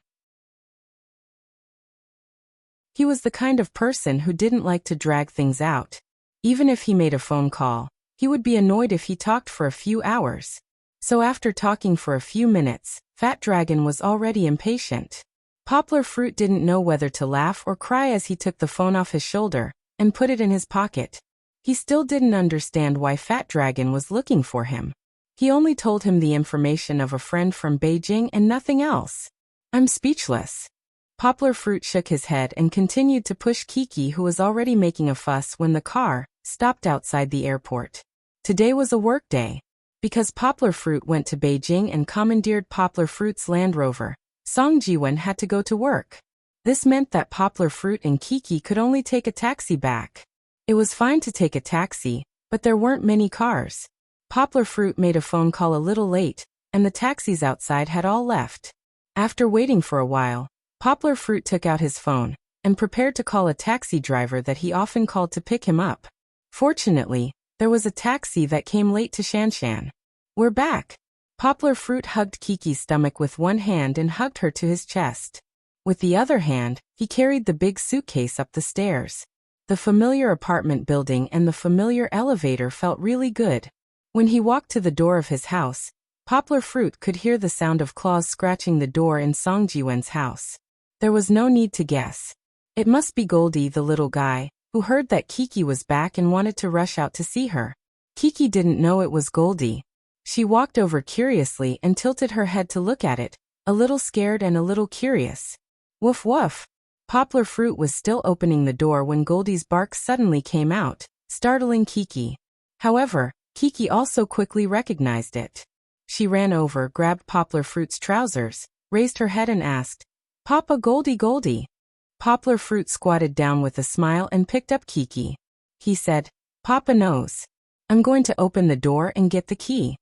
Speaker 1: He was the kind of person who didn't like to drag things out. Even if he made a phone call, he would be annoyed if he talked for a few hours. So after talking for a few minutes, Fat Dragon was already impatient. Poplar Fruit didn't know whether to laugh or cry as he took the phone off his shoulder and put it in his pocket. He still didn't understand why Fat Dragon was looking for him. He only told him the information of a friend from Beijing and nothing else. I'm speechless. Poplar Fruit shook his head and continued to push Kiki, who was already making a fuss when the car stopped outside the airport. Today was a work day. Because Poplar Fruit went to Beijing and commandeered Poplar Fruit's Land Rover, Song Jiwen had to go to work. This meant that Poplar Fruit and Kiki could only take a taxi back. It was fine to take a taxi, but there weren't many cars. Poplar Fruit made a phone call a little late, and the taxis outside had all left. After waiting for a while, Poplar Fruit took out his phone and prepared to call a taxi driver that he often called to pick him up. Fortunately, there was a taxi that came late to Shanshan. We're back. Poplar Fruit hugged Kiki's stomach with one hand and hugged her to his chest. With the other hand, he carried the big suitcase up the stairs. The familiar apartment building and the familiar elevator felt really good. When he walked to the door of his house, Poplar Fruit could hear the sound of claws scratching the door in Song Jiwen's house. There was no need to guess. It must be Goldie, the little guy, who heard that Kiki was back and wanted to rush out to see her. Kiki didn't know it was Goldie. She walked over curiously and tilted her head to look at it, a little scared and a little curious. Woof woof. Poplar Fruit was still opening the door when Goldie's bark suddenly came out, startling Kiki. However, Kiki also quickly recognized it. She ran over, grabbed Poplar Fruit's trousers, raised her head and asked, "Papa, Goldie, Goldie." Poplar Fruit squatted down with a smile and picked up Kiki. He said, "Papa knows. I'm going to open the door and get the key."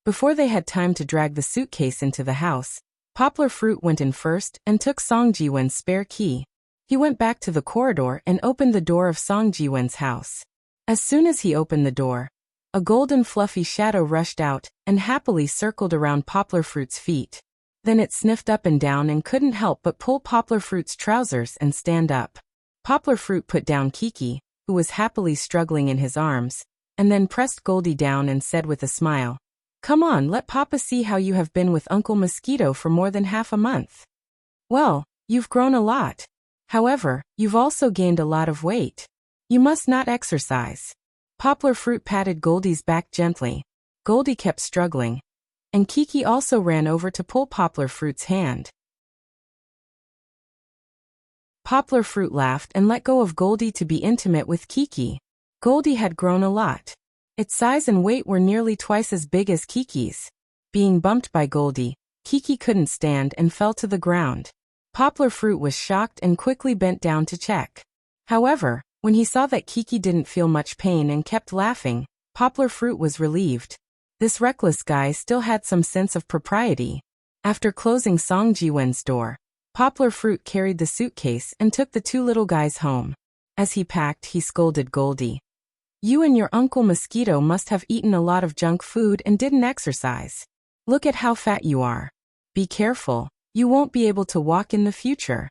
Speaker 1: Before they had time to drag the suitcase into the house, Poplar Fruit went in first and took Song Jiwen's spare key. He went back to the corridor and opened the door of Song Jiwen's house. As soon as he opened the door, a golden fluffy shadow rushed out and happily circled around Poplar Fruit's feet. Then it sniffed up and down and couldn't help but pull Poplar Fruit's trousers and stand up. Poplar Fruit put down Kiki, who was happily struggling in his arms, and then pressed Goldie down and said with a smile, "Come on, let Papa see how you have been with Uncle Mosquito for more than half a month. Well, you've grown a lot. However, you've also gained a lot of weight. You must not exercise." Poplar Fruit patted Goldie's back gently. Goldie kept struggling, and Kiki also ran over to pull Poplar Fruit's hand. Poplar Fruit laughed and let go of Goldie to be intimate with Kiki. Goldie had grown a lot. Its size and weight were nearly twice as big as Kiki's. Being bumped by Goldie, Kiki couldn't stand and fell to the ground. Poplar Fruit was shocked and quickly bent down to check. However, when he saw that Kiki didn't feel much pain and kept laughing, Poplar Fruit was relieved. This reckless guy still had some sense of propriety. After closing Song Jiwen's door, Poplar Fruit carried the suitcase and took the two little guys home. As he packed, he scolded Goldie. "You and your Uncle Mosquito must have eaten a lot of junk food and didn't exercise. Look at how fat you are. Be careful, you won't be able to walk in the future.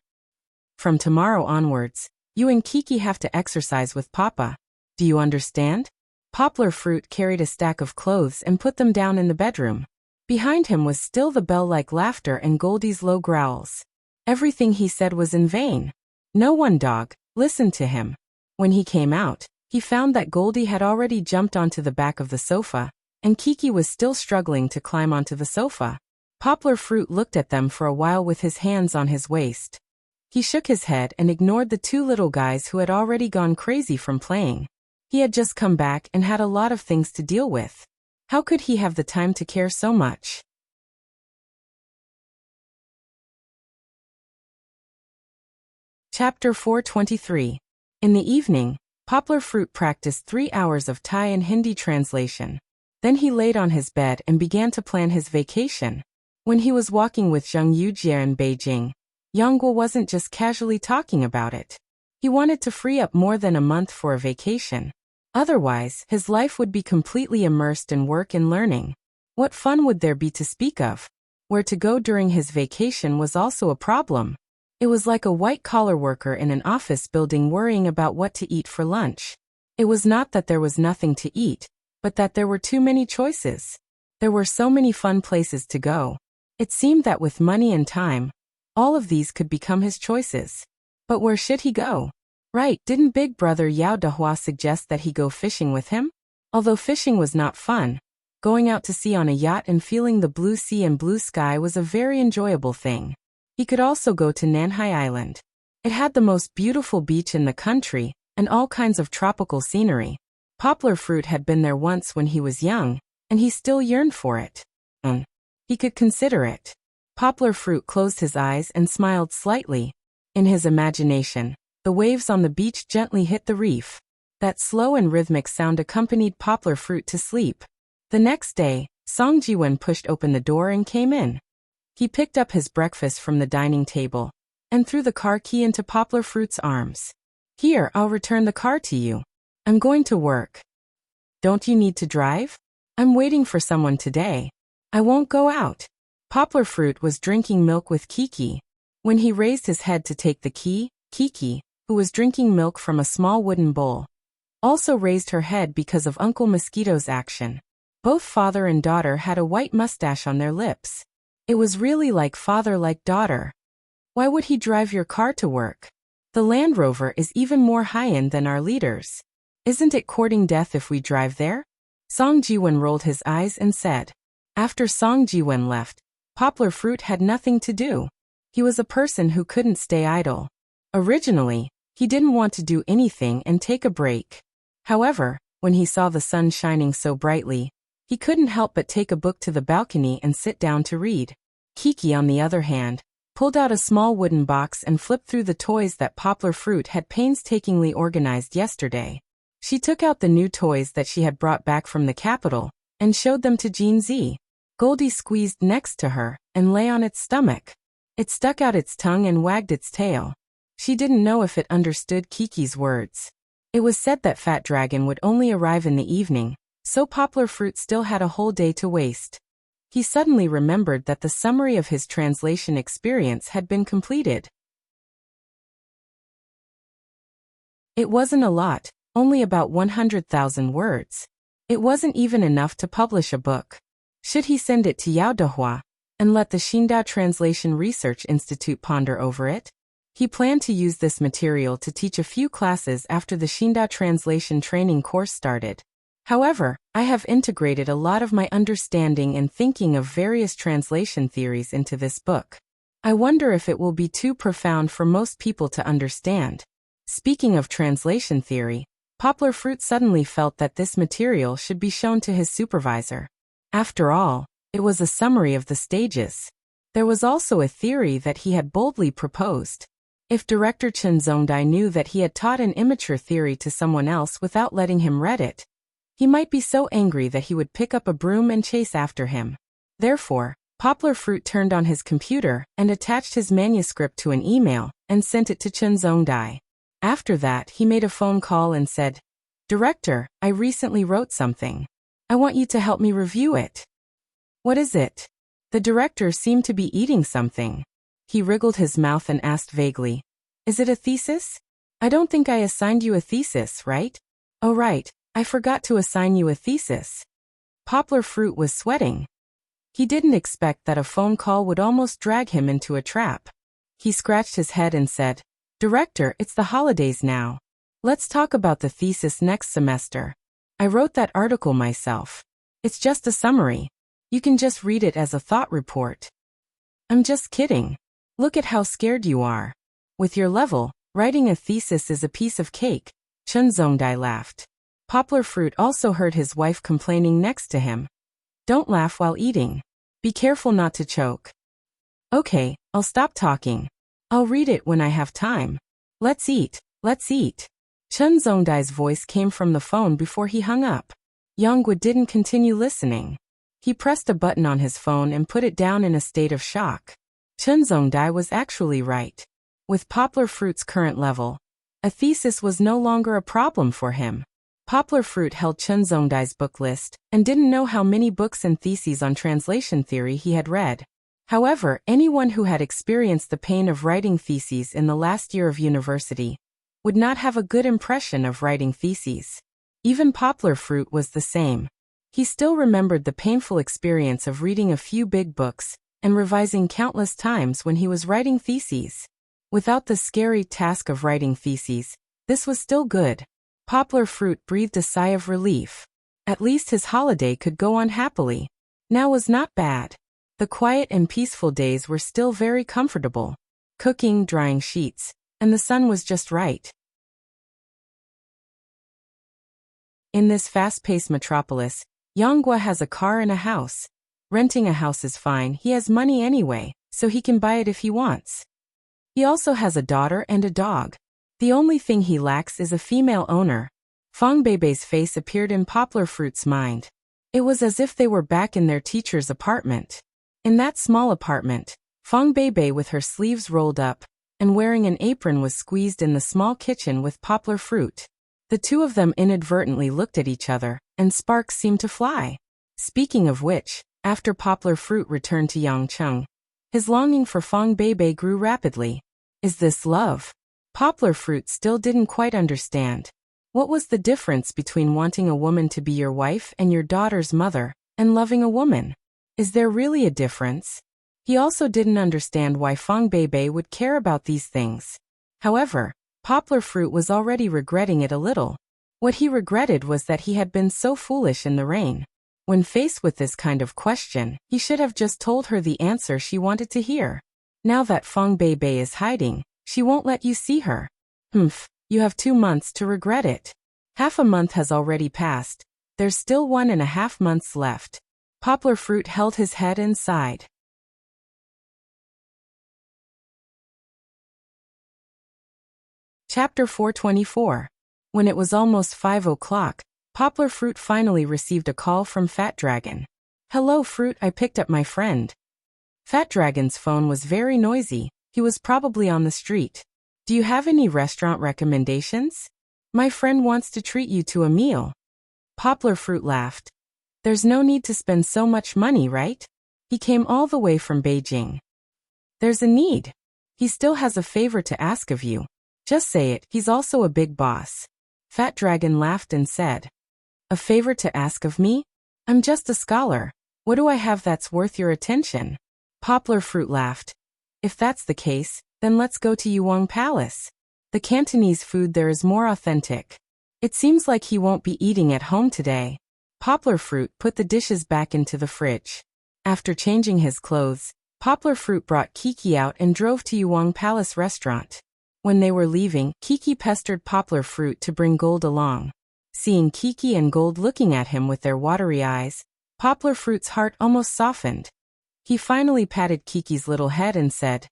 Speaker 1: From tomorrow onwards, you and Kiki have to exercise with Papa. Do you understand?" Poplar Fruit carried a stack of clothes and put them down in the bedroom. Behind him was still the bell-like laughter and Goldie's low growls. Everything he said was in vain. No one dog listened to him. When he came out, he found that Goldie had already jumped onto the back of the sofa, and Kiki was still struggling to climb onto the sofa. Poplar Fruit looked at them for a while with his hands on his waist. He shook his head and ignored the two little guys who had already gone crazy from playing. He had just come back and had a lot of things to deal with. How could he have the time to care so much? Chapter 423. In the evening, Poplar Fruit practiced 3 hours of Thai and Hindi translation. Then he laid on his bed and began to plan his vacation. When he was walking with Zheng Yujie in Beijing, Yonggwa wasn't just casually talking about it. He wanted to free up more than a month for a vacation. Otherwise, his life would be completely immersed in work and learning. What fun would there be to speak of? Where to go during his vacation was also a problem. It was like a white-collar worker in an office building worrying about what to eat for lunch. It was not that there was nothing to eat, but that there were too many choices. There were so many fun places to go. It seemed that with money and time, all of these could become his choices. But where should he go? Right, didn't Big Brother Yao Dahua suggest that he go fishing with him? Although fishing was not fun, going out to sea on a yacht and feeling the blue sea and blue sky was a very enjoyable thing. He could also go to Nanhai Island. It had the most beautiful beach in the country, and all kinds of tropical scenery. Poplar fruit had been there once when he was young, and he still yearned for it. He could consider it. Poplar fruit closed his eyes and smiled slightly. In his imagination, the waves on the beach gently hit the reef. That slow and rhythmic sound accompanied Poplar fruit to sleep. The next day, Song Jiwen pushed open the door and came in. He picked up his breakfast from the dining table and threw the car key into Poplar fruit's arms. Here, I'll return the car to you. I'm going to work. Don't you need to drive? I'm waiting for someone today. I won't go out. Poplar fruit was drinking milk with Kiki. When he raised his head to take the key, Kiki, who was drinking milk from a small wooden bowl, also raised her head because of Uncle Mosquito's action. Both father and daughter had a white mustache on their lips. It was really like father like daughter. Why would he drive your car to work? The Land Rover is even more high-end than our leaders. Isn't it courting death if we drive there? Song Jiwen rolled his eyes and said. After Song Jiwen left, Poplar fruit had nothing to do. He was a person who couldn't stay idle. Originally, he didn't want to do anything and take a break. However, when he saw the sun shining so brightly, he couldn't help but take a book to the balcony and sit down to read. Kiki, on the other hand, pulled out a small wooden box and flipped through the toys that Poplar fruit had painstakingly organized yesterday. She took out the new toys that she had brought back from the capital and showed them to Jean Z. Goldie squeezed next to her and lay on its stomach. It stuck out its tongue and wagged its tail. She didn't know if it understood Kiki's words. It was said that Fat Dragon would only arrive in the evening, so Poplar fruit still had a whole day to waste. He suddenly remembered that the summary of his translation experience had been completed. It wasn't a lot, only about 100,000 words. It wasn't even enough to publish a book. Should he send it to Yao Dahua and let the Xindao Translation Research Institute ponder over it? He planned to use this material to teach a few classes after the Xindao Translation training course started. However, I have integrated a lot of my understanding and thinking of various translation theories into this book. I wonder if it will be too profound for most people to understand. Speaking of translation theory, Poplar fruit suddenly felt that this material should be shown to his supervisor. After all, it was a summary of the stages. There was also a theory that he had boldly proposed. If Director Chen Zongdai knew that he had taught an immature theory to someone else without letting him read it, he might be so angry that he would pick up a broom and chase after him. Therefore, Poplar fruit turned on his computer and attached his manuscript to an email and sent it to Chen Zongdai. After that, he made a phone call and said, "Director, I recently wrote something. I want you to help me review it." "What is it?" The director seemed to be eating something. He wriggled his mouth and asked vaguely, "Is it a thesis? I don't think I assigned you a thesis, right?" "Oh right, I forgot to assign you a thesis." Poplar fruit was sweating. He didn't expect that a phone call would almost drag him into a trap. He scratched his head and said, "Director, it's the holidays now. Let's talk about the thesis next semester. I wrote that article myself. It's just a summary. You can just read it as a thought report." "I'm just kidding. Look at how scared you are. With your level, writing a thesis is a piece of cake." Chen Zongdai laughed. Poplar fruit also heard his wife complaining next to him. "Don't laugh while eating. Be careful not to choke." "Okay, I'll stop talking. I'll read it when I have time. Let's eat, let's eat." Chen Zongdai's voice came from the phone before he hung up. Yonggwa didn't continue listening. He pressed a button on his phone and put it down in a state of shock. Chen Zongdai was actually right. With Poplar fruit's current level, a thesis was no longer a problem for him. Poplar Fruit held Chunzongdai's book list and didn't know how many books and theses on translation theory he had read. However, anyone who had experienced the pain of writing theses in the last year of university would not have a good impression of writing theses. Even Poplar Fruit was the same. He still remembered the painful experience of reading a few big books and revising countless times when he was writing theses. Without the scary task of writing theses, this was still good. Poplar Fruit breathed a sigh of relief. At least his holiday could go on happily. Now was not bad. The quiet and peaceful days were still very comfortable. Cooking, drying sheets, and the sun was just right. In this fast-paced metropolis, Yonghua has a car and a house. Renting a house is fine, he has money anyway, so he can buy it if he wants. He also has a daughter and a dog. The only thing he lacks is a female owner. Fang Beibei's face appeared in Poplar Fruit's mind. It was as if they were back in their teacher's apartment. In that small apartment, Fang Beibei with her sleeves rolled up and wearing an apron was squeezed in the small kitchen with Poplar Fruit. The two of them inadvertently looked at each other, and sparks seemed to fly. Speaking of which, after Poplar Fruit returned to Yangcheng, his longing for Fang Beibei grew rapidly. Is this love? Poplar Fruit still didn't quite understand. What was the difference between wanting a woman to be your wife and your daughter's mother, and loving a woman? Is there really a difference? He also didn't understand why Fang Beibei would care about these things. However, Poplar Fruit was already regretting it a little. What he regretted was that he had been so foolish in the rain. When faced with this kind of question, he should have just told her the answer she wanted to hear. Now that Fang Beibei is hiding, she won't let you see her. You have 2 months to regret it. Half a month has already passed. There's still 1.5 months left. Poplar Fruit held his head and sighed. Chapter 424. When it was almost 5 o'clock, Poplar Fruit finally received a call from Fat Dragon. Hello Fruit, I picked up my friend. Fat Dragon's phone was very noisy. He was probably on the street. Do you have any restaurant recommendations? My friend wants to treat you to a meal. Poplar Fruit laughed. There's no need to spend so much money, right? He came all the way from Beijing. There's a need. He still has a favor to ask of you. Just say it, he's also a big boss. Fat Dragon laughed and said, a favor to ask of me? I'm just a scholar. What do I have that's worth your attention? Poplar Fruit laughed. If that's the case, then let's go to Yuang Palace. The Cantonese food there is more authentic. It seems like he won't be eating at home today. Poplar Fruit put the dishes back into the fridge. After changing his clothes, Poplar Fruit brought Kiki out and drove to Yuang Palace restaurant. When they were leaving, Kiki pestered Poplar Fruit to bring Gold along. Seeing Kiki and Gold looking at him with their watery eyes, Poplar Fruit's heart almost softened. He finally patted Kiki's little head and said,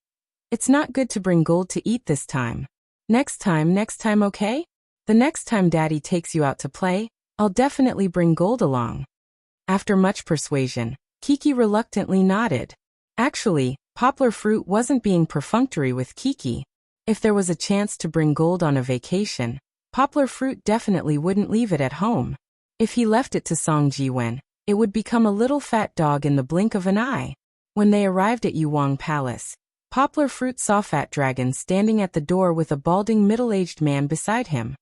Speaker 1: it's not good to bring Gold to eat this time. Next time, okay? The next time Daddy takes you out to play, I'll definitely bring Gold along. After much persuasion, Kiki reluctantly nodded. Actually, Poplar Fruit wasn't being perfunctory with Kiki. If there was a chance to bring Gold on a vacation, Poplar Fruit definitely wouldn't leave it at home. If he left it to Song Jiwen, it would become a little fat dog in the blink of an eye. When they arrived at Yuang Palace, Poplar Fruit saw Fat Dragon standing at the door with a balding middle-aged man beside him.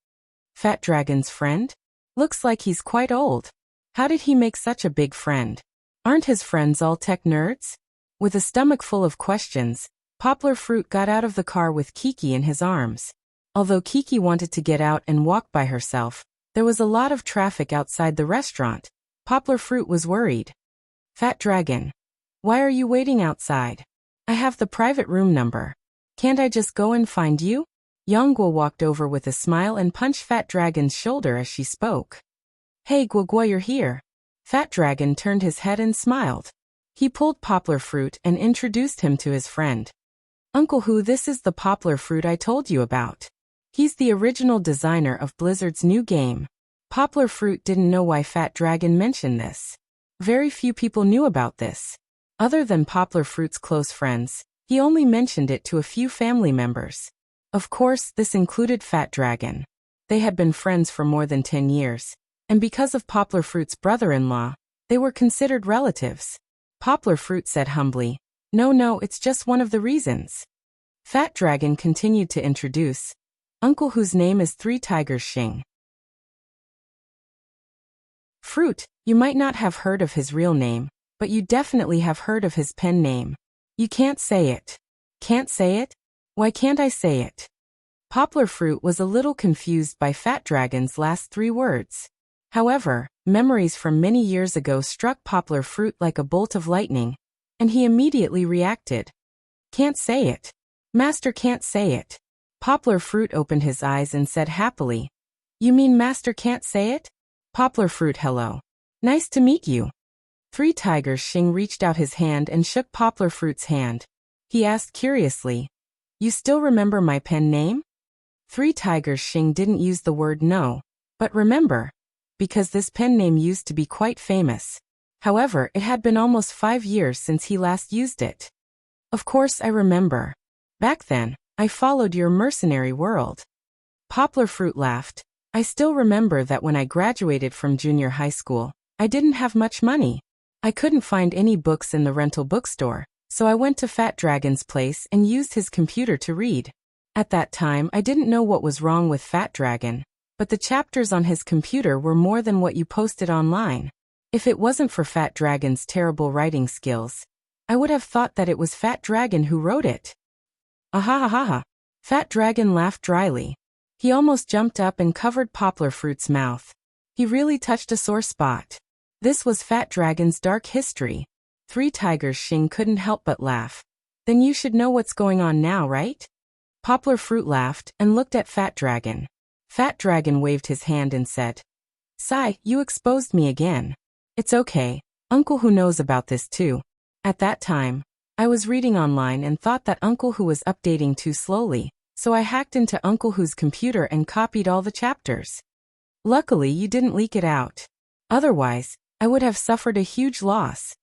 Speaker 1: Fat Dragon's friend? Looks like he's quite old. How did he make such a big friend? Aren't his friends all tech nerds? With a stomach full of questions, Poplar Fruit got out of the car with Kiki in his arms. Although Kiki wanted to get out and walk by herself, there was a lot of traffic outside the restaurant. Poplar Fruit was worried. Fat Dragon, why are you waiting outside? I have the private room number. Can't I just go and find you? Yonghua walked over with a smile and punched Fat Dragon's shoulder as she spoke. Hey Guogua, you're here. Fat Dragon turned his head and smiled. He pulled Poplar Fruit and introduced him to his friend. Uncle Hu, this is the Poplar Fruit I told you about. He's the original designer of Blizzard's new game. Poplar Fruit didn't know why Fat Dragon mentioned this. Very few people knew about this. Other than Poplar Fruit's close friends, he only mentioned it to a few family members. Of course, this included Fat Dragon. They had been friends for more than 10 years, and because of Poplar Fruit's brother-in-law, they were considered relatives. Poplar Fruit said humbly, No, it's just one of the reasons. Fat Dragon continued to introduce, Uncle whose name is Three Tigers Xing. Fruit, you might not have heard of his real name, but you definitely have heard of his pen name. You can't say it. Can't say it? Why can't I say it? Poplar Fruit was a little confused by Fat Dragon's last 3 words. However, memories from many years ago struck Poplar Fruit like a bolt of lightning, and he immediately reacted. Can't say it. Master can't say it. Poplar Fruit opened his eyes and said happily, You mean Master can't say it? Poplar Fruit, hello. Nice to meet you. Three Tigers Xing reached out his hand and shook Poplar Fruit's hand. He asked curiously, You still remember my pen name? Three Tigers Xing didn't use the word no, but remember, because this pen name used to be quite famous. However, it had been almost 5 years since he last used it. Of course I remember. Back then, I followed your mercenary world. Poplar Fruit laughed. I still remember that when I graduated from junior high school, I didn't have much money. I couldn't find any books in the rental bookstore, so I went to Fat Dragon's place and used his computer to read. At that time I didn't know what was wrong with Fat Dragon, but the chapters on his computer were more than what you posted online. If it wasn't for Fat Dragon's terrible writing skills, I would have thought that it was Fat Dragon who wrote it. Ahahaha. Fat Dragon laughed dryly. He almost jumped up and covered Poplar Fruit's mouth. He really touched a sore spot. This was Fat Dragon's dark history. Three Tigers Xing couldn't help but laugh. Then you should know what's going on now, right? Poplar Fruit laughed and looked at Fat Dragon. Fat Dragon waved his hand and said, Sigh, you exposed me again. It's okay, Uncle Who knows about this too. At that time, I was reading online and thought that Uncle Who was updating too slowly, so I hacked into Uncle Who's computer and copied all the chapters. Luckily you didn't leak it out. Otherwise, I would have suffered a huge loss.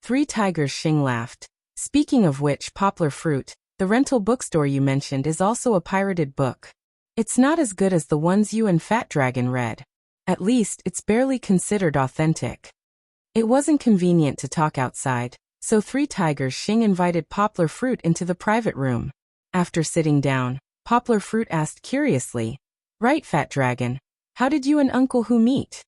Speaker 1: Three Tigers Xing laughed. Speaking of which, Poplar Fruit, the rental bookstore you mentioned is also a pirated book. It's not as good as the ones you and Fat Dragon read. At least, it's barely considered authentic. It wasn't convenient to talk outside, so Three Tigers Xing invited Poplar Fruit into the private room. After sitting down, Poplar Fruit asked curiously, Right, Fat Dragon, how did you and Uncle Who meet?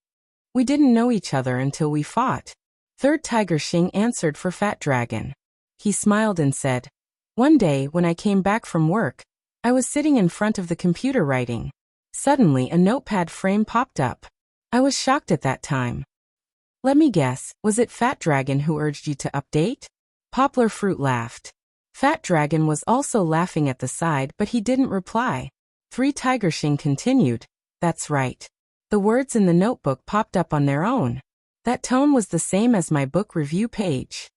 Speaker 1: We didn't know each other until we fought. Third Tiger Xing answered for Fat Dragon. He smiled and said, One day when I came back from work, I was sitting in front of the computer writing. Suddenly a notepad frame popped up. I was shocked at that time. Let me guess, was it Fat Dragon who urged you to update? Poplar Fruit laughed. Fat Dragon was also laughing at the side, but he didn't reply. Three Tiger Xing continued, That's right. The words in the notebook popped up on their own. That tone was the same as my book review page.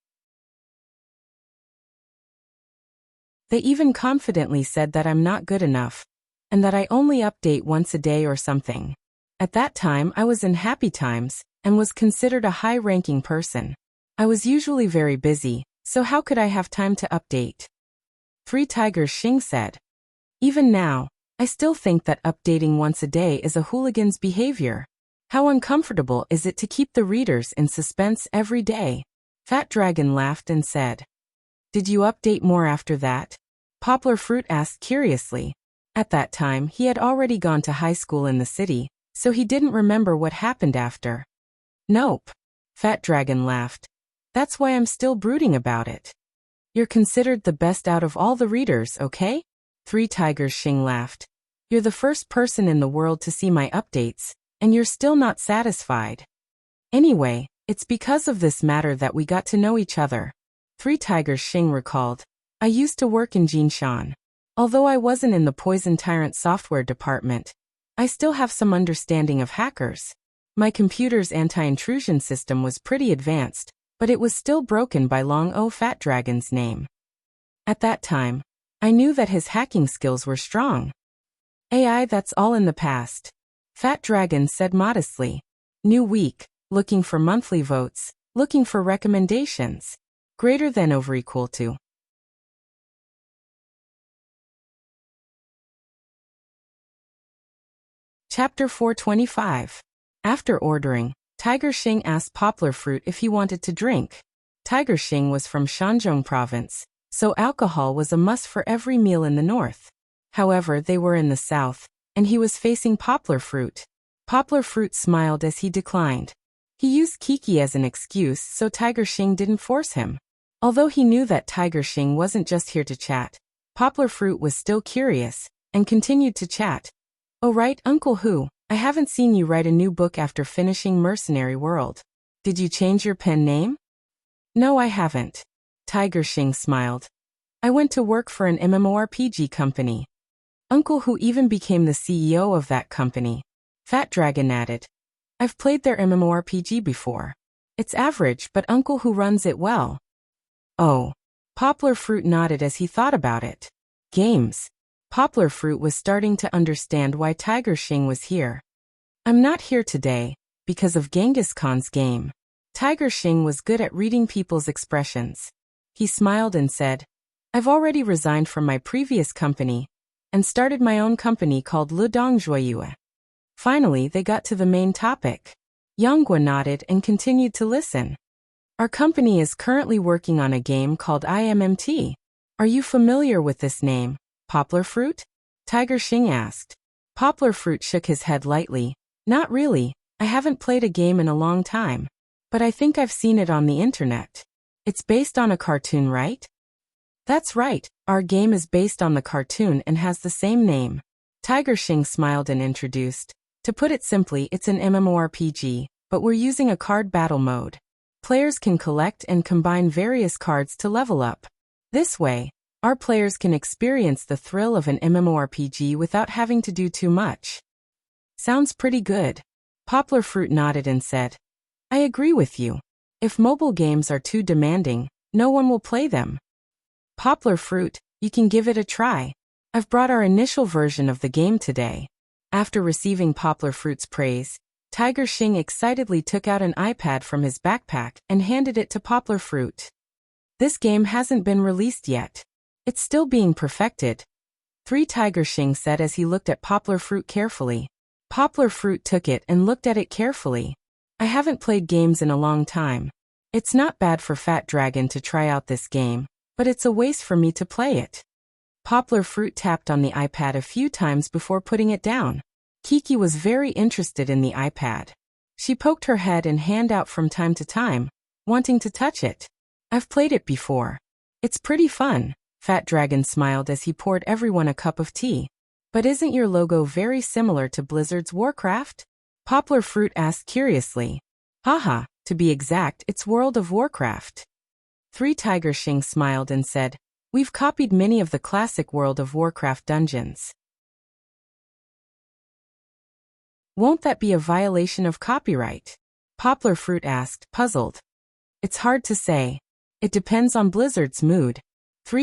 Speaker 1: They even confidently said that I'm not good enough, and that I only update once a day or something. At that time I was in happy times, and was considered a high-ranking person. I was usually very busy, so how could I have time to update? Three Tigers Xing said. Even now, I still think that updating once a day is a hooligan's behavior. How uncomfortable is it to keep the readers in suspense every day? Fat Dragon laughed and said, Did you update more after that? Poplar Fruit asked curiously. At that time he had already gone to high school in the city, so he didn't remember what happened after. Nope. Fat Dragon laughed. That's why I'm still brooding about it. You're considered the best out of all the readers, okay? Three Tigers Xing laughed. You're the first person in the world to see my updates, and you're still not satisfied. Anyway, it's because of this matter that we got to know each other. Three Tigers Xing recalled. I used to work in Jinshan. Although I wasn't in the Poison Tyrant software department, I still have some understanding of hackers. My computer's anti-intrusion system was pretty advanced, but it was still broken by Long O Fat Dragon's name. At that time, I knew that his hacking skills were strong. AI, that's all in the past. Fat Dragon said modestly. New week, looking for monthly votes, looking for recommendations. Greater than over equal to. Chapter 425. After ordering, Tiger Xing asked Poplar Fruit if he wanted to drink. Tiger Xing was from Shanzhong province, so alcohol was a must for every meal in the north. However, they were in the south, and he was facing Poplar Fruit. Poplar Fruit smiled as he declined. He used Kiki as an excuse so Tiger Xing didn't force him. Although he knew that Tiger Xing wasn't just here to chat, Poplar Fruit was still curious, and continued to chat. "Oh right, Uncle Hu, I haven't seen you write a new book after finishing Mercenary World. Did you change your pen name?" "No, I haven't." Tiger Xing smiled. "I went to work for an MMORPG company." Uncle Hu even became the CEO of that company. Fat Dragon added. "I've played their MMORPG before. It's average, but Uncle Hu runs it well." "Oh." Poplar Fruit nodded as he thought about it. Games. Poplar Fruit was starting to understand why Tiger Xing was here. "I'm not here today, because of Genghis Khan's game." Tiger Xing was good at reading people's expressions. He smiled and said, "I've already resigned from my previous company, and started my own company called Le Dong Joyeux." Finally, they got to the main topic. Yanghua nodded and continued to listen. "Our company is currently working on a game called IMMT. Are you familiar with this name, Poplar Fruit?" Tiger Xing asked. Poplar Fruit shook his head lightly. "Not really, I haven't played a game in a long time. But I think I've seen it on the internet. It's based on a cartoon, right?" "That's right, our game is based on the cartoon and has the same name." Tiger Xing smiled and introduced. "To put it simply, it's an MMORPG, but we're using a card battle mode. Players can collect and combine various cards to level up. This way, our players can experience the thrill of an MMORPG without having to do too much." "Sounds pretty good." Poplar Fruit nodded and said, "I agree with you. If mobile games are too demanding, no one will play them. Poplar Fruit, you can give it a try. I've brought our initial version of the game today." After receiving Poplar Fruit's praise, Tiger Xing excitedly took out an iPad from his backpack and handed it to Poplar Fruit. "This game hasn't been released yet. It's still being perfected." Tiger Xing said as he looked at Poplar Fruit carefully. Poplar Fruit took it and looked at it carefully. "I haven't played games in a long time. It's not bad for Fat Dragon to try out this game, but it's a waste for me to play it." Poplar Fruit tapped on the iPad a few times before putting it down. Kiki was very interested in the iPad. She poked her head and hand out from time to time, wanting to touch it. "I've played it before. It's pretty fun." Fat Dragon smiled as he poured everyone a cup of tea. "But isn't your logo very similar to Blizzard's Warcraft?" Poplar Fruit asked curiously. "Haha, to be exact, it's World of Warcraft." Tiger Xing smiled and said, "We've copied many of the classic World of Warcraft dungeons." "Won't that be a violation of copyright?" Poplar Fruit asked, puzzled. "It's hard to say. It depends on Blizzard's mood."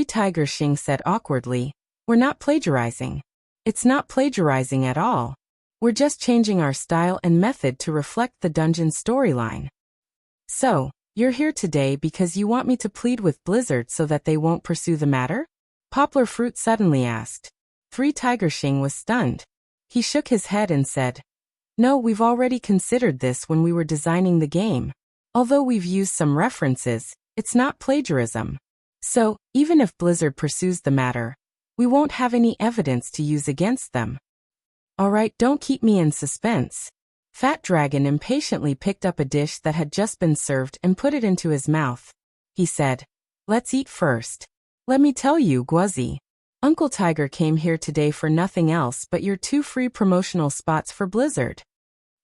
Speaker 1: Tiger Xing said awkwardly, "We're not plagiarizing." "It's not plagiarizing at all. We're just changing our style and method to reflect the dungeon's storyline." "So, you're here today because you want me to plead with Blizzard so that they won't pursue the matter?" Poplar Fruit suddenly asked. Tiger Xing was stunned. He shook his head and said, "No, we've already considered this when we were designing the game. Although we've used some references, it's not plagiarism. So, even if Blizzard pursues the matter, we won't have any evidence to use against them." "Alright, don't keep me in suspense." Fat Dragon impatiently picked up a dish that had just been served and put it into his mouth. He said, "Let's eat first. Let me tell you, Guazi, Uncle Tiger came here today for nothing else but your 2 free promotional spots for Blizzard."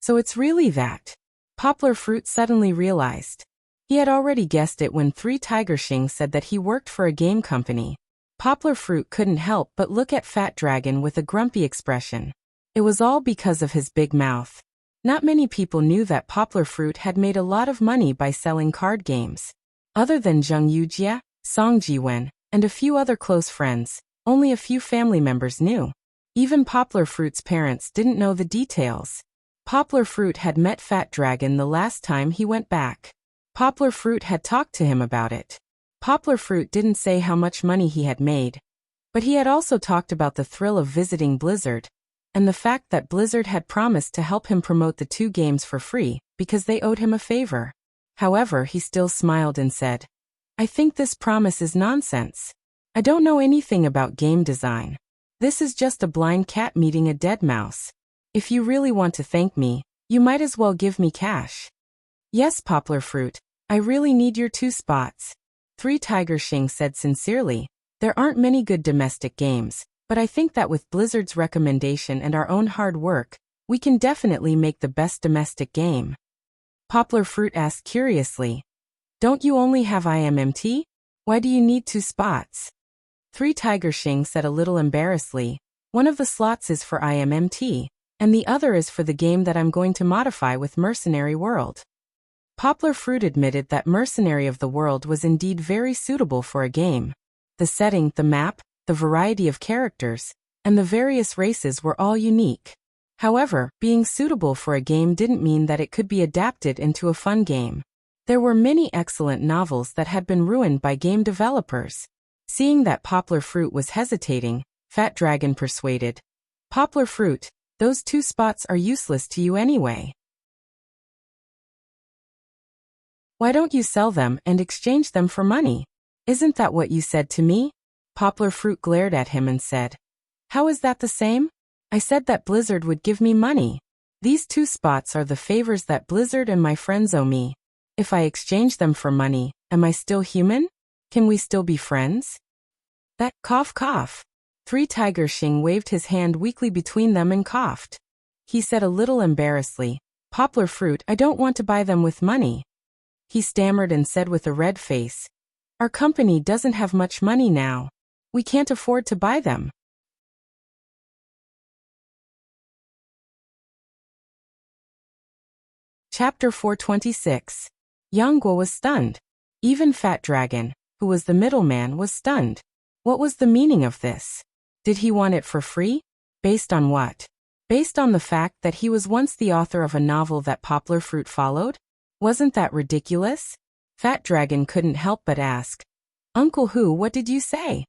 Speaker 1: "So it's really that?" Poplar Fruit suddenly realized. He had already guessed it when Tiger Xing said that he worked for a game company. Poplar Fruit couldn't help but look at Fat Dragon with a grumpy expression. It was all because of his big mouth. Not many people knew that Poplar Fruit had made a lot of money by selling card games. Other than Zheng Yujia, Song Jiwen, and a few other close friends, only a few family members knew. Even Poplar Fruit's parents didn't know the details. Poplar Fruit had met Fat Dragon the last time he went back. Poplar Fruit had talked to him about it. Poplar Fruit didn't say how much money he had made, but he had also talked about the thrill of visiting Blizzard, and the fact that Blizzard had promised to help him promote the 2 games for free because they owed him a favor. However, he still smiled and said, "I think this promise is nonsense. I don't know anything about game design. This is just a blind cat meeting a dead mouse. If you really want to thank me, you might as well give me cash." "Yes, Poplar Fruit, I really need your 2 spots." 3 Tiger Shing said sincerely, "There aren't many good domestic games, but I think that with Blizzard's recommendation and our own hard work, we can definitely make the best domestic game." Poplar Fruit asked curiously, "Don't you only have IMMT? Why do you need 2 spots?" 3 Tiger Shing said a little embarrassedly, "One of the slots is for IMMT, and the other is for the game that I'm going to modify with Mercenary World." Poplar Fruit admitted that Mercenary of the World was indeed very suitable for a game. The setting, the map, the variety of characters, and the various races were all unique. However, being suitable for a game didn't mean that it could be adapted into a fun game. There were many excellent novels that had been ruined by game developers. Seeing that Poplar Fruit was hesitating, Fat Dragon persuaded, "Poplar Fruit, those 2 spots are useless to you anyway. Why don't you sell them and exchange them for money? Isn't that what you said to me?" Poplar Fruit glared at him and said, "How is that the same? I said that Blizzard would give me money. These 2 spots are the favors that Blizzard and my friends owe me. If I exchange them for money, am I still human? Can we still be friends?" That cough cough. 3 Tiger Shing waved his hand weakly between them and coughed. He said a little embarrassedly, "Poplar Fruit, I don't want to buy them with money." He stammered and said with a red face, "Our company doesn't have much money now. We can't afford to buy them." Chapter 426. Yang Guo was stunned. Even Fat Dragon, who was the middleman, was stunned. What was the meaning of this? Did he want it for free? Based on what? Based on the fact that he was once the author of a novel that Poplar Fruit followed? Wasn't that ridiculous? Fat Dragon couldn't help but ask, "Uncle Hu, what did you say?"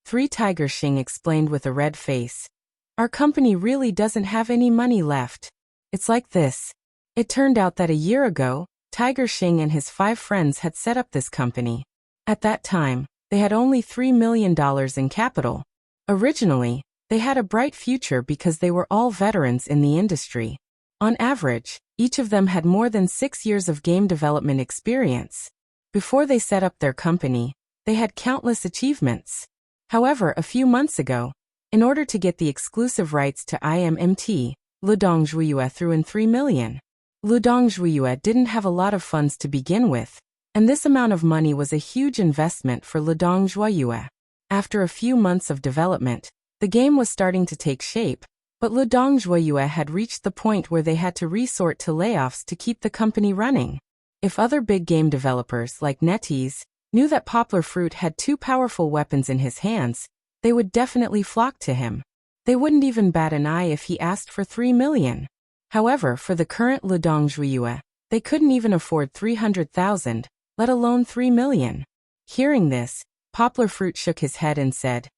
Speaker 1: 3 Tiger Shing explained with a red face, "Our company really doesn't have any money left. It's like this. It turned out that a year ago, Tiger Shing and his 5 friends had set up this company. At that time, they had only $3 million in capital. Originally, they had a bright future because they were all veterans in the industry. On average, each of them had more than 6 years of game development experience. Before they set up their company, they had countless achievements. However, a few months ago, in order to get the exclusive rights to IMMT, Ludong Zhuiyue threw in 3 million. Ludong Zhuiyue didn't have a lot of funds to begin with, and this amount of money was a huge investment for Ludong Zhuiyue. After a few months of development, the game was starting to take shape, but Ludong Zhuiyue had reached the point where they had to resort to layoffs to keep the company running. If other big game developers like NetEase knew that Poplar Fruit had 2 powerful weapons in his hands, they would definitely flock to him. They wouldn't even bat an eye if he asked for 3 million. However, for the current Ludong Zhuiyue, they couldn't even afford 300,000, let alone 3 million. Hearing this, Poplar Fruit shook his head and said,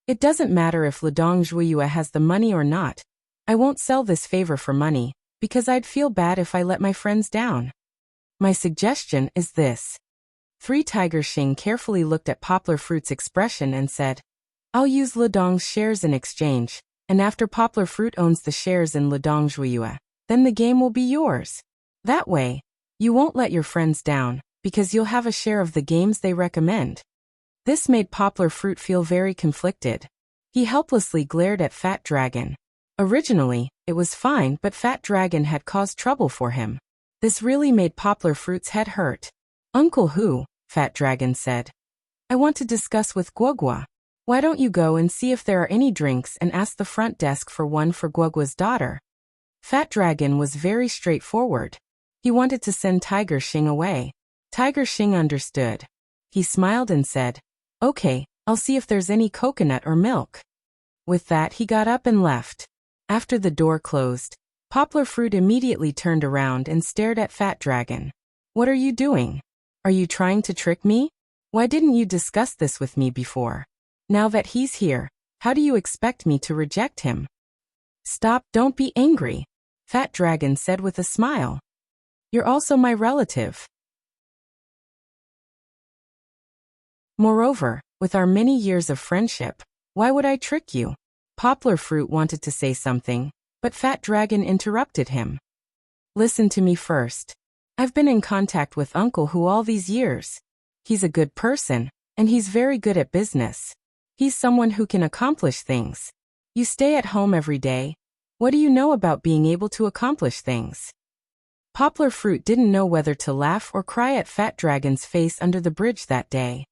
Speaker 1: "It doesn't matter if Ludong Zhuiyue has the money or not. I won't sell this favor for money, because I'd feel bad if I let my friends down. My suggestion is this." 3 Tiger Shing carefully looked at Poplar Fruit's expression and said, "I'll use Ludong's shares in exchange, and after Poplar Fruit owns the shares in Ludong Zhuiyue, then the game will be yours. That way, you won't let your friends down, because you'll have a share of the games they recommend." This made Poplar Fruit feel very conflicted. He helplessly glared at Fat Dragon. Originally, it was fine, but Fat Dragon had caused trouble for him. This really made Poplar Fruit's head hurt. "Uncle Hu," Fat Dragon said, "I want to discuss with Guogua. Why don't you go and see if there are any drinks and ask the front desk for one for Guogua's daughter?" Fat Dragon was very straightforward. He wanted to send Tiger Shing away. Tiger Shing understood. He smiled and said, "Okay, I'll see if there's any coconut or milk." With that, he got up and left. After the door closed, Poplar Fruit immediately turned around and stared at Fat Dragon. "What are you doing? Are you trying to trick me? Why didn't you discuss this with me before? Now that he's here, how do you expect me to reject him?" Stop, don't be angry, Fat Dragon said with a smile. You're also my relative. Moreover, with our many years of friendship, why would I trick you? Poplar Fruit wanted to say something, but Fat Dragon interrupted him. Listen to me first. I've been in contact with Uncle Hu all these years. He's a good person, and he's very good at business. He's someone who can accomplish things. You stay at home every day. What do you know about being able to accomplish things? Poplar Fruit didn't know whether to laugh or cry at Fat Dragon's face under the bridge that day.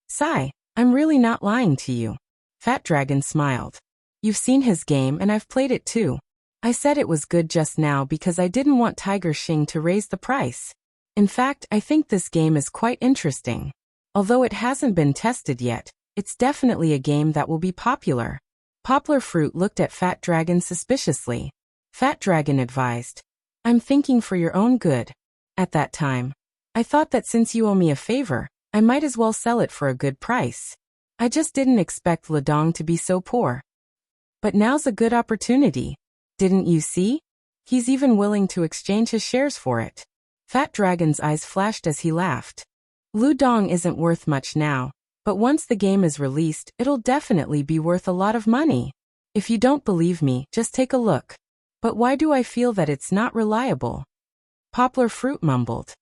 Speaker 1: Sigh, I'm really not lying to you. Fat Dragon smiled. You've seen his game and I've played it too. I said it was good just now because I didn't want Tiger Xing to raise the price. In fact, I think this game is quite interesting. Although it hasn't been tested yet, it's definitely a game that will be popular. Poplar Fruit looked at Fat Dragon suspiciously. Fat Dragon advised, I'm thinking for your own good. At that time, I thought that since you owe me a favor, I might as well sell it for a good price. I just didn't expect Ledong to be so poor. But now's a good opportunity. Didn't you see? He's even willing to exchange his shares for it. Fat Dragon's eyes flashed as he laughed. Ludong isn't worth much now, but once the game is released, it'll definitely be worth a lot of money. If you don't believe me, just take a look. But why do I feel that it's not reliable? Poplar Fruit mumbled.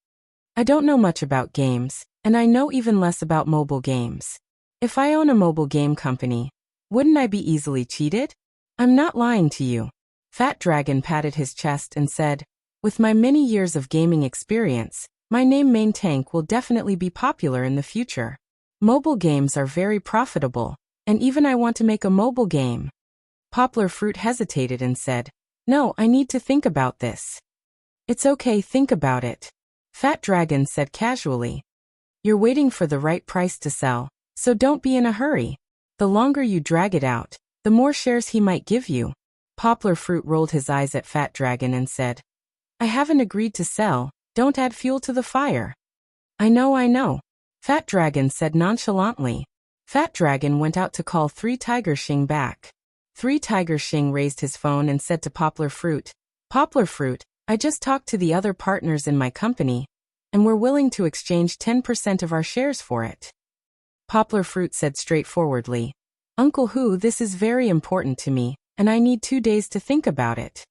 Speaker 1: I don't know much about games, and I know even less about mobile games. If I own a mobile game company, wouldn't I be easily cheated? I'm not lying to you. Fat Dragon patted his chest and said, with my many years of gaming experience, my name Main Tank will definitely be popular in the future. Mobile games are very profitable, and even I want to make a mobile game. Poplar Fruit hesitated and said, no, I need to think about this. It's okay, think about it. Fat Dragon said casually. You're waiting for the right price to sell, so don't be in a hurry. The longer you drag it out, the more shares he might give you. Poplar Fruit rolled his eyes at Fat Dragon and said, I haven't agreed to sell, don't add fuel to the fire. I know. Fat Dragon said nonchalantly. Fat Dragon went out to call 3 Tiger Xing back. 3 Tiger Xing raised his phone and said to Poplar Fruit, Poplar Fruit, I just talked to the other partners in my company, and we're willing to exchange 10% of our shares for it. Poplar Fruit said straightforwardly, Uncle Hu, this is very important to me, and I need 2 days to think about it.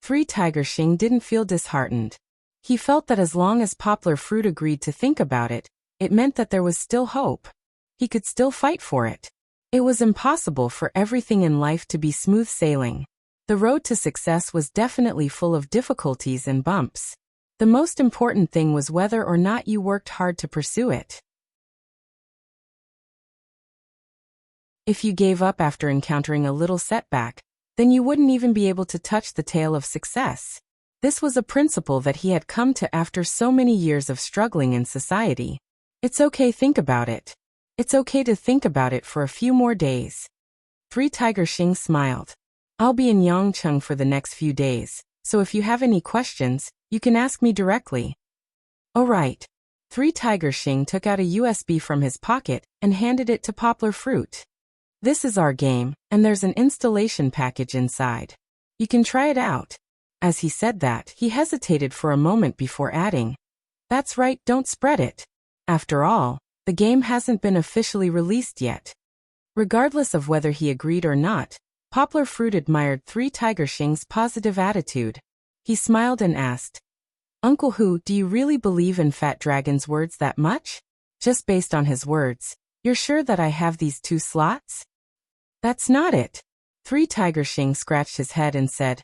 Speaker 1: 3 Tiger Xing didn't feel disheartened. He felt that as long as Poplar Fruit agreed to think about it, it meant that there was still hope. He could still fight for it. It was impossible for everything in life to be smooth sailing. The road to success was definitely full of difficulties and bumps. The most important thing was whether or not you worked hard to pursue it. If you gave up after encountering a little setback, then you wouldn't even be able to touch the tail of success. This was a principle that he had come to after so many years of struggling in society. It's okay, think about it. It's okay to think about it for a few more days. 3 Tiger Xing smiled. I'll be in Yangcheng for the next few days, so if you have any questions, you can ask me directly. All right. 3 Tiger Xing took out a USB from his pocket and handed it to Poplar Fruit. This is our game, and there's an installation package inside. You can try it out. As he said that, he hesitated for a moment before adding, That's right, don't spread it. After all, the game hasn't been officially released yet. Regardless of whether he agreed or not, Poplar Fruit admired 3 Tiger Xing's positive attitude. He smiled and asked, Uncle Hu, do you really believe in Fat Dragon's words that much? Just based on his words, you're sure that I have these 2 slots? That's not it. 3 Tiger Xing scratched his head and said,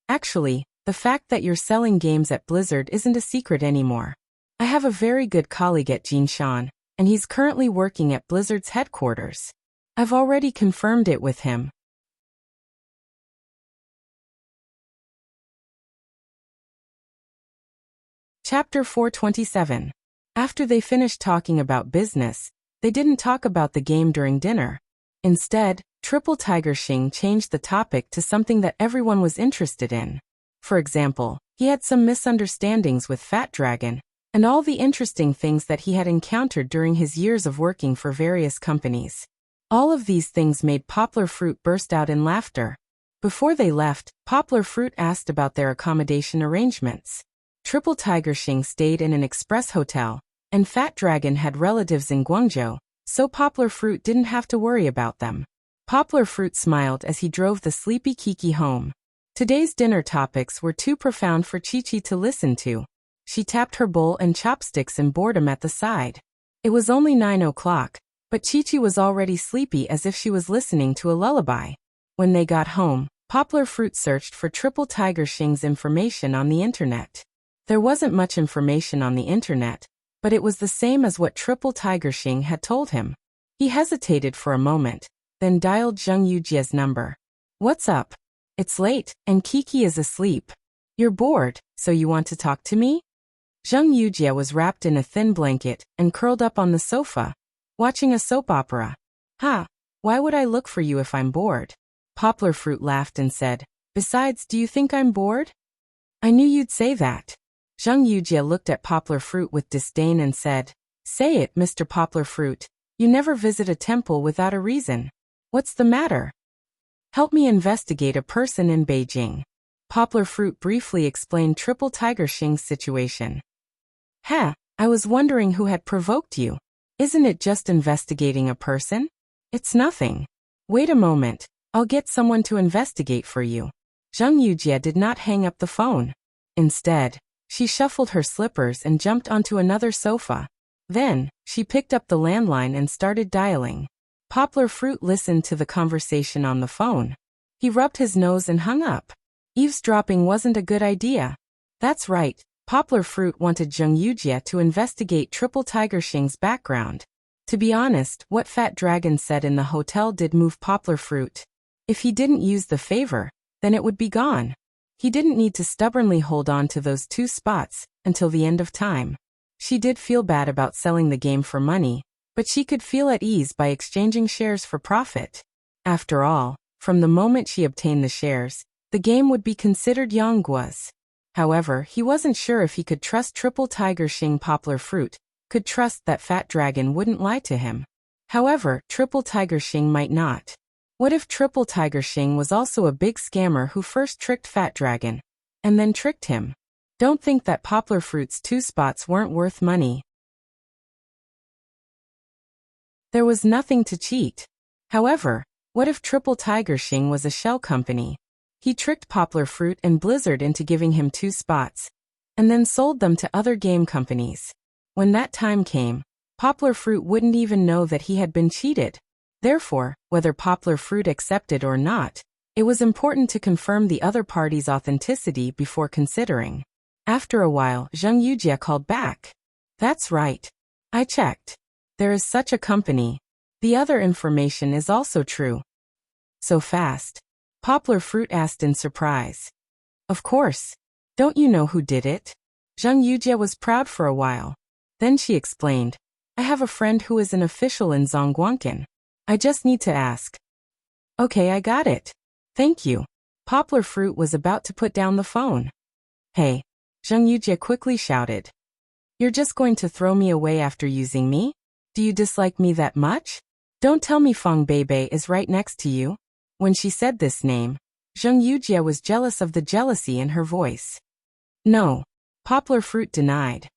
Speaker 1: Actually, the fact that you're selling games at Blizzard isn't a secret anymore. I have a very good colleague at Jinshan, and he's currently working at Blizzard's headquarters. I've already confirmed it with him. Chapter 427. After they finished talking about business, they didn't talk about the game during dinner. Instead, Triple Tiger Xing changed the topic to something that everyone was interested in. For example, he had some misunderstandings with Fat Dragon, and all the interesting things that he had encountered during his years of working for various companies. All of these things made Poplar Fruit burst out in laughter. Before they left, Poplar Fruit asked about their accommodation arrangements. Triple Tiger Xing stayed in an express hotel, and Fat Dragon had relatives in Guangzhou, so Poplar Fruit didn't have to worry about them. Poplar Fruit smiled as he drove the sleepy Kiki home. Today's dinner topics were too profound for Chi-Chi to listen to. She tapped her bowl and chopsticks in boredom at the side. It was only 9 o'clock, but Chi-Chi was already sleepy as if she was listening to a lullaby. When they got home, Poplar Fruit searched for Triple Tiger Xing's information on the internet. There wasn't much information on the internet, but it was the same as what Triple Tiger Xing had told him. He hesitated for a moment, then dialed Zheng Yujia's number. "What's up? It's late, and Kiki is asleep. You're bored, so you want to talk to me?" Zheng Yujia was wrapped in a thin blanket and curled up on the sofa, watching a soap opera. "Ha, why would I look for you if I'm bored?" Poplar Fruit laughed and said, "Besides, do you think I'm bored?" "I knew you'd say that." Zheng Yujia looked at Poplar Fruit with disdain and said, "Say it, Mr. Poplar Fruit. You never visit a temple without a reason. What's the matter?" "Help me investigate a person in Beijing." Poplar Fruit briefly explained Triple Tiger Xing's situation. I was wondering who had provoked you. Isn't it just investigating a person? It's nothing. Wait a moment, I'll get someone to investigate for you. Zheng Yujia did not hang up the phone. Instead, she shuffled her slippers and jumped onto another sofa. Then, she picked up the landline and started dialing. Poplar Fruit listened to the conversation on the phone. He rubbed his nose and hung up. Eavesdropping wasn't a good idea. That's right, Poplar Fruit wanted Zheng Yujia to investigate Triple Tiger Xing's background. To be honest, what Fat Dragon said in the hotel did move Poplar Fruit. If he didn't use the favor, then it would be gone. He didn't need to stubbornly hold on to those 2 spots until the end of time. She did feel bad about selling the game for money, but she could feel at ease by exchanging shares for profit. After all, from the moment she obtained the shares, the game would be considered Yongguo's. However, he wasn't sure if he could trust Triple Tiger Xing. Poplar Fruit could trust that Fat Dragon wouldn't lie to him. However, Triple Tiger Xing might not. What if Triple Tiger Xing was also a big scammer who first tricked Fat Dragon, and then tricked him? Don't think that Poplar Fruit's 2 spots weren't worth money. There was nothing to cheat. However, what if Triple Tiger Xing was a shell company? He tricked Poplar Fruit and Blizzard into giving him 2 spots, and then sold them to other game companies. When that time came, Poplar Fruit wouldn't even know that he had been cheated. Therefore, whether Poplar Fruit accepted or not, it was important to confirm the other party's authenticity before considering. After a while, Zheng Yujia called back. "That's right. I checked. There is such a company. The other information is also true." "So fast?" Poplar Fruit asked in surprise. "Of course. Don't you know who did it?" Zheng Yujia was proud for a while. Then she explained, "I have a friend who is an official in Zhongguancun. I just need to ask." "Okay, I got it. Thank you." Poplar Fruit was about to put down the phone. "Hey," Zheng Yujia quickly shouted. "You're just going to throw me away after using me? Do you dislike me that much? Don't tell me Fang Beibei is right next to you." When she said this name, Zheng Yujia was jealous of the jealousy in her voice. "No," Poplar Fruit denied.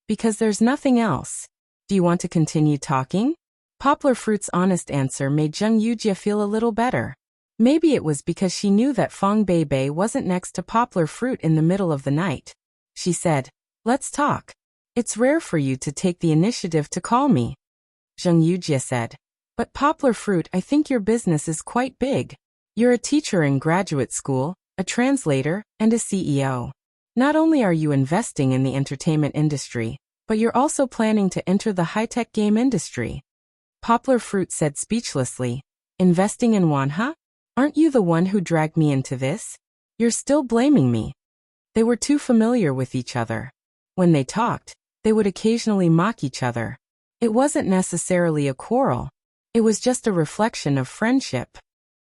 Speaker 1: "Because there's nothing else. Do you want to continue talking?" Poplar Fruit's honest answer made Zheng Yujia feel a little better. Maybe it was because she knew that Fang Beibei wasn't next to Poplar Fruit in the middle of the night. She said, "Let's talk. It's rare for you to take the initiative to call me." Zheng Yujia said, "But Poplar Fruit, I think your business is quite big. You're a teacher in graduate school, a translator, and a CEO. Not only are you investing in the entertainment industry, but you're also planning to enter the high-tech game industry." Poplar Fruit said speechlessly, "Investing in Wanha? Aren't you the one who dragged me into this? You're still blaming me." They were too familiar with each other. When they talked, they would occasionally mock each other. It wasn't necessarily a quarrel. It was just a reflection of friendship.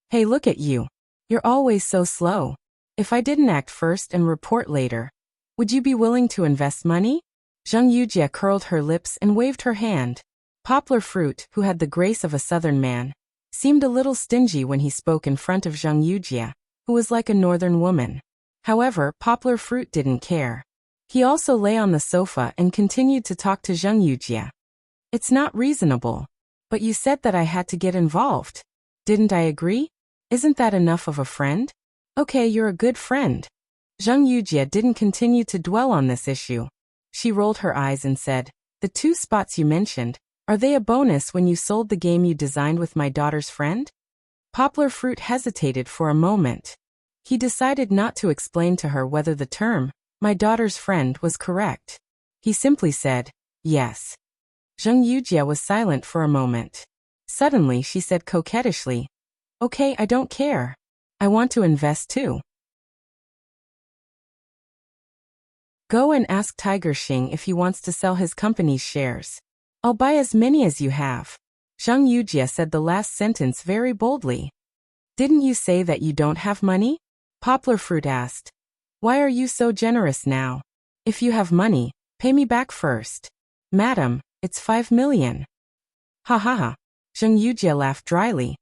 Speaker 1: "Hey, look at you. You're always so slow. If I didn't act first and report later, would you be willing to invest money?" Zheng Yujia curled her lips and waved her hand. Poplar Fruit, who had the grace of a southern man, seemed a little stingy when he spoke in front of Zheng Yujia. who was like a northern woman. However, Poplar Fruit didn't care. He also lay on the sofa and continued to talk to Zheng Yujie. It's not reasonable. But you said that I had to get involved. Didn't I agree? Isn't that enough of a friend? Okay, you're a good friend. Zheng Yujie didn't continue to dwell on this issue. She rolled her eyes and said, the 2 spots you mentioned, are they a bonus when you sold the game you designed with my daughter's friend? Poplar Fruit hesitated for a moment. He decided not to explain to her whether the term, my daughter's friend, was correct. He simply said, yes. Zheng Yujie was silent for a moment. Suddenly she said coquettishly, okay, I don't care. I want to invest too. Go and ask Tiger Xing if he wants to sell his company's shares. I'll buy as many as you have. Zheng Yujie said the last sentence very boldly. Didn't you say that you don't have money? Poplar Fruit asked. Why are you so generous now? If you have money, pay me back first. Madam, it's 5 million. Ha ha ha. Zheng Yujie laughed dryly.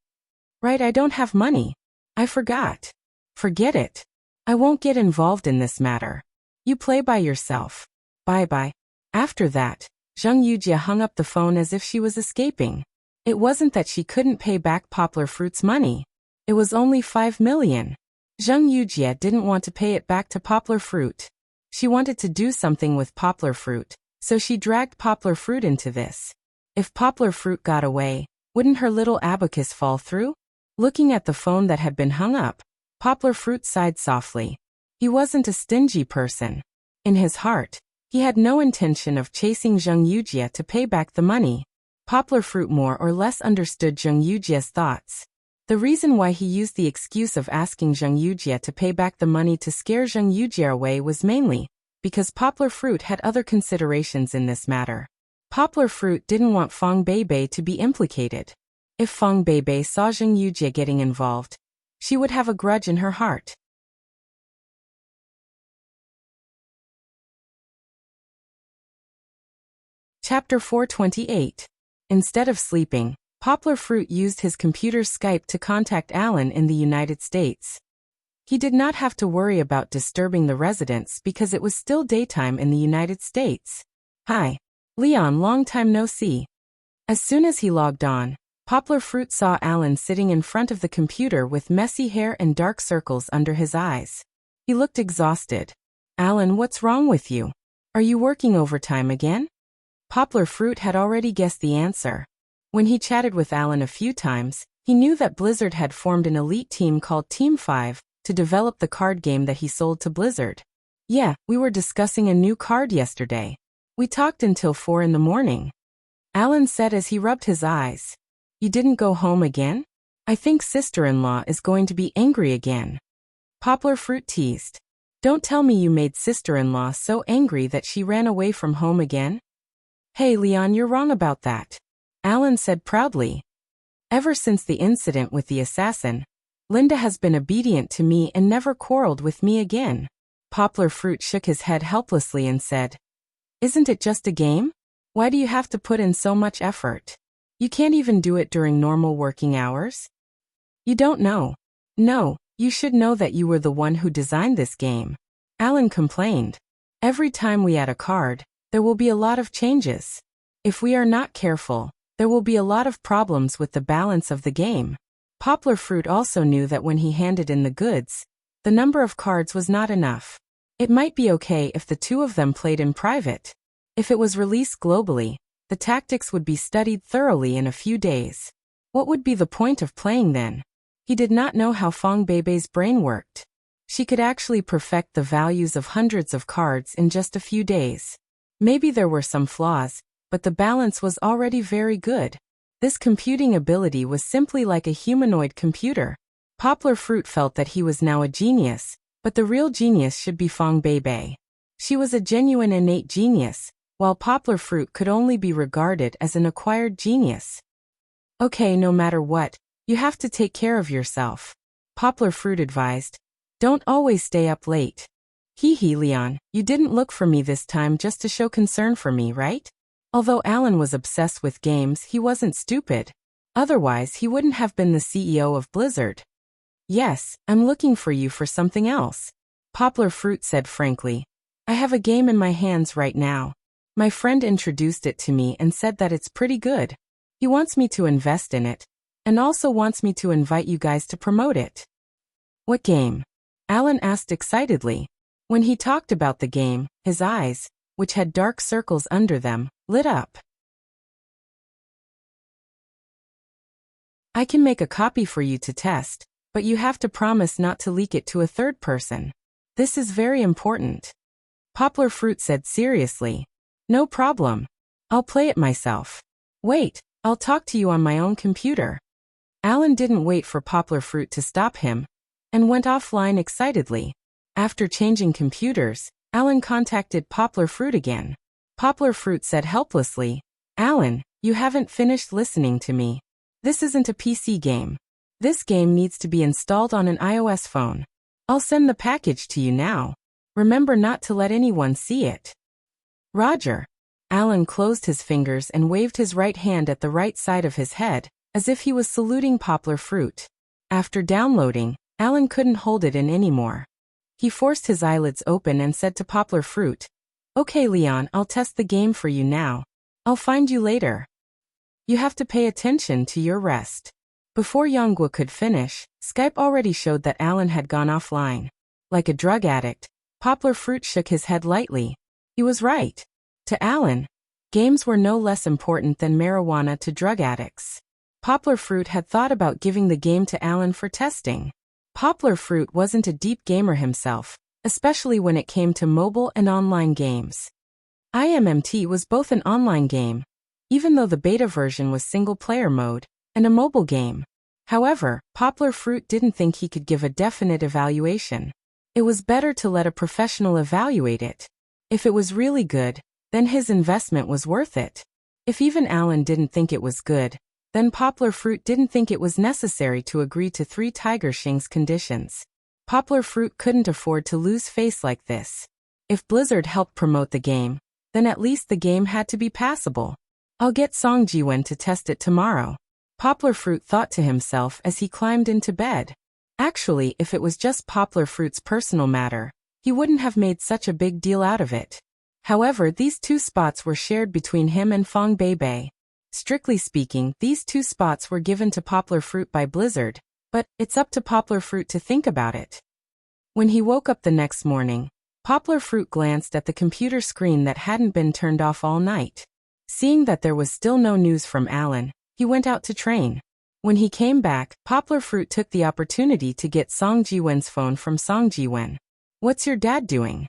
Speaker 1: Right, I don't have money. I forgot. Forget it. I won't get involved in this matter. You play by yourself. Bye-bye. After that, Zheng Yujie hung up the phone as if she was escaping. It wasn't that she couldn't pay back Poplar Fruit's money. It was only 5 million. Zheng Yujie didn't want to pay it back to Poplar Fruit. She wanted to do something with Poplar Fruit, so she dragged Poplar Fruit into this. If Poplar Fruit got away, wouldn't her little abacus fall through? Looking at the phone that had been hung up, Poplar Fruit sighed softly. He wasn't a stingy person. In his heart, he had no intention of chasing Zheng Yujie to pay back the money. Poplar Fruit more or less understood Zheng Yujie's thoughts. The reason why he used the excuse of asking Zheng Yujie to pay back the money to scare Zheng Yujie away was mainly because Poplar Fruit had other considerations in this matter. Poplar Fruit didn't want Fang Beibei to be implicated. If Fang Beibei saw Zheng Yujie getting involved, she would have a grudge in her heart. Chapter 428. Instead of sleeping, Poplar Fruit used his computer's Skype to contact Alan in the United States. He did not have to worry about disturbing the residents because it was still daytime in the United States. Hi. Leon, long time no see. As soon as he logged on, Poplar Fruit saw Alan sitting in front of the computer with messy hair and dark circles under his eyes. He looked exhausted. Alan, what's wrong with you? Are you working overtime again? Poplar Fruit had already guessed the answer. When he chatted with Alan a few times, he knew that Blizzard had formed an elite team called Team 5 to develop the card game that he sold to Blizzard. Yeah, we were discussing a new card yesterday. We talked until 4 in the morning. Alan said as he rubbed his eyes. You didn't go home again? I think sister-in-law is going to be angry again. Poplar Fruit teased. Don't tell me you made sister-in-law so angry that she ran away from home again? Hey Leon, you're wrong about that. Alan said proudly. Ever since the incident with the assassin, Linda has been obedient to me and never quarreled with me again. Poplar Fruit shook his head helplessly and said, Isn't it just a game? Why do you have to put in so much effort? You can't even do it during normal working hours? You don't know. No, you should know that you were the one who designed this game. Alan complained. Every time we add a card, there will be a lot of changes. If we are not careful, there will be a lot of problems with the balance of the game. Poplar Fruit also knew that when he handed in the goods, the number of cards was not enough. It might be okay if the 2 of them played in private. If it was released globally, the tactics would be studied thoroughly in a few days. What would be the point of playing then? He did not know how Fang Beibei's brain worked. She could actually perfect the values of hundreds of cards in just a few days. Maybe there were some flaws, but the balance was already very good. This computing ability was simply like a humanoid computer. Poplar Fruit felt that he was now a genius, but the real genius should be Fang Beibei. She was a genuine innate genius, while Poplar Fruit could only be regarded as an acquired genius. Okay, no matter what, you have to take care of yourself. Poplar Fruit advised. Don't always stay up late. Hee hee Leon, you didn't look for me this time just to show concern for me, right? Although Alan was obsessed with games, he wasn't stupid. Otherwise, he wouldn't have been the CEO of Blizzard. Yes, I'm looking for you for something else. Poplar Fruit said frankly. I have a game in my hands right now. My friend introduced it to me and said that it's pretty good. He wants me to invest in it, and also wants me to invite you guys to promote it. What game? Alan asked excitedly. When he talked about the game, his eyes, which had dark circles under them, lit up. I can make a copy for you to test, but you have to promise not to leak it to a third person. This is very important. Poplar Fruit said seriously. No problem. I'll play it myself. Wait, I'll talk to you on my own computer. Alan didn't wait for Poplar Fruit to stop him, and went offline excitedly. After changing computers, Alan contacted Poplar Fruit again. Poplar Fruit said helplessly, Alan, you haven't finished listening to me. This isn't a PC game. This game needs to be installed on an iOS phone. I'll send the package to you now. Remember not to let anyone see it. Roger. Alan closed his fingers and waved his right hand at the right side of his head, as if he was saluting Poplar Fruit. After downloading, Alan couldn't hold it in anymore. He forced his eyelids open and said to Poplar Fruit, Okay Leon, I'll test the game for you now. I'll find you later. You have to pay attention to your rest. Before Yonghua could finish, Skype already showed that Alan had gone offline. Like a drug addict, Poplar Fruit shook his head lightly. He was right. To Alan, games were no less important than marijuana to drug addicts. Poplar Fruit had thought about giving the game to Alan for testing. Poplar Fruit wasn't a deep gamer himself, especially when it came to mobile and online games. IMMT was both an online game, even though the beta version was single-player mode, and a mobile game. However, Poplar Fruit didn't think he could give a definite evaluation. It was better to let a professional evaluate it. If it was really good, then his investment was worth it. If even Alan didn't think it was good, then Poplar Fruit didn't think it was necessary to agree to 3 Tiger Shing's conditions. Poplar Fruit couldn't afford to lose face like this. If Blizzard helped promote the game, then at least the game had to be passable. I'll get Song Jiwen to test it tomorrow. Poplar Fruit thought to himself as he climbed into bed. Actually, if it was just Poplar Fruit's personal matter, he wouldn't have made such a big deal out of it. However, these 2 spots were shared between him and Fong Beibei. Strictly speaking, these 2 spots were given to Poplar Fruit by Blizzard, but it's up to Poplar Fruit to think about it. When he woke up the next morning, Poplar Fruit glanced at the computer screen that hadn't been turned off all night. Seeing that there was still no news from Alan, he went out to train. When he came back, Poplar Fruit took the opportunity to get Song Jiwen's phone from Song Jiwen. What's your dad doing?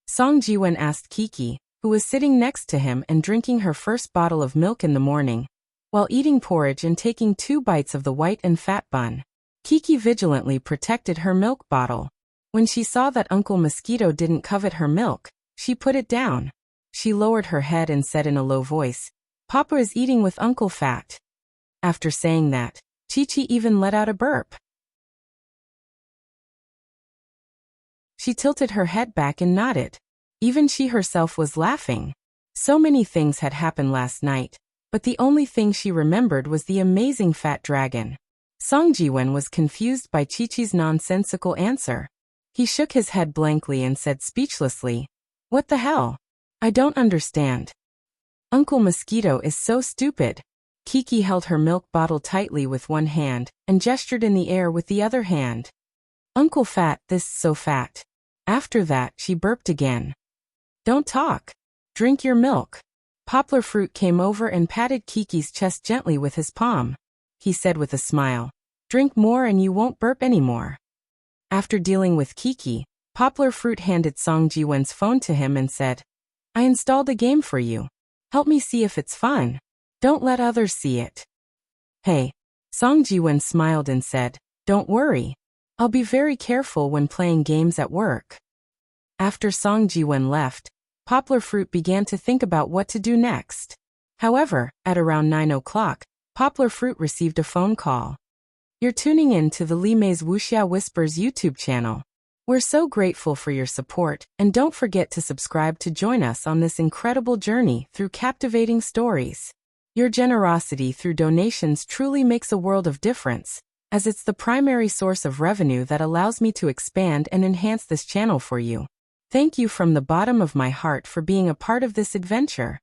Speaker 1: Song Jiwen asked Kiki, who was sitting next to him and drinking her first bottle of milk in the morning, while eating porridge and taking 2 bites of the white and fat bun. Kiki vigilantly protected her milk bottle. When she saw that Uncle Mosquito didn't covet her milk, she put it down. She lowered her head and said in a low voice, Papa is eating with Uncle Fat. After saying that, Chi-Chi even let out a burp. She tilted her head back and nodded. Even she herself was laughing. So many things had happened last night, but the only thing she remembered was the amazing fat dragon. Song Jiwen was confused by Chi-Chi's nonsensical answer. He shook his head blankly and said speechlessly, What the hell? I don't understand. Uncle Mosquito is so stupid. Kiki held her milk bottle tightly with one hand and gestured in the air with the other hand. Uncle Fat, this so fat. After that, she burped again. Don't talk. Drink your milk. Poplar Fruit came over and patted Kiki's chest gently with his palm. He said with a smile, Drink more and you won't burp anymore. After dealing with Kiki, Poplar Fruit handed Song Jiwen's phone to him and said, I installed a game for you. Help me see if it's fun. Don't let others see it. Hey. Song Jiwen smiled and said, Don't worry. I'll be very careful when playing games at work. After Song Jiwen left, Poplar Fruit began to think about what to do next. However, at around 9 o'clock, Poplar Fruit received a phone call. You're tuning in to the Li Mei's Wuxia Whispers YouTube channel. We're so grateful for your support, and don't forget to subscribe to join us on this incredible journey through captivating stories. Your generosity through donations truly makes a world of difference. as it's the primary source of revenue that allows me to expand and enhance this channel for you. Thank you from the bottom of my heart for being a part of this adventure.